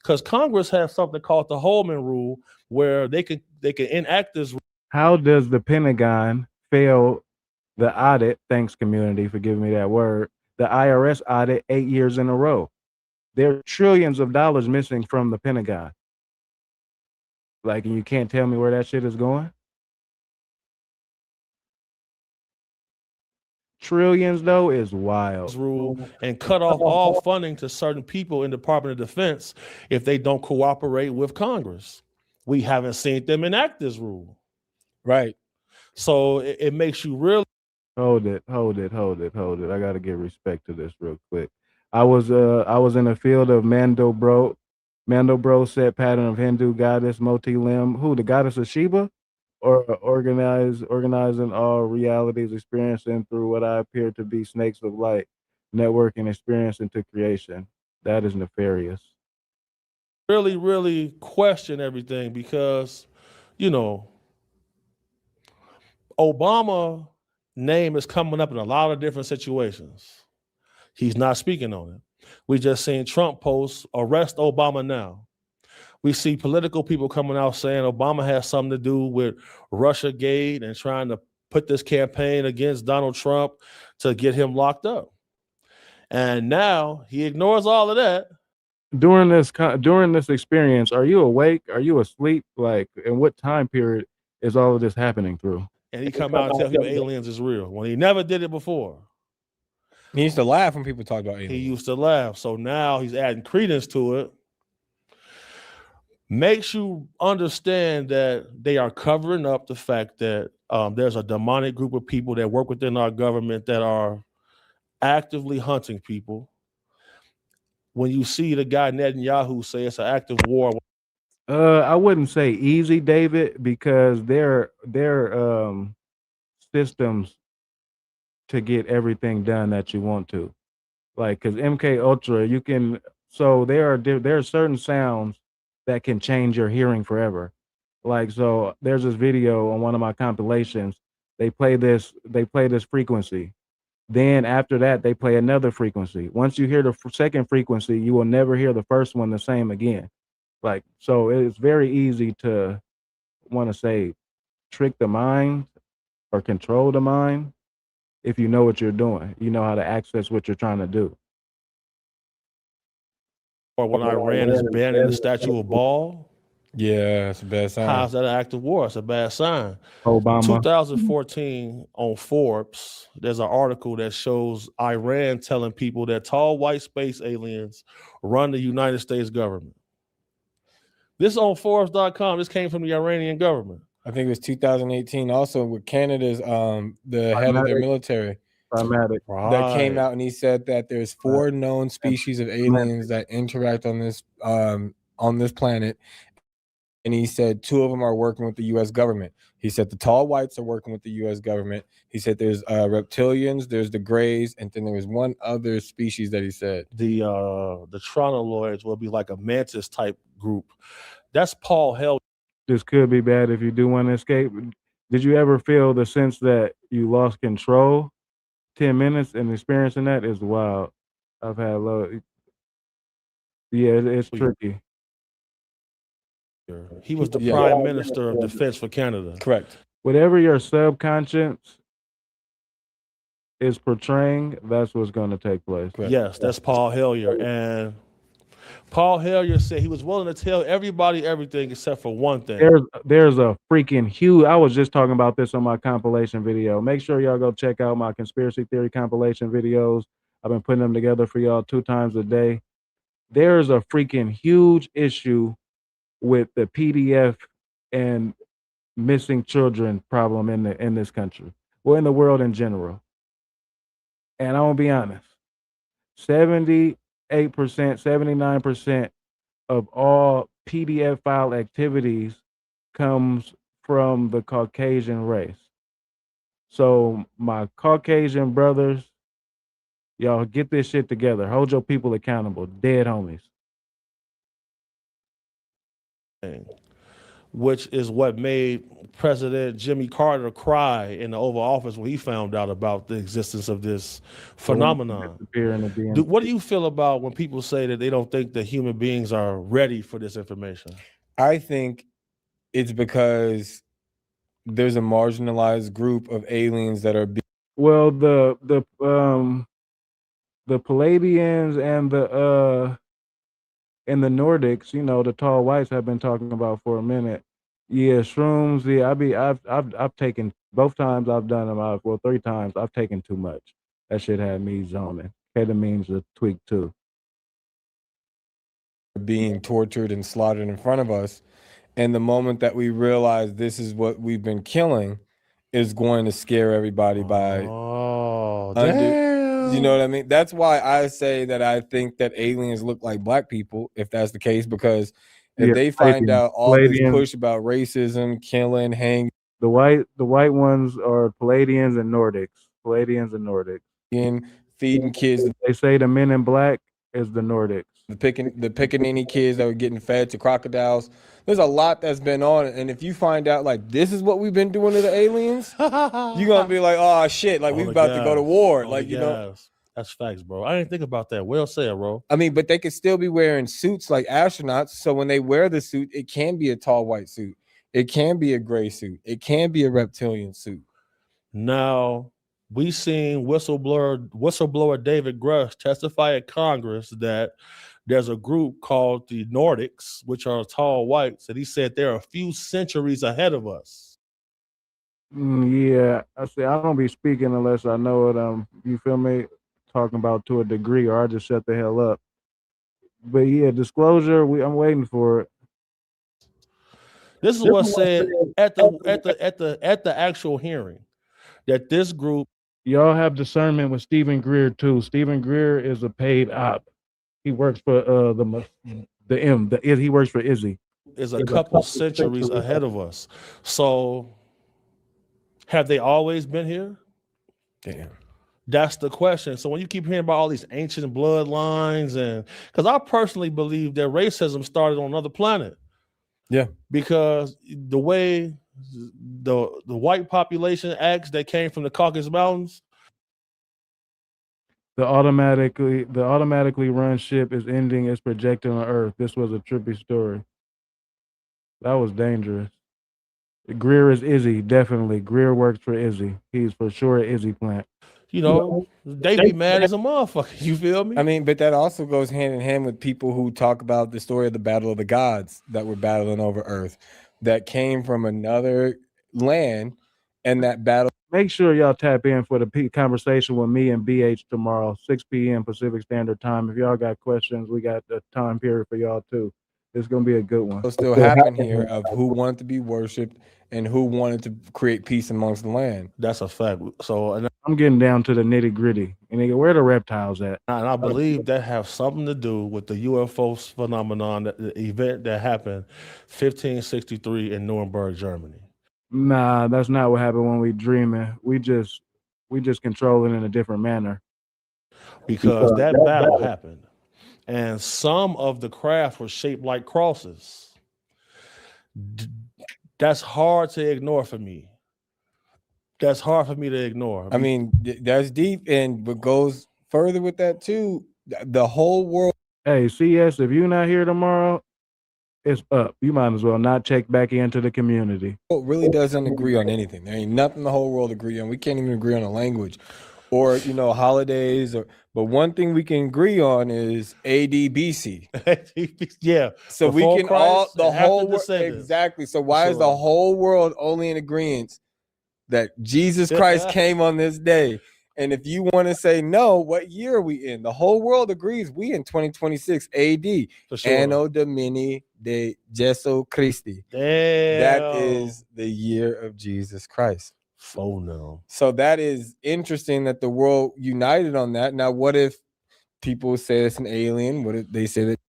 [SPEAKER 8] Because Congress has something called the Holman Rule, where they can enact this.
[SPEAKER 3] How does the Pentagon fail the audit? Thanks, community, for giving me that word. The IRS audit 8 years in a row. There are trillions of dollars missing from the Pentagon. Like, and you can't tell me where that shit is going? Trillions, though, is wild.
[SPEAKER 8] Rule and cut off all funding to certain people in the Department of Defense if they don't cooperate with Congress. We haven't seen them enact this rule.
[SPEAKER 7] Right.
[SPEAKER 8] So it makes you really
[SPEAKER 3] Hold it. I gotta give respect to this real quick. I was in the field of Mandelbrot set pattern of Hindu goddess Moti-Lim, who the goddess of Sheba, or organizing all realities, experiencing through what I appear to be snakes of light, networking experience into creation. That is nefarious.
[SPEAKER 8] really, really question everything because, you know, Obama name is coming up in a lot of different situations. He's not speaking on it. We just seen Trump post, arrest Obama now. We see political people coming out saying Obama has something to do with Russiagate and trying to put this campaign against Donald Trump to get him locked up. And now he ignores all of that.
[SPEAKER 3] During this experience, are you awake? Are you asleep? Like, in what time period is all of this happening through?
[SPEAKER 8] And he come out and tell people aliens is real when he never did it before.
[SPEAKER 7] He used to laugh when people talk about aliens.
[SPEAKER 8] He used to laugh. So now he's adding credence to it. Makes you understand that they are covering up the fact that there's a demonic group of people that work within our government that are actively hunting people. When you see the guy Netanyahu say it's an active war.
[SPEAKER 3] I wouldn't say easy, David, because their systems to get everything done that you want to, like, because MK Ultra, you can. So there are certain sounds that can change your hearing forever. Like, so there's this video on one of my compilations. They play this frequency. Then after that, they play another frequency. Once you hear the second frequency, you will never hear the first one the same again. Like, so it's very easy to want to say trick the mind or control the mind if you know what you're doing. You know how to access what you're trying to do.
[SPEAKER 8] Or when Iran is banning the statue of Baal.
[SPEAKER 7] Yeah, it's a bad sign.
[SPEAKER 8] How's that an act of war? It's a bad sign.
[SPEAKER 3] Obama.
[SPEAKER 8] 2014 on Forbes, there's an article that shows Iran telling people that tall white space aliens run the United States government. This is on Forbes.com. This came from the Iranian government.
[SPEAKER 7] I think it was 2018 also with Canada's the head of their military
[SPEAKER 3] Climatic.
[SPEAKER 7] that came out and he said that there's 4 known species of aliens that interact on this planet. And he said 2 of them are working with the U.S. government. He said the tall whites are working with the U.S. government. He said there's reptilians, there's the grays, and then there was one other species that he said.
[SPEAKER 8] The Tronoloids will be like a mantis type group. That's Paul Hell.
[SPEAKER 3] This could be bad if you do want to escape. Did you ever feel the sense that you lost control? 10 minutes and experiencing that is wild. I've had it's tricky.
[SPEAKER 8] He was the Prime Minister of Defense for Canada.
[SPEAKER 7] Correct.
[SPEAKER 3] Whatever your subconscious is portraying, that's what's going to take place.
[SPEAKER 7] Correct.
[SPEAKER 8] Yes, that's Paul Hellyer. And Paul Hellyer said he was willing to tell everybody everything except for one thing.
[SPEAKER 3] There's a freaking huge, I was just talking about this on my compilation video. Make sure y'all go check out my conspiracy theory compilation videos. I've been putting them together for y'all 2 times a day. There's a freaking huge issue with the PDF and missing children problem in this country, well, in the world in general. And I'm gonna be honest, 78%, 79% of all PDF file activities comes from the Caucasian race. So my Caucasian brothers, y'all get this shit together. Hold your people accountable. Dead homies.
[SPEAKER 8] Which is what made President Jimmy Carter cry in the Oval Office when he found out about the existence of this phenomenon. What do you feel about when people say that they don't think that human beings are ready for this information?
[SPEAKER 7] I think it's because there's a marginalized group of aliens that are
[SPEAKER 3] well, the Palladians and the Nordics, you know, the tall whites have been talking about for a minute. Yeah, shrooms. Yeah, I've taken both times I've done them. 3 times I've taken too much. That shit had me zoning. Ketamine's a tweak too.
[SPEAKER 7] Being tortured and slaughtered in front of us, and the moment that we realize this is what we've been killing is going to scare everybody by.
[SPEAKER 8] Oh, damn.
[SPEAKER 7] You know what I mean? That's why I say that I think that aliens look like black people, if that's the case, because if they find out all this push about racism, killing, hanging.
[SPEAKER 3] The white ones are Palladians and Nordics.
[SPEAKER 7] Feeding kids.
[SPEAKER 3] They say the men in black is the Nordics.
[SPEAKER 7] The pickaninny kids that were getting fed to crocodiles. There's a lot that's been on, and if you find out like this is what we've been doing to the aliens, you're gonna be like, oh shit, like we're about to go to war. Like, you know.
[SPEAKER 8] That's facts, bro. I didn't think about that. Well said, bro.
[SPEAKER 7] I mean, but they could still be wearing suits like astronauts. So when they wear the suit, it can be a tall white suit. It can be a gray suit. It can be a reptilian suit.
[SPEAKER 8] Now, we seen whistleblower David Grush testify at Congress that there's a group called the Nordics, which are tall whites, and he said they're a few centuries ahead of us.
[SPEAKER 3] Yeah, I say I don't be speaking unless I know it. You feel me? Talking about to a degree, or I just shut the hell up. But yeah, disclosure. I'm waiting for it.
[SPEAKER 8] This is what's said at the actual hearing that this group.
[SPEAKER 3] Y'all have discernment with Stephen Greer too. Stephen Greer is a paid op. He works for he works for Izzy.
[SPEAKER 8] Is a couple centuries ahead of us. So, have they always been here?
[SPEAKER 7] Damn.
[SPEAKER 8] That's the question. So when you keep hearing about all these ancient bloodlines, and because I personally believe that racism started on another planet.
[SPEAKER 7] Yeah.
[SPEAKER 8] Because the way the white population acts that came from the Caucasus Mountains.
[SPEAKER 3] The automatically run ship is ending its projection on Earth. This was a trippy story. That was dangerous. Greer is Izzy, definitely. Greer works for Izzy. He's for sure an Izzy plant.
[SPEAKER 8] you know, they be mad as a motherfucker. You feel me?
[SPEAKER 7] I mean, but that also goes hand in hand with people who talk about the story of the battle of the gods that were battling over Earth, that came from another land, and that battle.
[SPEAKER 3] Make sure y'all tap in for the conversation with me and BH tomorrow, 6 p.m. Pacific Standard Time. If y'all got questions, we got a time period for y'all too. It's gonna be a good one.
[SPEAKER 7] Will still happen here of who wanted to be worshipped and who wanted to create peace amongst the land.
[SPEAKER 8] That's a fact. So, and
[SPEAKER 3] I'm getting down to the nitty gritty. And nigga, where the reptiles at?
[SPEAKER 8] I believe that have something to do with the UFO phenomenon, the event that happened 1563 in Nuremberg, Germany.
[SPEAKER 3] Nah, that's not what happened when we dreaming. We just control it in a different manner.
[SPEAKER 8] Because that battle happened. And some of the craft were shaped like crosses. That's hard to ignore for me. That's hard for me to ignore.
[SPEAKER 7] I mean, that's deep, and what goes further with that too, the whole world.
[SPEAKER 3] Hey, CS, if you're not here tomorrow, it's up. You might as well not check back into the community.
[SPEAKER 7] Really doesn't agree on anything. There ain't nothing the whole world agree on. We can't even agree on a language or, you know, holidays. But one thing we can agree on is AD BC.
[SPEAKER 8] Yeah.
[SPEAKER 7] So we can
[SPEAKER 8] Christ,
[SPEAKER 7] the whole world.
[SPEAKER 8] descendants.
[SPEAKER 7] Exactly. So why is the whole world only in agreement that Jesus Christ came on this day? And if you want to say no, what year are we in? The whole world agrees we in 2026 AD.
[SPEAKER 8] For sure.
[SPEAKER 7] Anno Domini de Jesu Christi.
[SPEAKER 8] Damn.
[SPEAKER 7] That is the year of Jesus Christ.
[SPEAKER 8] Oh no.
[SPEAKER 7] So that is interesting that the world united on that. Now, what if people say it's an alien? What if they say that?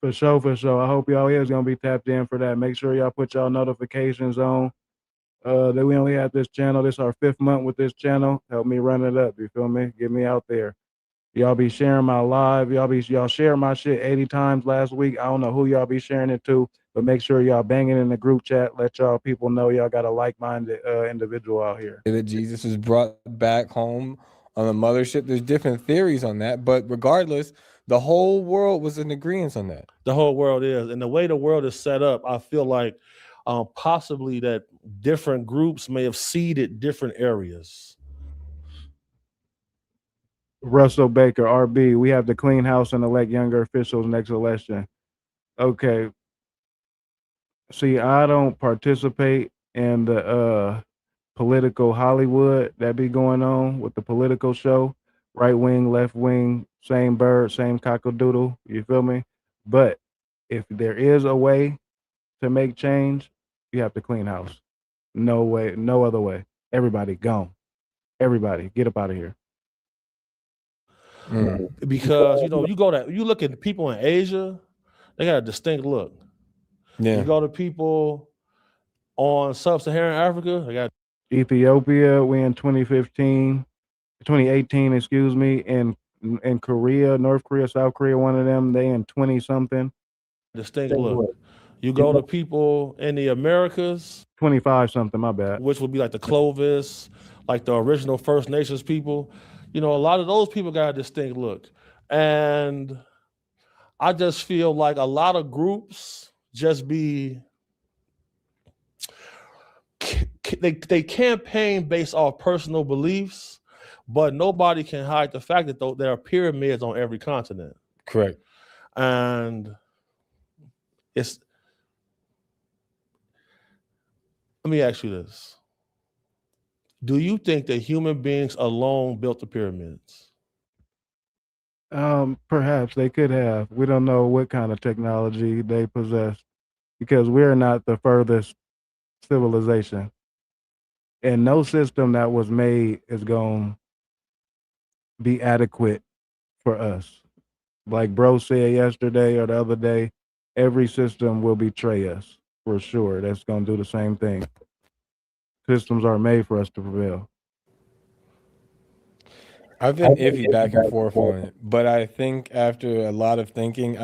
[SPEAKER 3] For sure. I hope y'all is gonna be tapped in for that. Make sure y'all put y'all notifications on. That we only have this channel. This is our 5th month with this channel. Help me run it up. You feel me? Get me out there. Y'all be sharing my live. Y'all share my shit 80 times last week. I don't know who y'all be sharing it to, but make sure y'all bang it in the group chat. Let y'all people know y'all got a like-minded individual out here.
[SPEAKER 7] That Jesus was brought back home on the mothership. There's different theories on that, but regardless, the whole world was in agreement on that.
[SPEAKER 8] The whole world is. And the way the world is set up, I feel like possibly that different groups may have seeded different areas.
[SPEAKER 3] Russell Baker, RB, we have to clean house and elect younger officials next election. Okay. See, I don't participate in the political Hollywood that be going on with the political show. Right wing, left wing, same bird, same cockle-doodle. You feel me? But if there is a way to make change, you have to clean house. No way, no other way. Everybody gone. Everybody get up out of here.
[SPEAKER 8] Because you look at the people in Asia, they got a distinct look.
[SPEAKER 7] Yeah.
[SPEAKER 8] You go to people on sub-Saharan Africa, they got
[SPEAKER 3] Ethiopia, we in 2018, excuse me, in Korea, North Korea, South Korea, one of them, they in 20 something.
[SPEAKER 8] Distinct look. You go to people in the Americas,
[SPEAKER 3] 25 something, my bad.
[SPEAKER 8] which would be like the Clovis, like the original First Nations people. You know, a lot of those people got a distinct look. And I just feel like a lot of groups just be, they campaign based off personal beliefs, but nobody can hide the fact that there are pyramids on every continent.
[SPEAKER 7] Correct.
[SPEAKER 8] And let me ask you this. Do you think that human beings alone built the pyramids?
[SPEAKER 3] Perhaps they could have. We don't know what kind of technology they possess because we're not the furthest civilization. And no system that was made is going to be adequate for us. Like bro said yesterday or the other day, every system will betray us for sure. That's going to do the same thing. Systems are made for us to prevail.
[SPEAKER 7] I've been iffy back and forth on it, but I think after a lot of thinking,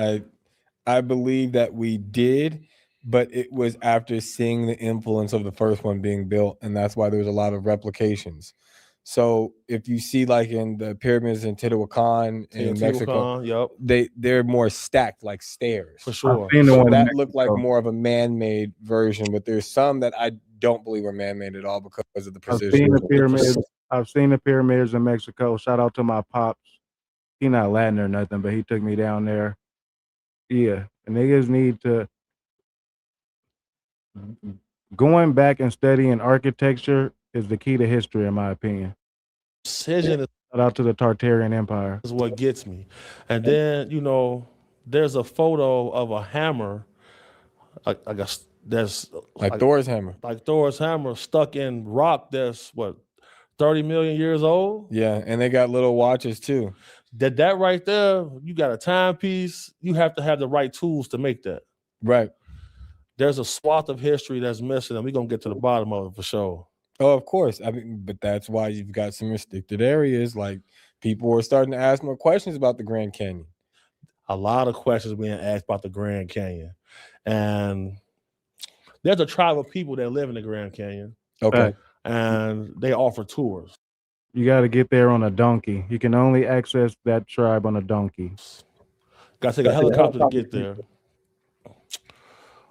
[SPEAKER 7] I believe that we did, but it was after seeing the influence of the first one being built, and that's why there was a lot of replications. So if you see like in the pyramids in Teotihuacan in Mexico,
[SPEAKER 8] yep,
[SPEAKER 7] they're more stacked like stairs.
[SPEAKER 8] for sure.
[SPEAKER 7] So that looked like more of a man-made version, but there's some that I don't believe are man-made at all because of the precision.
[SPEAKER 3] I've seen the pyramids in Mexico. Shout out to my pops. He not Latin or nothing, but he took me down there. Yeah, and niggas need to going back and studying architecture is the key to history, in my opinion.
[SPEAKER 8] Precision
[SPEAKER 3] Shout out to the Tartarian Empire.
[SPEAKER 8] is what gets me. And then, you know, there's a photo of a hammer. I guess there's
[SPEAKER 7] Like Thor's hammer.
[SPEAKER 8] like Thor's hammer stuck in rock that's what 30 million years old.
[SPEAKER 7] Yeah, and they got little watches too.
[SPEAKER 8] That right there, you got a timepiece. You have to have the right tools to make that.
[SPEAKER 7] Right.
[SPEAKER 8] There's a swath of history that's missing, and we're gonna get to the bottom of it for sure.
[SPEAKER 7] Oh, of course. I mean, but that's why you've got some restricted areas. Like people are starting to ask more questions about the Grand Canyon.
[SPEAKER 8] A lot of questions being asked about the Grand Canyon, and there's a tribe of people that live in the Grand Canyon.
[SPEAKER 7] Okay.
[SPEAKER 8] And they offer tours.
[SPEAKER 3] You got to get there on a donkey. You can only access that tribe on a donkey.
[SPEAKER 8] Got to take a helicopter to get there.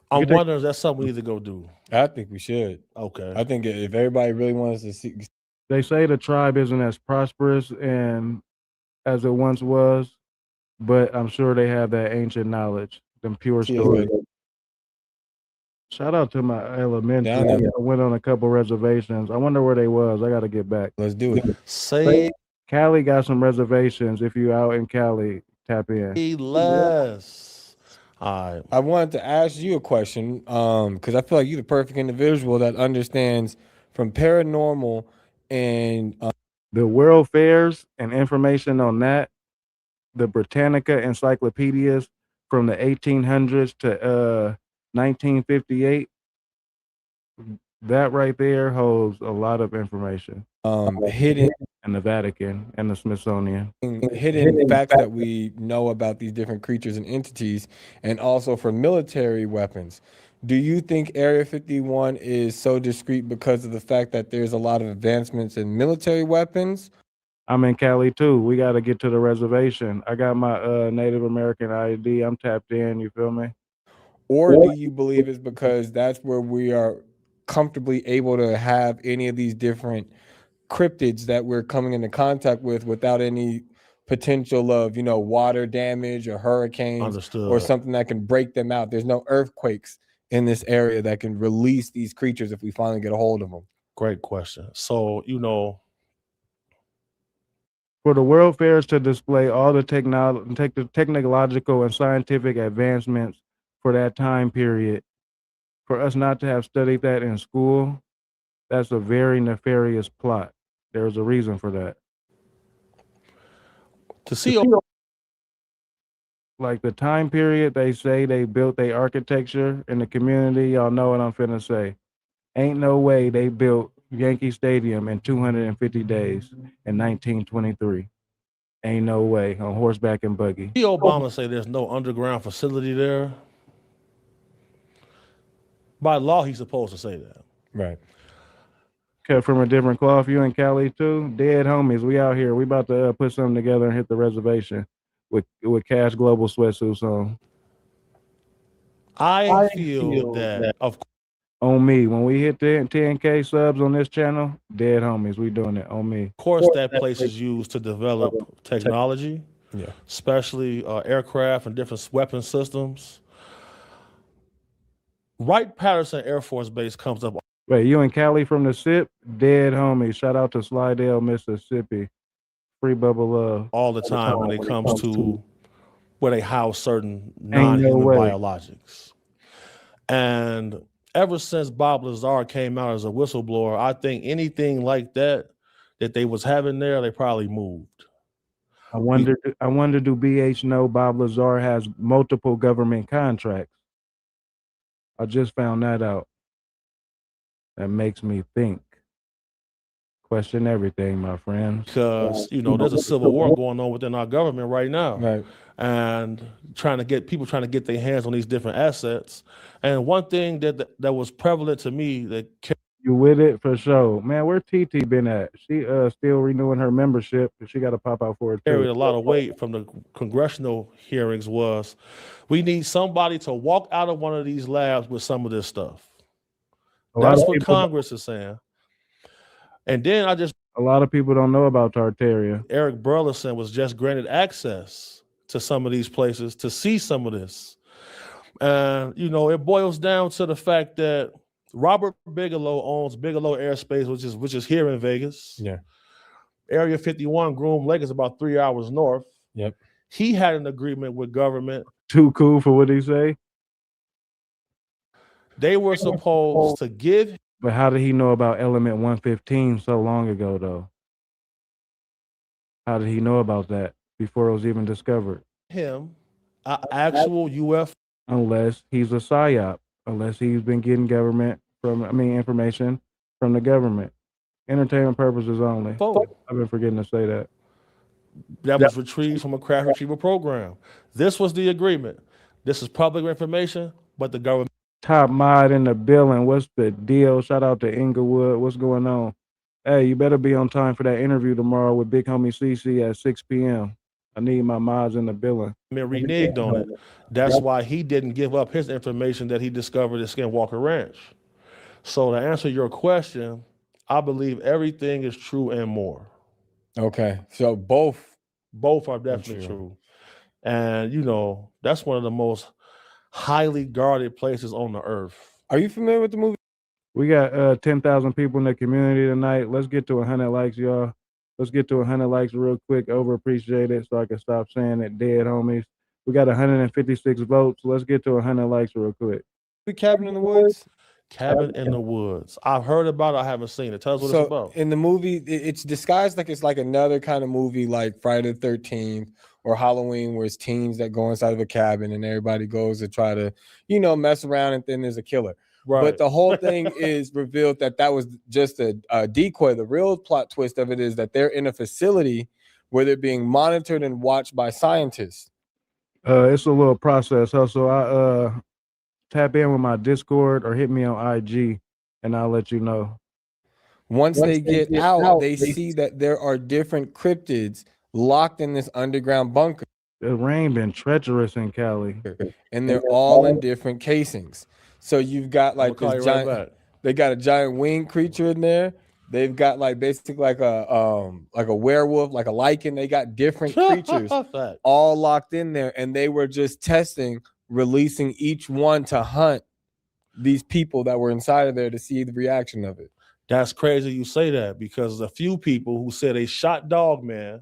[SPEAKER 8] I'm wondering if that's something we need to go do.
[SPEAKER 7] I think we should.
[SPEAKER 8] Okay.
[SPEAKER 7] I think if everybody really wants to see,
[SPEAKER 3] They say the tribe isn't as prosperous and as it once was, but I'm sure they have that ancient knowledge, them pure stories. Shout out to my elementary. I went on a couple reservations. I wonder where they was. I got to get back.
[SPEAKER 7] Let's do it.
[SPEAKER 8] Say
[SPEAKER 3] Cali got some reservations. If you out in Cali, tap in.
[SPEAKER 8] less. All right.
[SPEAKER 7] I wanted to ask you a question because I feel like you're the perfect individual that understands from paranormal and
[SPEAKER 3] the World Fairs and information on that, the Britannica encyclopedias from the 1800s to 1958. That right there holds a lot of information.
[SPEAKER 7] hidden
[SPEAKER 3] And the Vatican and the Smithsonian.
[SPEAKER 7] hidden facts that we know about these different creatures and entities, and also for military weapons. Do you think Area 51 is so discreet because of the fact that there's a lot of advancements in military weapons?
[SPEAKER 3] I'm in Cali too. We got to get to the reservation. I got my Native American ID. I'm tapped in. You feel me?
[SPEAKER 7] Or do you believe it's because that's where we are comfortably able to have any of these different cryptids that we're coming into contact with without any potential of, you know, water damage or hurricanes
[SPEAKER 8] Understood.
[SPEAKER 7] or something that can break them out? There's no earthquakes in this area that can release these creatures if we finally get a hold of them.
[SPEAKER 8] Great question. So, you know,
[SPEAKER 3] For the World Fairs to display all the technological and scientific advancements for that time period, for us not to have studied that in school, that's a very nefarious plot. There's a reason for that.
[SPEAKER 8] to see
[SPEAKER 3] Like the time period they say they built their architecture in the community, y'all know what I'm finna say. Ain't no way they built Yankee Stadium in 250 days in 1923. Ain't no way on horseback and buggy.
[SPEAKER 8] Obama say there's no underground facility there. By law, he's supposed to say that.
[SPEAKER 7] Right.
[SPEAKER 3] Cut from a different cloth. You in Cali too? Dead homies. We out here. We about to put something together and hit the reservation with Cash Global sweatsuits on.
[SPEAKER 8] I feel that, of
[SPEAKER 3] On me. When we hit the 10K subs on this channel, dead homies. We doing it on me.
[SPEAKER 8] course, that place is used to develop technology,
[SPEAKER 7] Yeah.
[SPEAKER 8] especially aircraft and different weapon systems. Wright-Patterson Air Force Base comes up
[SPEAKER 3] Wait, you in Cali from the SIP? Dead homies. Shout out to Slidell, Mississippi. Free Bubble Love.
[SPEAKER 8] all the time when it comes to where they house certain
[SPEAKER 3] no
[SPEAKER 8] non-human
[SPEAKER 3] way.
[SPEAKER 8] biologics. And ever since Bob Lazar came out as a whistleblower, I think anything like that they was having there, they probably moved.
[SPEAKER 3] I wonder do BH know Bob Lazar has multiple government contracts? I just found that out. That makes me think. Question everything, my friends.
[SPEAKER 8] Because, you know, there's a civil war going on within our government right now.
[SPEAKER 7] Right.
[SPEAKER 8] And trying to get their hands on these different assets. And one thing that was prevalent to me that
[SPEAKER 3] You with it for sure. Man, where TT been at? She still renewing her membership. She got to pop out for it
[SPEAKER 8] carried
[SPEAKER 3] too.
[SPEAKER 8] a lot of weight from the congressional hearings was we need somebody to walk out of one of these labs with some of this stuff.
[SPEAKER 3] A lot
[SPEAKER 8] That's
[SPEAKER 3] of
[SPEAKER 8] what
[SPEAKER 3] people-
[SPEAKER 8] Congress is saying. And then I just
[SPEAKER 3] A lot of people don't know about Tartaria.
[SPEAKER 8] Eric Burleson was just granted access to some of these places to see some of this. And, it boils down to the fact that Robert Bigelow owns Bigelow Airspace, which is here in Vegas.
[SPEAKER 7] Yeah.
[SPEAKER 8] Area 51, Groom Lake, is about 3 hours north.
[SPEAKER 7] Yep.
[SPEAKER 8] He had an agreement with government.
[SPEAKER 3] Too cool for what he say?
[SPEAKER 8] They were supposed to give.
[SPEAKER 3] But how did he know about Element 115 so long ago, though? How did he know about that before it was even discovered?
[SPEAKER 8] Him an actual UFO.
[SPEAKER 3] Unless he's a psyop. Unless he's been getting information from the government. Entertainment purposes only. I've been forgetting to say that.
[SPEAKER 8] That was retrieved from a crash retrieval program. This was the agreement. This is public information, but the government.
[SPEAKER 3] Top mod in the building. What's the deal? Shout out to Inglewood. What's going on? Hey, you better be on time for that interview tomorrow with Big Homie CC at 6 p.m. I need my mods in the building.
[SPEAKER 8] Reneged on it. That's why he didn't give up his information that he discovered at Skinwalker Ranch. So to answer your question, I believe everything is true and more.
[SPEAKER 7] Okay, so both
[SPEAKER 8] are definitely true. And that's one of the most highly guarded places on the earth.
[SPEAKER 7] Are you familiar with the movie?
[SPEAKER 3] We got 10,000 people in the community tonight. Let's get to 100 likes, y'all. Let's get to 100 likes real quick. Over appreciate it so I can stop saying it, dead homies. We got 156 votes. Let's get to 100 likes real quick.
[SPEAKER 7] The Cabin in the Woods?
[SPEAKER 8] Cabin in the Woods. I've heard about it. I haven't seen it. Tell us what it's about.
[SPEAKER 7] In the movie, it's disguised like it's like another kind of movie like Friday the 13th or Halloween, where it's teens that go inside of a cabin and everybody goes to try to, mess around, and then there's a killer. Right. But the whole thing is revealed that was just a decoy. The real plot twist of it is that they're in a facility where they're being monitored and watched by scientists.
[SPEAKER 3] It's a little process hustle. I tap in with my Discord or hit me on IG, and I'll let you know.
[SPEAKER 7] Once they get out, they see that there are different cryptids locked in this underground bunker.
[SPEAKER 3] The rain been treacherous in Cali,
[SPEAKER 7] and they're all in different casings. So you've got like this giant. They got a giant winged creature in there. They've got like basically like a werewolf, like a lichen. They got different creatures all locked in there, and they were just releasing each one to hunt these people that were inside of there to see the reaction of it.
[SPEAKER 8] That's crazy you say that, because a few people who said they shot Dogman,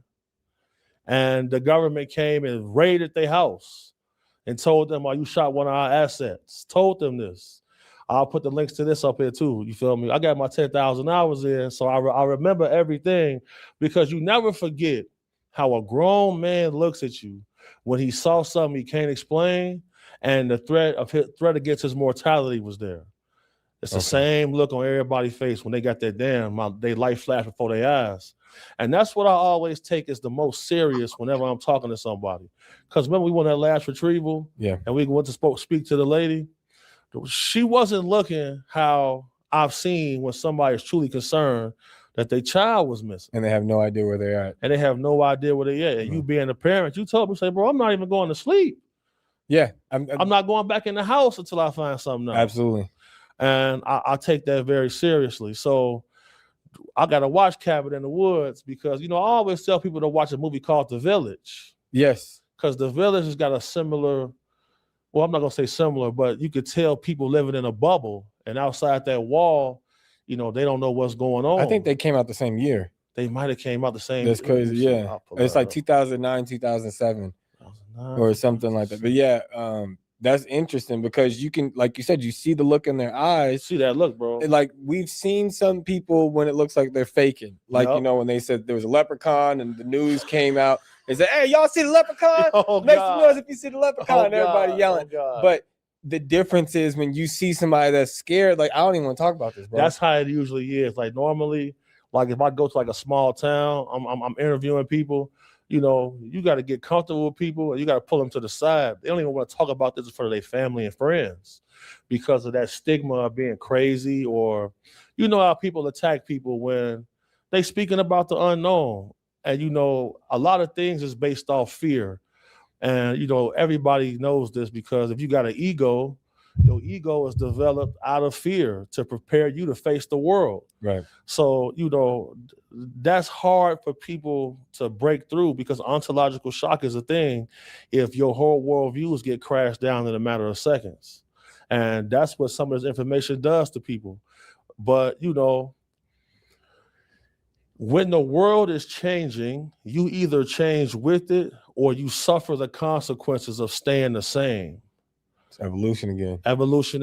[SPEAKER 8] and the government came and raided their house and told them, "Oh, you shot one of our assets." Told them this. I'll put the links to this up here too. You feel me? I got my 10,000 hours in, so I remember everything, because you never forget how a grown man looks at you when he saw something he can't explain, and the threat against his mortality was there. It's the same look on everybody's face when they got that they light flash before their eyes. And that's what I always take as the most serious whenever I'm talking to somebody. Because remember, we went that last retrieval, and we went to speak to the lady. She wasn't looking how I've seen when somebody is truly concerned that their child was missing.
[SPEAKER 7] And they have no idea where they're at.
[SPEAKER 8] And they have no idea where they're at. And you being a parent, you told me, say, bro, I'm not even going to sleep.
[SPEAKER 7] Yeah.
[SPEAKER 8] I'm not going back in the house until I find something else.
[SPEAKER 7] Absolutely.
[SPEAKER 8] And I take that very seriously. So I got to watch Cabin in the Woods, because, I always tell people to watch a movie called The Village.
[SPEAKER 7] Yes.
[SPEAKER 8] Because The Village has got a similar, well, I'm not going to say similar, but you could tell people living in a bubble, and outside that wall, they don't know what's going on.
[SPEAKER 7] I think they came out the same year.
[SPEAKER 8] They might have came out the same
[SPEAKER 7] year. That's crazy, yeah. It's like 2009, 2007 or something like that. But yeah, that's interesting, because you can, like you said, you see the look in their eyes.
[SPEAKER 8] See that look, bro.
[SPEAKER 7] Like, we've seen some people when it looks like they're faking. Like, when they said there was a leprechaun and the news came out, they said, "Hey, y'all see the leprechaun? Make some noise if you see the leprechaun." Everybody yelling. But the difference is when you see somebody that's scared, like, I don't even want to talk about this, bro.
[SPEAKER 8] That's how it usually is. Like, normally, like if I go to like a small town, I'm interviewing people. You got to get comfortable with people, and you got to pull them to the side. They don't even want to talk about this in front of their family and friends because of that stigma of being crazy, or how people attack people when they speaking about the unknown. And a lot of things is based off fear. And everybody knows this, because if you got an ego, Your ego is developed out of fear to prepare you to face the world.
[SPEAKER 7] Right.
[SPEAKER 8] So, that's hard for people to break through because ontological shock is a thing if your whole worldviews get crashed down in a matter of seconds. And that's what some of this information does to people. But, when the world is changing, you either change with it or you suffer the consequences of staying the same.
[SPEAKER 7] It's evolution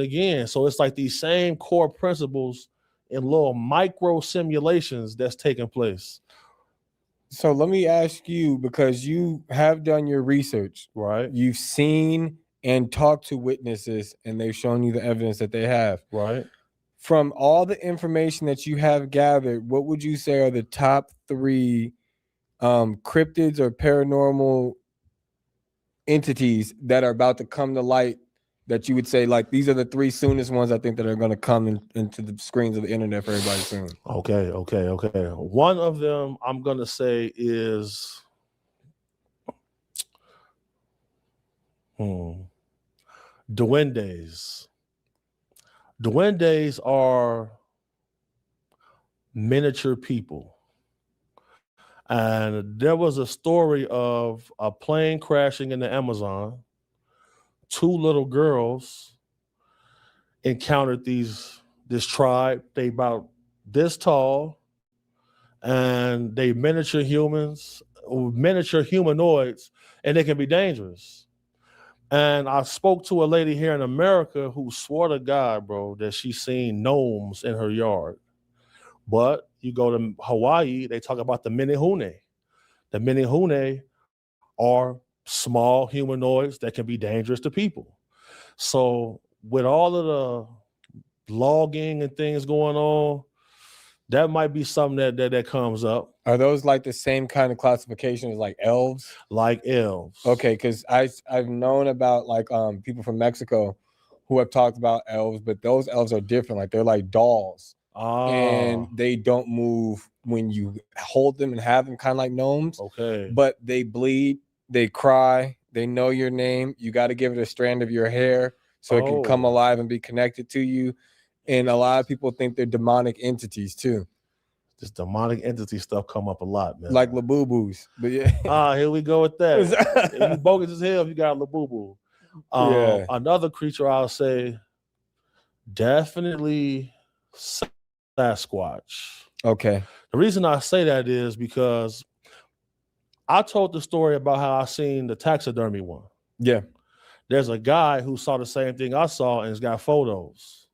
[SPEAKER 7] again. So it's like these same core principles in little micro simulations that's taking place. So let me ask you, because you have done your research,
[SPEAKER 8] right?
[SPEAKER 7] You've seen and talked to witnesses and they've shown you the evidence that they have.
[SPEAKER 8] Right.
[SPEAKER 7] From all the information that you have gathered, what would you say are the top 3 cryptids or paranormal entities that are about to come to light that you would say, like, these are the 3 soonest ones I think that are going to come into the screens of the internet for everybody soon?
[SPEAKER 8] Okay. One of them I'm going to say is duendes. Duendes are miniature people. And there was a story of a plane crashing in the Amazon. 2 little girls encountered this tribe. They about this tall, and they miniature humanoids, and they can be dangerous. And I spoke to a lady here in America who swore to God, bro, that she seen gnomes in her yard. But you go to Hawaii, they talk about the menehune. The menehune are small humanoids that can be dangerous to people. So with all of the logging and things going on, that might be something that comes up.
[SPEAKER 7] Are those like the same kind of classification as like elves?
[SPEAKER 8] Like elves.
[SPEAKER 7] Okay, because I've known about like people from Mexico who have talked about elves, but those elves are different. Like they're like dolls. And they don't move when you hold them and have them, kind of like gnomes.
[SPEAKER 8] Okay.
[SPEAKER 7] But they bleed, they cry, they know your name. You got to give it a strand of your hair so it can come alive and be connected to you. And a lot of people think they're demonic entities too.
[SPEAKER 8] This demonic entity stuff come up a lot, man.
[SPEAKER 7] Like Labubus. But yeah.
[SPEAKER 8] Here we go with that. If you bogus as hell if you got Labubu. Another creature I'll say, definitely Sasquatch.
[SPEAKER 7] Okay.
[SPEAKER 8] The reason I say that is because I told the story about how I seen the taxidermy one.
[SPEAKER 7] Yeah.
[SPEAKER 8] There's a guy who saw the same thing I saw and has got photos.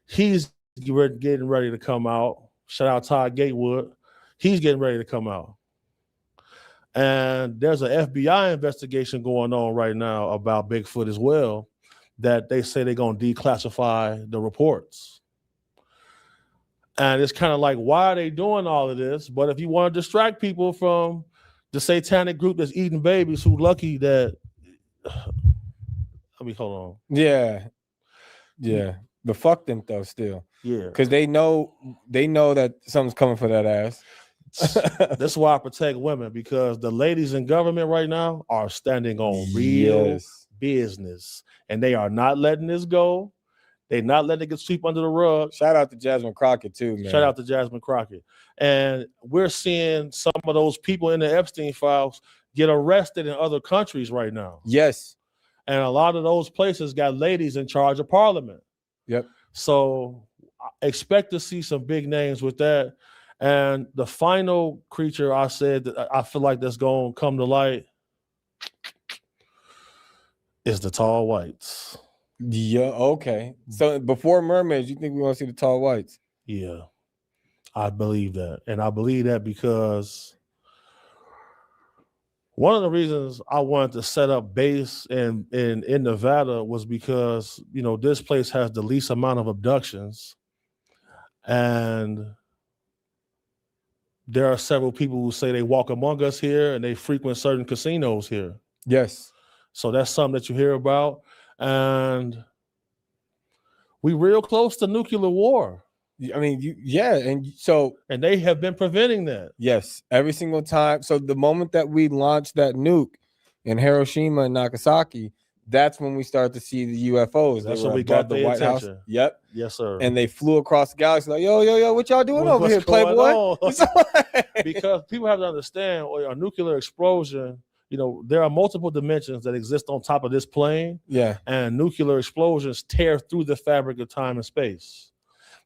[SPEAKER 8] He's getting ready to come out. Shout out Todd Gatewood. He's getting ready to come out. And there's an FBI investigation going on right now about Bigfoot as well, that they say they're going to declassify the reports. And it's kind of like, why are they doing all of this? But if you want to distract people from the satanic group that's eating babies, who lucky that, hold on.
[SPEAKER 7] Yeah. But fuck them though still.
[SPEAKER 8] Yeah.
[SPEAKER 7] Because they know that something's coming for that ass.
[SPEAKER 8] That's why I protect women, because the ladies in government right now are standing on real business. And they are not letting this go. They're not letting it get swept under the rug.
[SPEAKER 7] Shout out to Jasmine Crockett too, man.
[SPEAKER 8] Shout out to Jasmine Crockett. And we're seeing some of those people in the Epstein files get arrested in other countries right now.
[SPEAKER 7] Yes.
[SPEAKER 8] And a lot of those places got ladies in charge of parliament.
[SPEAKER 7] Yep.
[SPEAKER 8] So expect to see some big names with that. And the final creature I said that I feel like that's going to come to light is the tall whites.
[SPEAKER 7] Yeah, okay. So before mermaids, you think we want to see the tall whites?
[SPEAKER 8] Yeah, I believe that. And I believe that because one of the reasons I wanted to set up base in Nevada was because, this place has the least amount of abductions. And there are several people who say they walk among us here and they frequent certain casinos here.
[SPEAKER 7] Yes.
[SPEAKER 8] So that's something that you hear about. And we real close to nuclear war.
[SPEAKER 7] I mean, and
[SPEAKER 8] they have been preventing that.
[SPEAKER 7] Yes, every single time. So the moment that we launched that nuke in Hiroshima and Nagasaki, that's when we start to see the UFOs.
[SPEAKER 8] That's
[SPEAKER 7] they
[SPEAKER 8] when
[SPEAKER 7] were
[SPEAKER 8] we got
[SPEAKER 7] above the
[SPEAKER 8] their
[SPEAKER 7] White House.
[SPEAKER 8] attention.
[SPEAKER 7] Yep.
[SPEAKER 8] Yes, sir.
[SPEAKER 7] And they flew across the galaxy like, yo, what y'all doing over
[SPEAKER 8] What's
[SPEAKER 7] here,
[SPEAKER 8] going
[SPEAKER 7] Playboy?
[SPEAKER 8] on? Because people have to understand a nuclear explosion, there are multiple dimensions that exist on top of this plane.
[SPEAKER 7] Yeah.
[SPEAKER 8] And nuclear explosions tear through the fabric of time and space.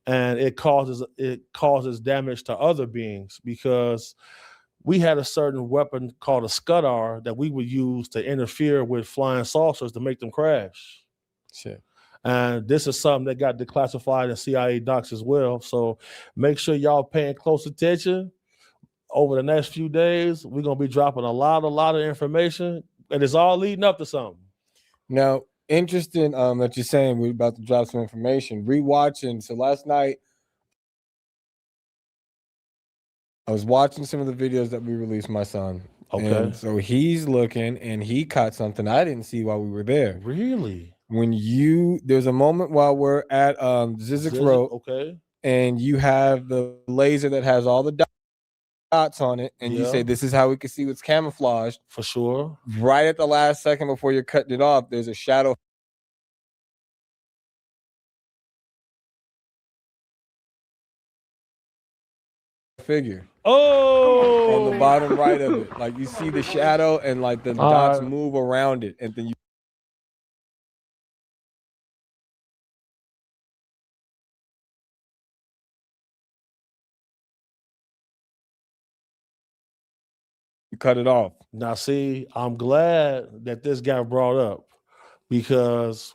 [SPEAKER 8] And it causes damage to other beings, because we had a certain weapon called a Scudar that we would use to interfere with flying saucers to make them crash.
[SPEAKER 7] Shit.
[SPEAKER 8] And this is something that got declassified in CIA docs as well. So make sure y'all paying close attention. Over the next few days, we're going to be dropping a lot of information, and it's all leading up to something.
[SPEAKER 7] Now, interesting that you're saying we're about to drop some information. Rewatching. So last night, I was watching some of the videos that we released, my son.
[SPEAKER 8] Okay.
[SPEAKER 7] And so he's looking, and he caught something I didn't see while we were there.
[SPEAKER 8] Really?
[SPEAKER 7] There's a moment while we're at Zizek's Road.
[SPEAKER 8] Okay.
[SPEAKER 7] And you have the laser that has all the dots on it, and you say, this is how we can see what's camouflaged.
[SPEAKER 8] For sure.
[SPEAKER 7] Right at the last second before you're cutting it off, there's a shadow figure.
[SPEAKER 8] Oh,
[SPEAKER 7] on the bottom right of it. Like you see the shadow and like the dots move around it, and then you cut it off.
[SPEAKER 8] Now, see, I'm glad that this got brought up, because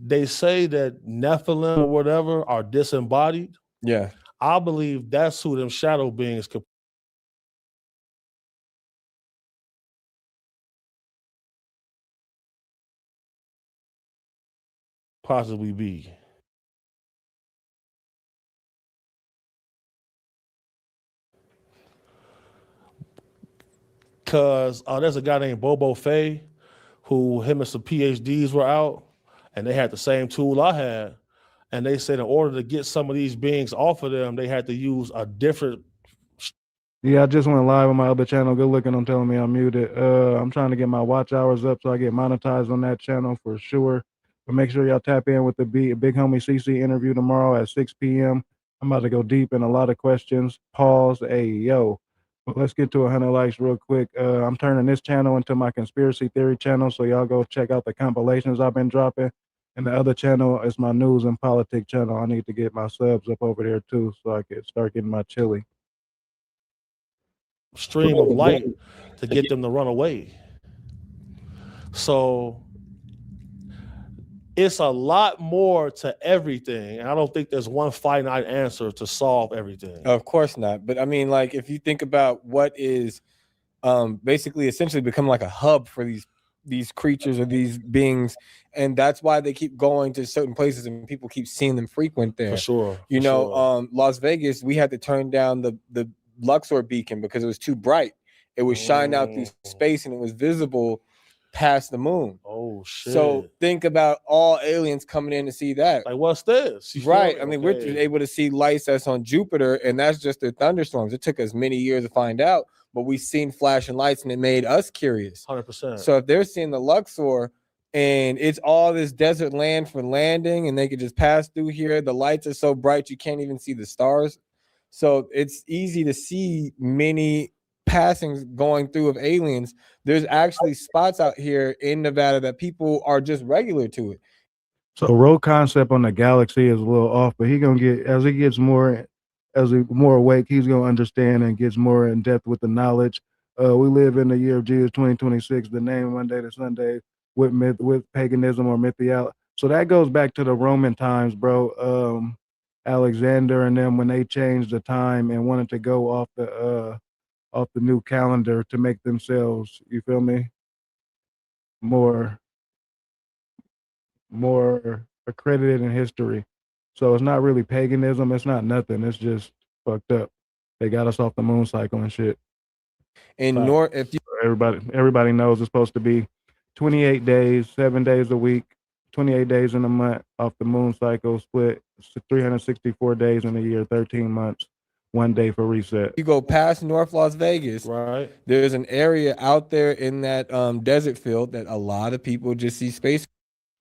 [SPEAKER 8] they say that Nephilim or whatever are disembodied.
[SPEAKER 7] Yeah.
[SPEAKER 8] I believe that's who them shadow beings could possibly be. Because there's a guy named Bobo Fay, who him and some PhDs were out, and they had the same tool I had. And they said in order to get some of these beings off of them, they had to use a different.
[SPEAKER 3] Yeah, I just went live on my other channel. Good looking on telling me I'm muted. I'm trying to get my watch hours up so I get monetized on that channel for sure. But make sure y'all tap in with the big homie CC interview tomorrow at 6 p.m. I'm about to go deep in a lot of questions. Pause. Hey, yo. But let's get to 100 likes real quick. I'm turning this channel into my conspiracy theory channel, so y'all go check out the compilations I've been dropping. And the other channel is my news and politics channel. I need to get my subs up over there too, so I can start getting my chili.
[SPEAKER 8] Stream of light to get them to run away. So it's a lot more to everything. And I don't think there's one finite answer to solve everything.
[SPEAKER 7] Of course not. But I mean, like, if you think about what is basically essentially become like a hub for these creatures or these beings, and that's why they keep going to certain places and people keep seeing them frequent there.
[SPEAKER 8] For sure.
[SPEAKER 7] You know, Las Vegas, we had to turn down the Luxor beacon because it was too bright. It was shined out through space and it was visible past the moon.
[SPEAKER 8] Oh shit.
[SPEAKER 7] So think about all aliens coming in to see that.
[SPEAKER 8] Like, what's this?
[SPEAKER 7] Right. I mean, we're able to see lights that's on Jupiter, and that's just the thunderstorms. It took us many years to find out, but we've seen flashing lights and it made us curious.
[SPEAKER 8] 100%.
[SPEAKER 7] So if they're seeing the Luxor and it's all this desert land for landing and they could just pass through here, the lights are so bright you can't even see the stars. So it's easy to see many passings going through of aliens. There's actually spots out here in Nevada that people are just regular to it.
[SPEAKER 3] So road concept on the galaxy is a little off, but he gonna get as he gets more awake, he's gonna understand and gets more in depth with the knowledge. We live in the year of Jesus 2026, the name Monday to Sunday with paganism or mythology. So that goes back to the Roman times, bro. Alexander and them, when they changed the time and wanted to go off the new calendar to make themselves, you feel me, more accredited in history. So it's not really paganism, it's not nothing, it's just fucked up. They got us off the moon cycle and shit.
[SPEAKER 7] And
[SPEAKER 3] everybody knows it's supposed to be 28 days, 7 days a week, 28 days in a month off the moon cycle, split 364 days in a year, 13 months, one day for reset.
[SPEAKER 7] You go past North Las Vegas,
[SPEAKER 8] Right.
[SPEAKER 7] there's an area out there in that desert field that a lot of people just see space.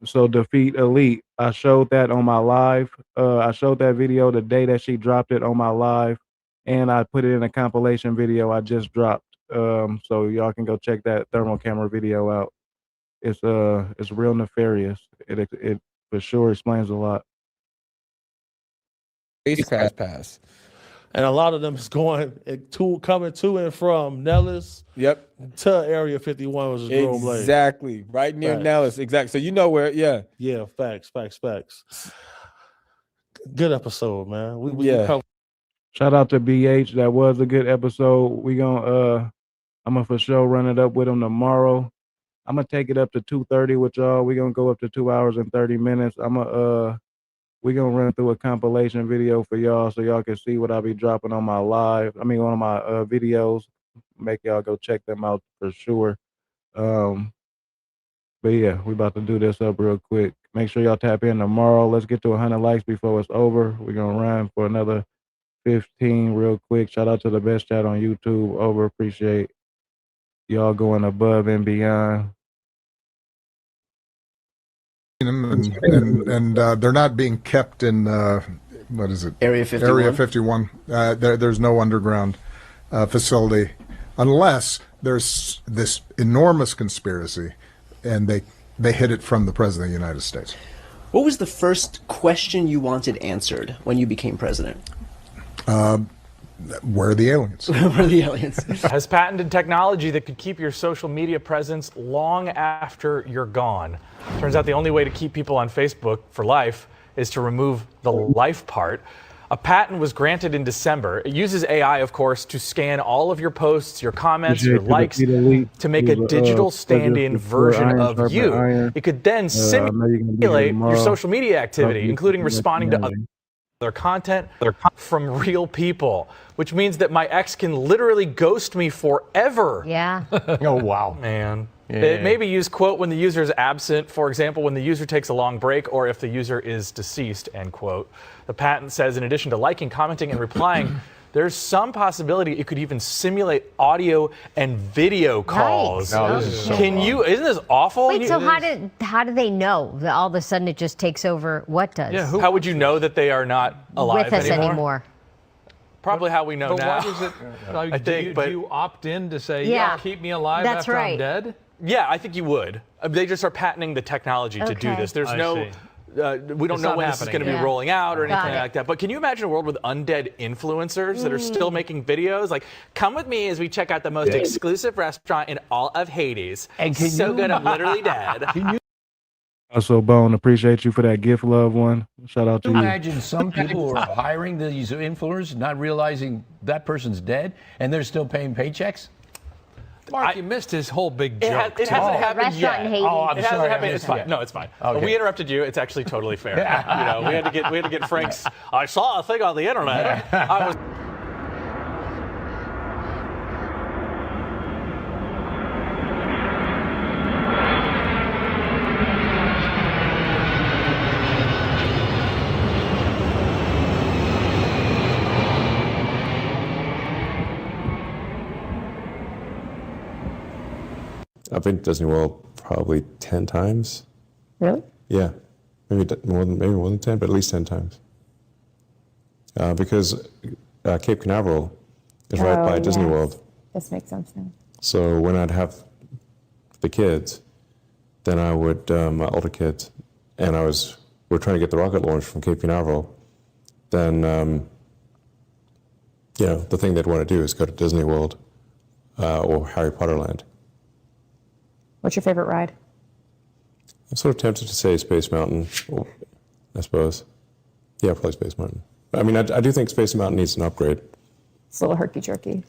[SPEAKER 3] So defeat elite. I showed that on my live. I showed that video the day that she dropped it on my live, and I put it in a compilation video I just dropped. So y'all can go check that thermal camera video out. It's real nefarious. It for sure explains a lot.
[SPEAKER 7] Spacecraft pass.
[SPEAKER 8] And a lot of them is coming to and from Nellis.
[SPEAKER 7] Yep.
[SPEAKER 8] To Area 51 was Jerome Blade.
[SPEAKER 7] Exactly. Right near
[SPEAKER 8] Facts.
[SPEAKER 7] Nellis. Exactly. So you know where, yeah.
[SPEAKER 8] Yeah, facts. Good episode, man. We
[SPEAKER 7] Yeah.
[SPEAKER 8] covered.
[SPEAKER 3] Shout out to BH. That was a good episode. I'm gonna for sure run it up with him tomorrow. I'm gonna take it up to 2:30 with y'all. We're gonna go up to 2 hours and 30 minutes. We're gonna run through a compilation video for y'all so y'all can see what I'll be dropping on my on my videos. Make y'all go check them out for sure. But yeah, we about to do this up real quick. Make sure y'all tap in tomorrow. Let's get to 100 likes before it's over. We're gonna run for another 15 real quick. Shout out to the best chat on YouTube. Appreciate y'all going above and beyond.
[SPEAKER 9] And they're not being kept in what is it?
[SPEAKER 10] Area 51.
[SPEAKER 9] Area 51. There's no underground facility unless there's this enormous conspiracy, and they hid it from the president of the United States.
[SPEAKER 10] What was the first question you wanted answered when you became president?
[SPEAKER 9] Where are the aliens?
[SPEAKER 10] Where are the aliens?
[SPEAKER 11] Has patented technology that could keep your social media presence long after you're gone. Turns out the only way to keep people on Facebook for life is to remove the life part. A patent was granted in December. It uses AI, of course, to scan all of your posts, your comments, your likes, to make a digital stand-in version of you. It could then simulate your social media activity, including responding to other content from real people, which means that my ex can literally ghost me forever.
[SPEAKER 12] Yeah.
[SPEAKER 7] Oh, wow.
[SPEAKER 11] Man. It may be used, quote, when the user is absent, for example, when the user takes a long break, or if the user is deceased, end quote. The patent says in addition to liking, commenting, and replying, there's some possibility it could even simulate audio and video calls.
[SPEAKER 12] Right. Oh, this is so
[SPEAKER 11] isn't this awful?
[SPEAKER 12] Wait, so how do they know that all of a sudden it just takes over? What does?
[SPEAKER 11] Yeah, how would you know that they are not alive
[SPEAKER 12] with us anymore?
[SPEAKER 11] Probably how we know now.
[SPEAKER 13] Why does it?
[SPEAKER 11] I think,
[SPEAKER 13] do you opt in to say,
[SPEAKER 12] Yeah.
[SPEAKER 13] keep me alive
[SPEAKER 12] That's
[SPEAKER 13] after
[SPEAKER 12] right.
[SPEAKER 13] I'm dead?
[SPEAKER 11] Yeah, I think you would. They just are patenting the technology to do this. There's
[SPEAKER 13] I
[SPEAKER 11] no.
[SPEAKER 13] see.
[SPEAKER 11] We don't
[SPEAKER 13] It's
[SPEAKER 11] know
[SPEAKER 13] not
[SPEAKER 11] when this is going to
[SPEAKER 13] happening
[SPEAKER 11] be rolling out or
[SPEAKER 12] Got
[SPEAKER 11] anything
[SPEAKER 12] it.
[SPEAKER 11] like that. But can you imagine a world with undead influencers that are still making videos? Like, come with me as we check out the most exclusive restaurant in all of Hades.
[SPEAKER 13] And
[SPEAKER 11] So good, I'm literally dead.
[SPEAKER 3] Also, Bone, appreciate you for that gift, loved one. Shout out to you.
[SPEAKER 14] Imagine some people are hiring these influencers, not realizing that person's dead, and they're still paying paychecks.
[SPEAKER 13] Mark, you missed his whole big joke.
[SPEAKER 11] It hasn't happened
[SPEAKER 12] Restaurant
[SPEAKER 11] yet.
[SPEAKER 12] in Hades.
[SPEAKER 14] Oh, I'm
[SPEAKER 11] It hasn't
[SPEAKER 14] sorry.
[SPEAKER 11] happened. It's fine. No, it's fine.
[SPEAKER 14] Okay.
[SPEAKER 11] We interrupted you. It's actually totally fair. We had to get Frank's. I saw a thing on the internet. I was.
[SPEAKER 15] I've been to Disney World probably 10 times.
[SPEAKER 12] Really?
[SPEAKER 15] Yeah, maybe more than 10, but at least 10 times. Because Cape Canaveral is right by Disney World.
[SPEAKER 12] This makes sense now.
[SPEAKER 15] So when I'd have the kids, then I would, my older kids, and we're trying to get the rocket launch from Cape Canaveral, then, the thing they'd want to do is go to Disney World or Harry Potter Land.
[SPEAKER 12] What's your favorite ride?
[SPEAKER 15] I'm sort of tempted to say Space Mountain, I suppose. Yeah, probably Space Mountain. I mean, I do think Space Mountain needs an upgrade.
[SPEAKER 12] It's a little herky-jerky.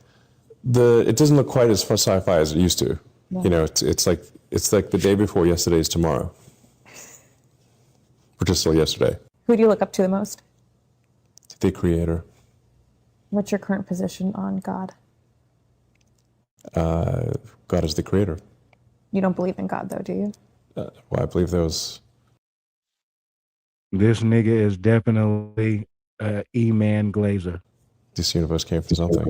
[SPEAKER 15] It doesn't look quite as sci-fi as it used to.
[SPEAKER 12] Yeah.
[SPEAKER 15] You know, it's like the day before yesterday's tomorrow, which is still yesterday.
[SPEAKER 12] Who do you look up to the most?
[SPEAKER 15] The Creator.
[SPEAKER 12] What's your current position on God?
[SPEAKER 15] God is the Creator.
[SPEAKER 12] You don't believe in God, though, do you?
[SPEAKER 15] Well, I believe there was.
[SPEAKER 3] This nigga is definitely E-Man Glazer.
[SPEAKER 15] this universe came from something.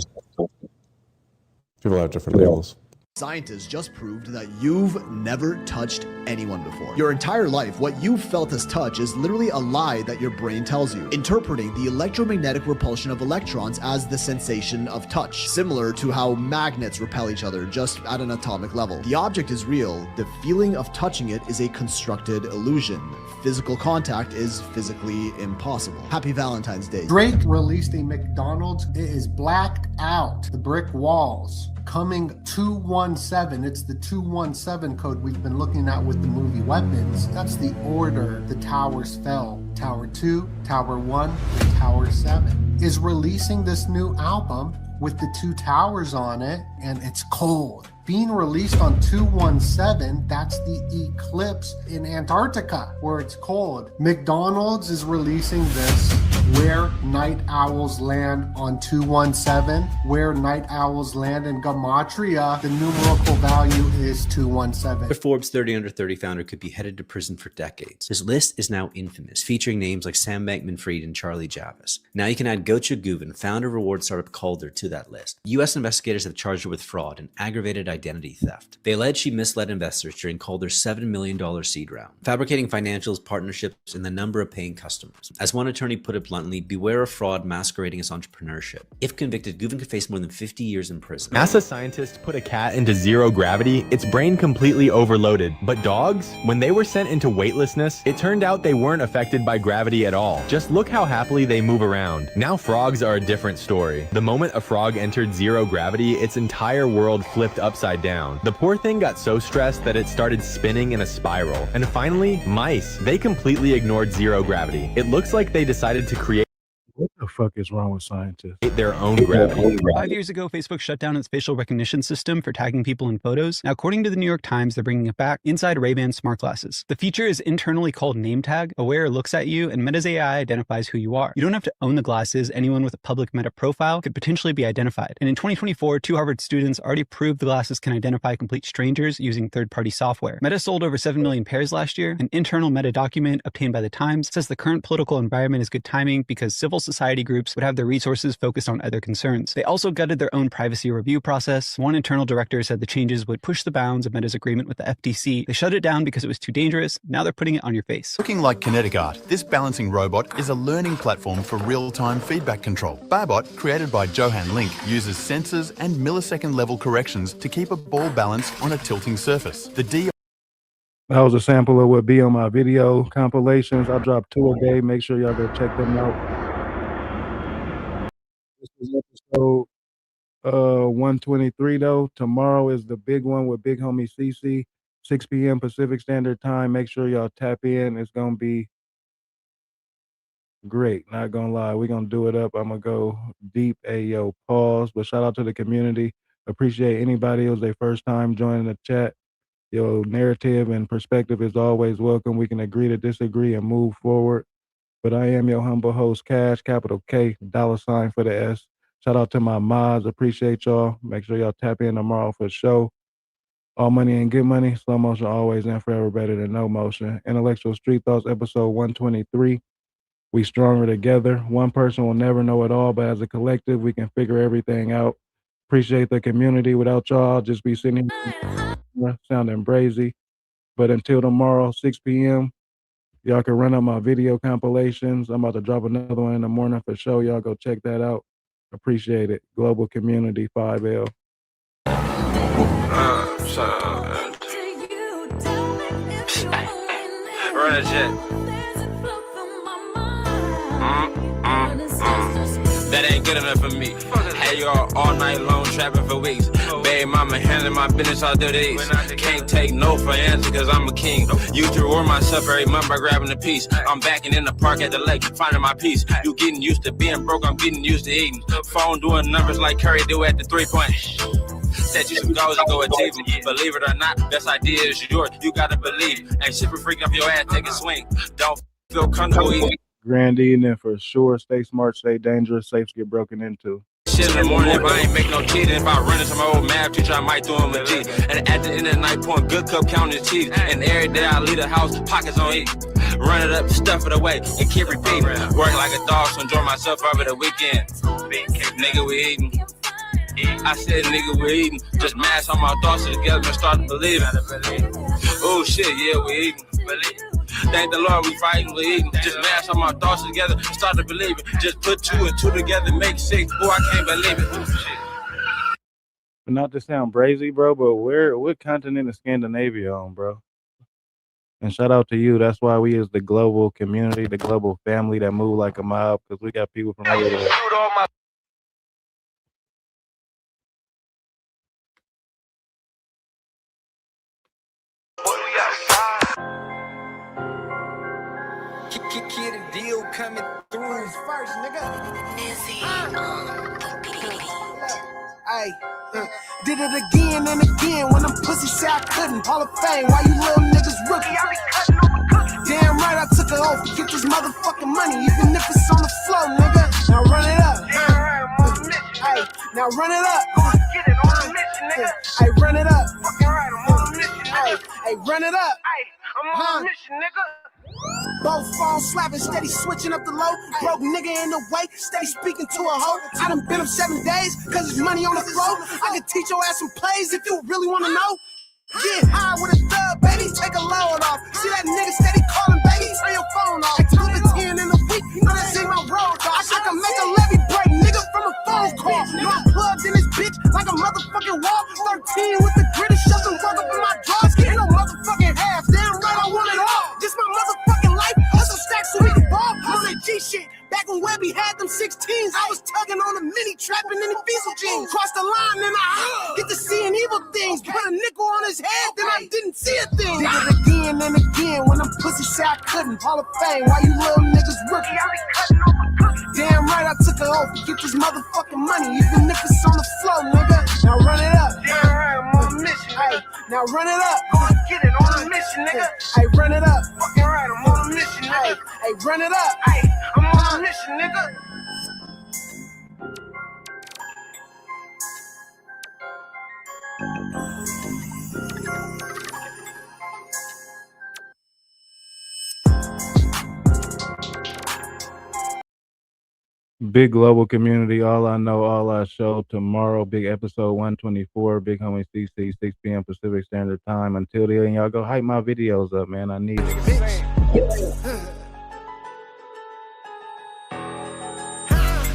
[SPEAKER 15] People have different labels.
[SPEAKER 16] Scientists just proved that you've never touched anyone before. Your entire life, what you've felt as touch is literally a lie that your brain tells you, interpreting the electromagnetic repulsion of electrons as the sensation of touch, similar to how magnets repel each other just at an atomic level. The object is real, the feeling of touching it is a constructed illusion. Physical contact is physically impossible. Happy Valentine's Day.
[SPEAKER 17] Drake released a McDonald's. It is blacked out. The brick walls. Coming 217. It's the 217 code we've been looking at with the movie Weapons. That's the order the towers fell. Tower 2, Tower 1, and Tower 7. Is releasing this new album with the 2 towers on it, and it's cold. Being released on 217, that's the eclipse in Antarctica, where it's cold. McDonald's is releasing this, Where Night Owls Land, on 217. Where Night Owls Land in Gematria, the numerical value is 217.
[SPEAKER 18] The Forbes 30 Under 30 founder could be headed to prison for decades. His list is now infamous, featuring names like Sam Bankman-Fried and Charlie Javis. Now you can add Gocha Guven, founder of reward startup Calder, to that list. U.S. investigators have charged her with fraud and aggravated identity theft. They allege she misled investors during Calder's $7 million seed round, fabricating financials, partnerships, and the number of paying customers. As one attorney put it bluntly, beware of fraud masquerading as entrepreneurship. If convicted, Guven could face more than 50 years in prison.
[SPEAKER 19] NASA scientists put a cat into zero gravity, its brain completely overloaded. But dogs, when they were sent into weightlessness, it turned out they weren't affected by gravity at all. Just look how happily they move around. Now frogs are a different story. The moment a frog entered zero gravity, its entire world flipped upside down. The poor thing got so stressed that it started spinning in a spiral. And finally, mice. They completely ignored zero gravity. It looks like they decided to create
[SPEAKER 3] What the fuck is wrong with scientists?
[SPEAKER 19] their own gravity.
[SPEAKER 20] 5 years ago, Facebook shut down its facial recognition system for tagging people in photos. Now, according to the New York Times, they're bringing it back inside Ray-Ban smart glasses. The feature is internally called name tag. A wearer looks at you, and Meta's AI identifies who you are. You don't have to own the glasses. Anyone with a public Meta profile could potentially be identified. And in 2024, 2 Harvard students already proved the glasses can identify complete strangers using third-party software. Meta sold over 7 million pairs last year. An internal Meta document obtained by the Times says the current political environment is good timing because civil society groups would have their resources focused on other concerns. They also gutted their own privacy review process. One internal director said the changes would push the bounds of Meta's agreement with the FTC. They shut it down because it was too dangerous. Now they're putting it on your face.
[SPEAKER 21] Looking like kinetic art, this balancing robot is a learning platform for real-time feedback control. Barbot, created by Johan Link, uses sensors and millisecond level corrections to keep a ball balanced on a tilting surface. The
[SPEAKER 3] That was a sample of what be on my video compilations. I drop 2 a day. Make sure y'all go check them out. This is episode 123 though. Tomorrow is the big one with big homie CC, 6 p.m. Pacific Standard Time. Make sure y'all tap in. It's gonna be great. Not gonna lie, we're gonna do it up. I'm gonna go deep. Ayo, pause. But shout out to the community. Appreciate anybody who's their first time joining the chat. Your narrative and perspective is always welcome. We can agree to disagree and move forward. But I am your humble host, Cash, capital K, $ for the S. Shout out to my mods. Appreciate y'all. Make sure y'all tap in tomorrow for the show. All money ain't good money. Slow motion always and forever better than no motion. Intellectual Street Thoughts, episode 123. We stronger together. One person will never know it all, but as a collective, we can figure everything out. Appreciate the community. Without y'all, I'll just be sitting here sounding brazy. But until tomorrow, 6 p.m., y'all can run up my video compilations. I'm about to drop another one in the morning for sure. Y'all go check that out. Appreciate it. Global Community 5L.
[SPEAKER 22] Run a jet. That ain't good enough for me. Had y'all all night long trapping for weeks. Baby mama handling my business all through the east. Can't take no for answer cause I'm a king. Used to reward myself every month by grabbing a piece. I'm backing in the park at the lake, finding my peace. You getting used to being broke, I'm getting used to eating. Phone doing numbers like Curry do at the 3-point. Said you some goals and go achieve them. Believe it or not, best idea is yours. You gotta believe. Ain't shit for freaking off your ass, take a swing. Don't feel comfortable eating.
[SPEAKER 3] Grand evening for sure. Stay smart, stay dangerous. Safes get broken into.
[SPEAKER 22] Shit in the morning if I ain't make no cheating. If I run into my old math teacher, I might do him a G. And at the end of the night, pouring good cup counting cheese. And every day I leave the house, pockets on E. Run it up, stuff it away, and keep repeating. Work like a dog, so enjoy myself over the weekend. Nigga, we eating. I said, nigga, we eating. Just mash all my thoughts together and start to believe it. Oh shit, yeah, we eating. Thank the Lord, we fighting, we eating. Just mash all my thoughts together and start to believe it. Just put 2 and 2 together, make 6. Boy, I can't believe it.
[SPEAKER 3] But not to sound brazy, bro, but what continent is Scandinavia on, bro? And shout out to you. That's why we is the global community, the global family that move like a mob, because we got people from everywhere.
[SPEAKER 5] Kid a deal coming through first, nigga. Ay, did it again and again when them pussy said I couldn't. Hall of Fame, why you little niggas rookie? Damn right, I took an oath to get this motherfucking money, even if it's on the floor, nigga. Now run it up. Ay, now run it up. Get it on a mission, nigga. Ay, run it up. Fucking right, I'm on a mission. Ay, run it up. Ay, I'm on a mission, nigga. Both phones slapping, steady switching up the low. Broke nigga in the way, steady speaking to a hoe. I done been up 7 days, cause there's money on the floor. I can teach your ass some plays if you really wanna know. Get high with a thug, baby, take a load off. See that nigga steady calling, baby, turn your phone off. 2 to 10 in a week, you know that ain't my road, dog. I can make a levy break, nigga, from a phone call. You know I'm plugged in this bitch like a motherfucking wall. 13 with the gritty, shove some work up in my drawers. Ain't no motherfucking half, damn right I want it all. Just my motherfucking life, hustle stacks so we can ball. On that G shit, back when Webby had them 16s, I was tugging on a mini trapping in the diesel jeans. Cross the line and I get to seeing evil things. Put a nickel on his head, then I didn't see a thing. Did it again and again when them pussy said I couldn't. Hall of Fame, why you little niggas rookie? Damn right, I took an oath to get this motherfucking money, even if it's on the floor, nigga. Now run it up. Damn right, I'm on a mission. Ay, now run it up. I'ma get it on a mission, nigga. Ay, run it up. Fucking right, I'm on a mission, nigga. Ay, run it up. Ay, I'm on a mission, nigga.
[SPEAKER 3] Big global community, all I know, all I show tomorrow. Big episode 124, Big Homie CC, 6 p.m. Pacific Standard Time. Until then, y'all go hype my videos up, man. I need it.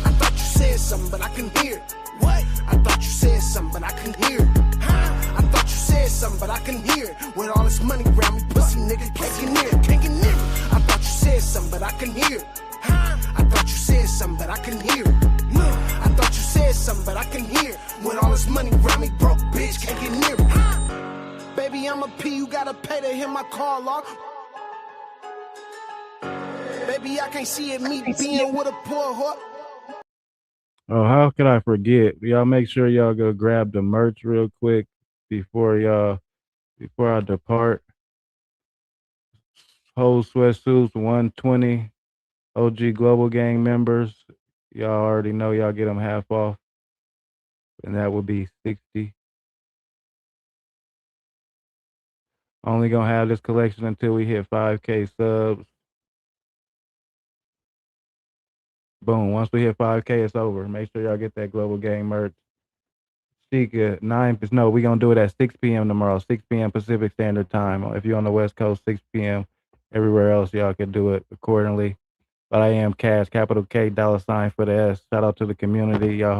[SPEAKER 5] I thought you said something, but I couldn't hear it. What? I thought you said something, but I couldn't hear it. I thought you said something, but I couldn't hear it. With all this money around me, pussy niggas can't get near it, can't get near it. I thought you said something, but I couldn't hear it. I thought you said something, but I couldn't hear it. I thought you said something, but I couldn't hear it. With all this money around me, broke bitch can't get near it. Baby, I'm a P, you gotta pay to hear my call log. Baby, I can't see it, me being with a poor whore.
[SPEAKER 3] Oh, how could I forget? Y'all make sure y'all go grab the merch real quick before I depart. Whole sweatsuits 120. OG Global Gang members, y'all already know y'all get them half off, and that would be 60. Only gonna have this collection until we hit 5K subs. Boom. Once we hit 5K, it's over. Make sure y'all get that Global Gang merch. We're gonna do it at 6 p.m. tomorrow, 6 p.m. Pacific Standard Time. If you're on the West Coast, 6 p.m. Everywhere else, y'all can do it accordingly. But I am Cash, capital K, $ for the S. Shout out to the community. Y'all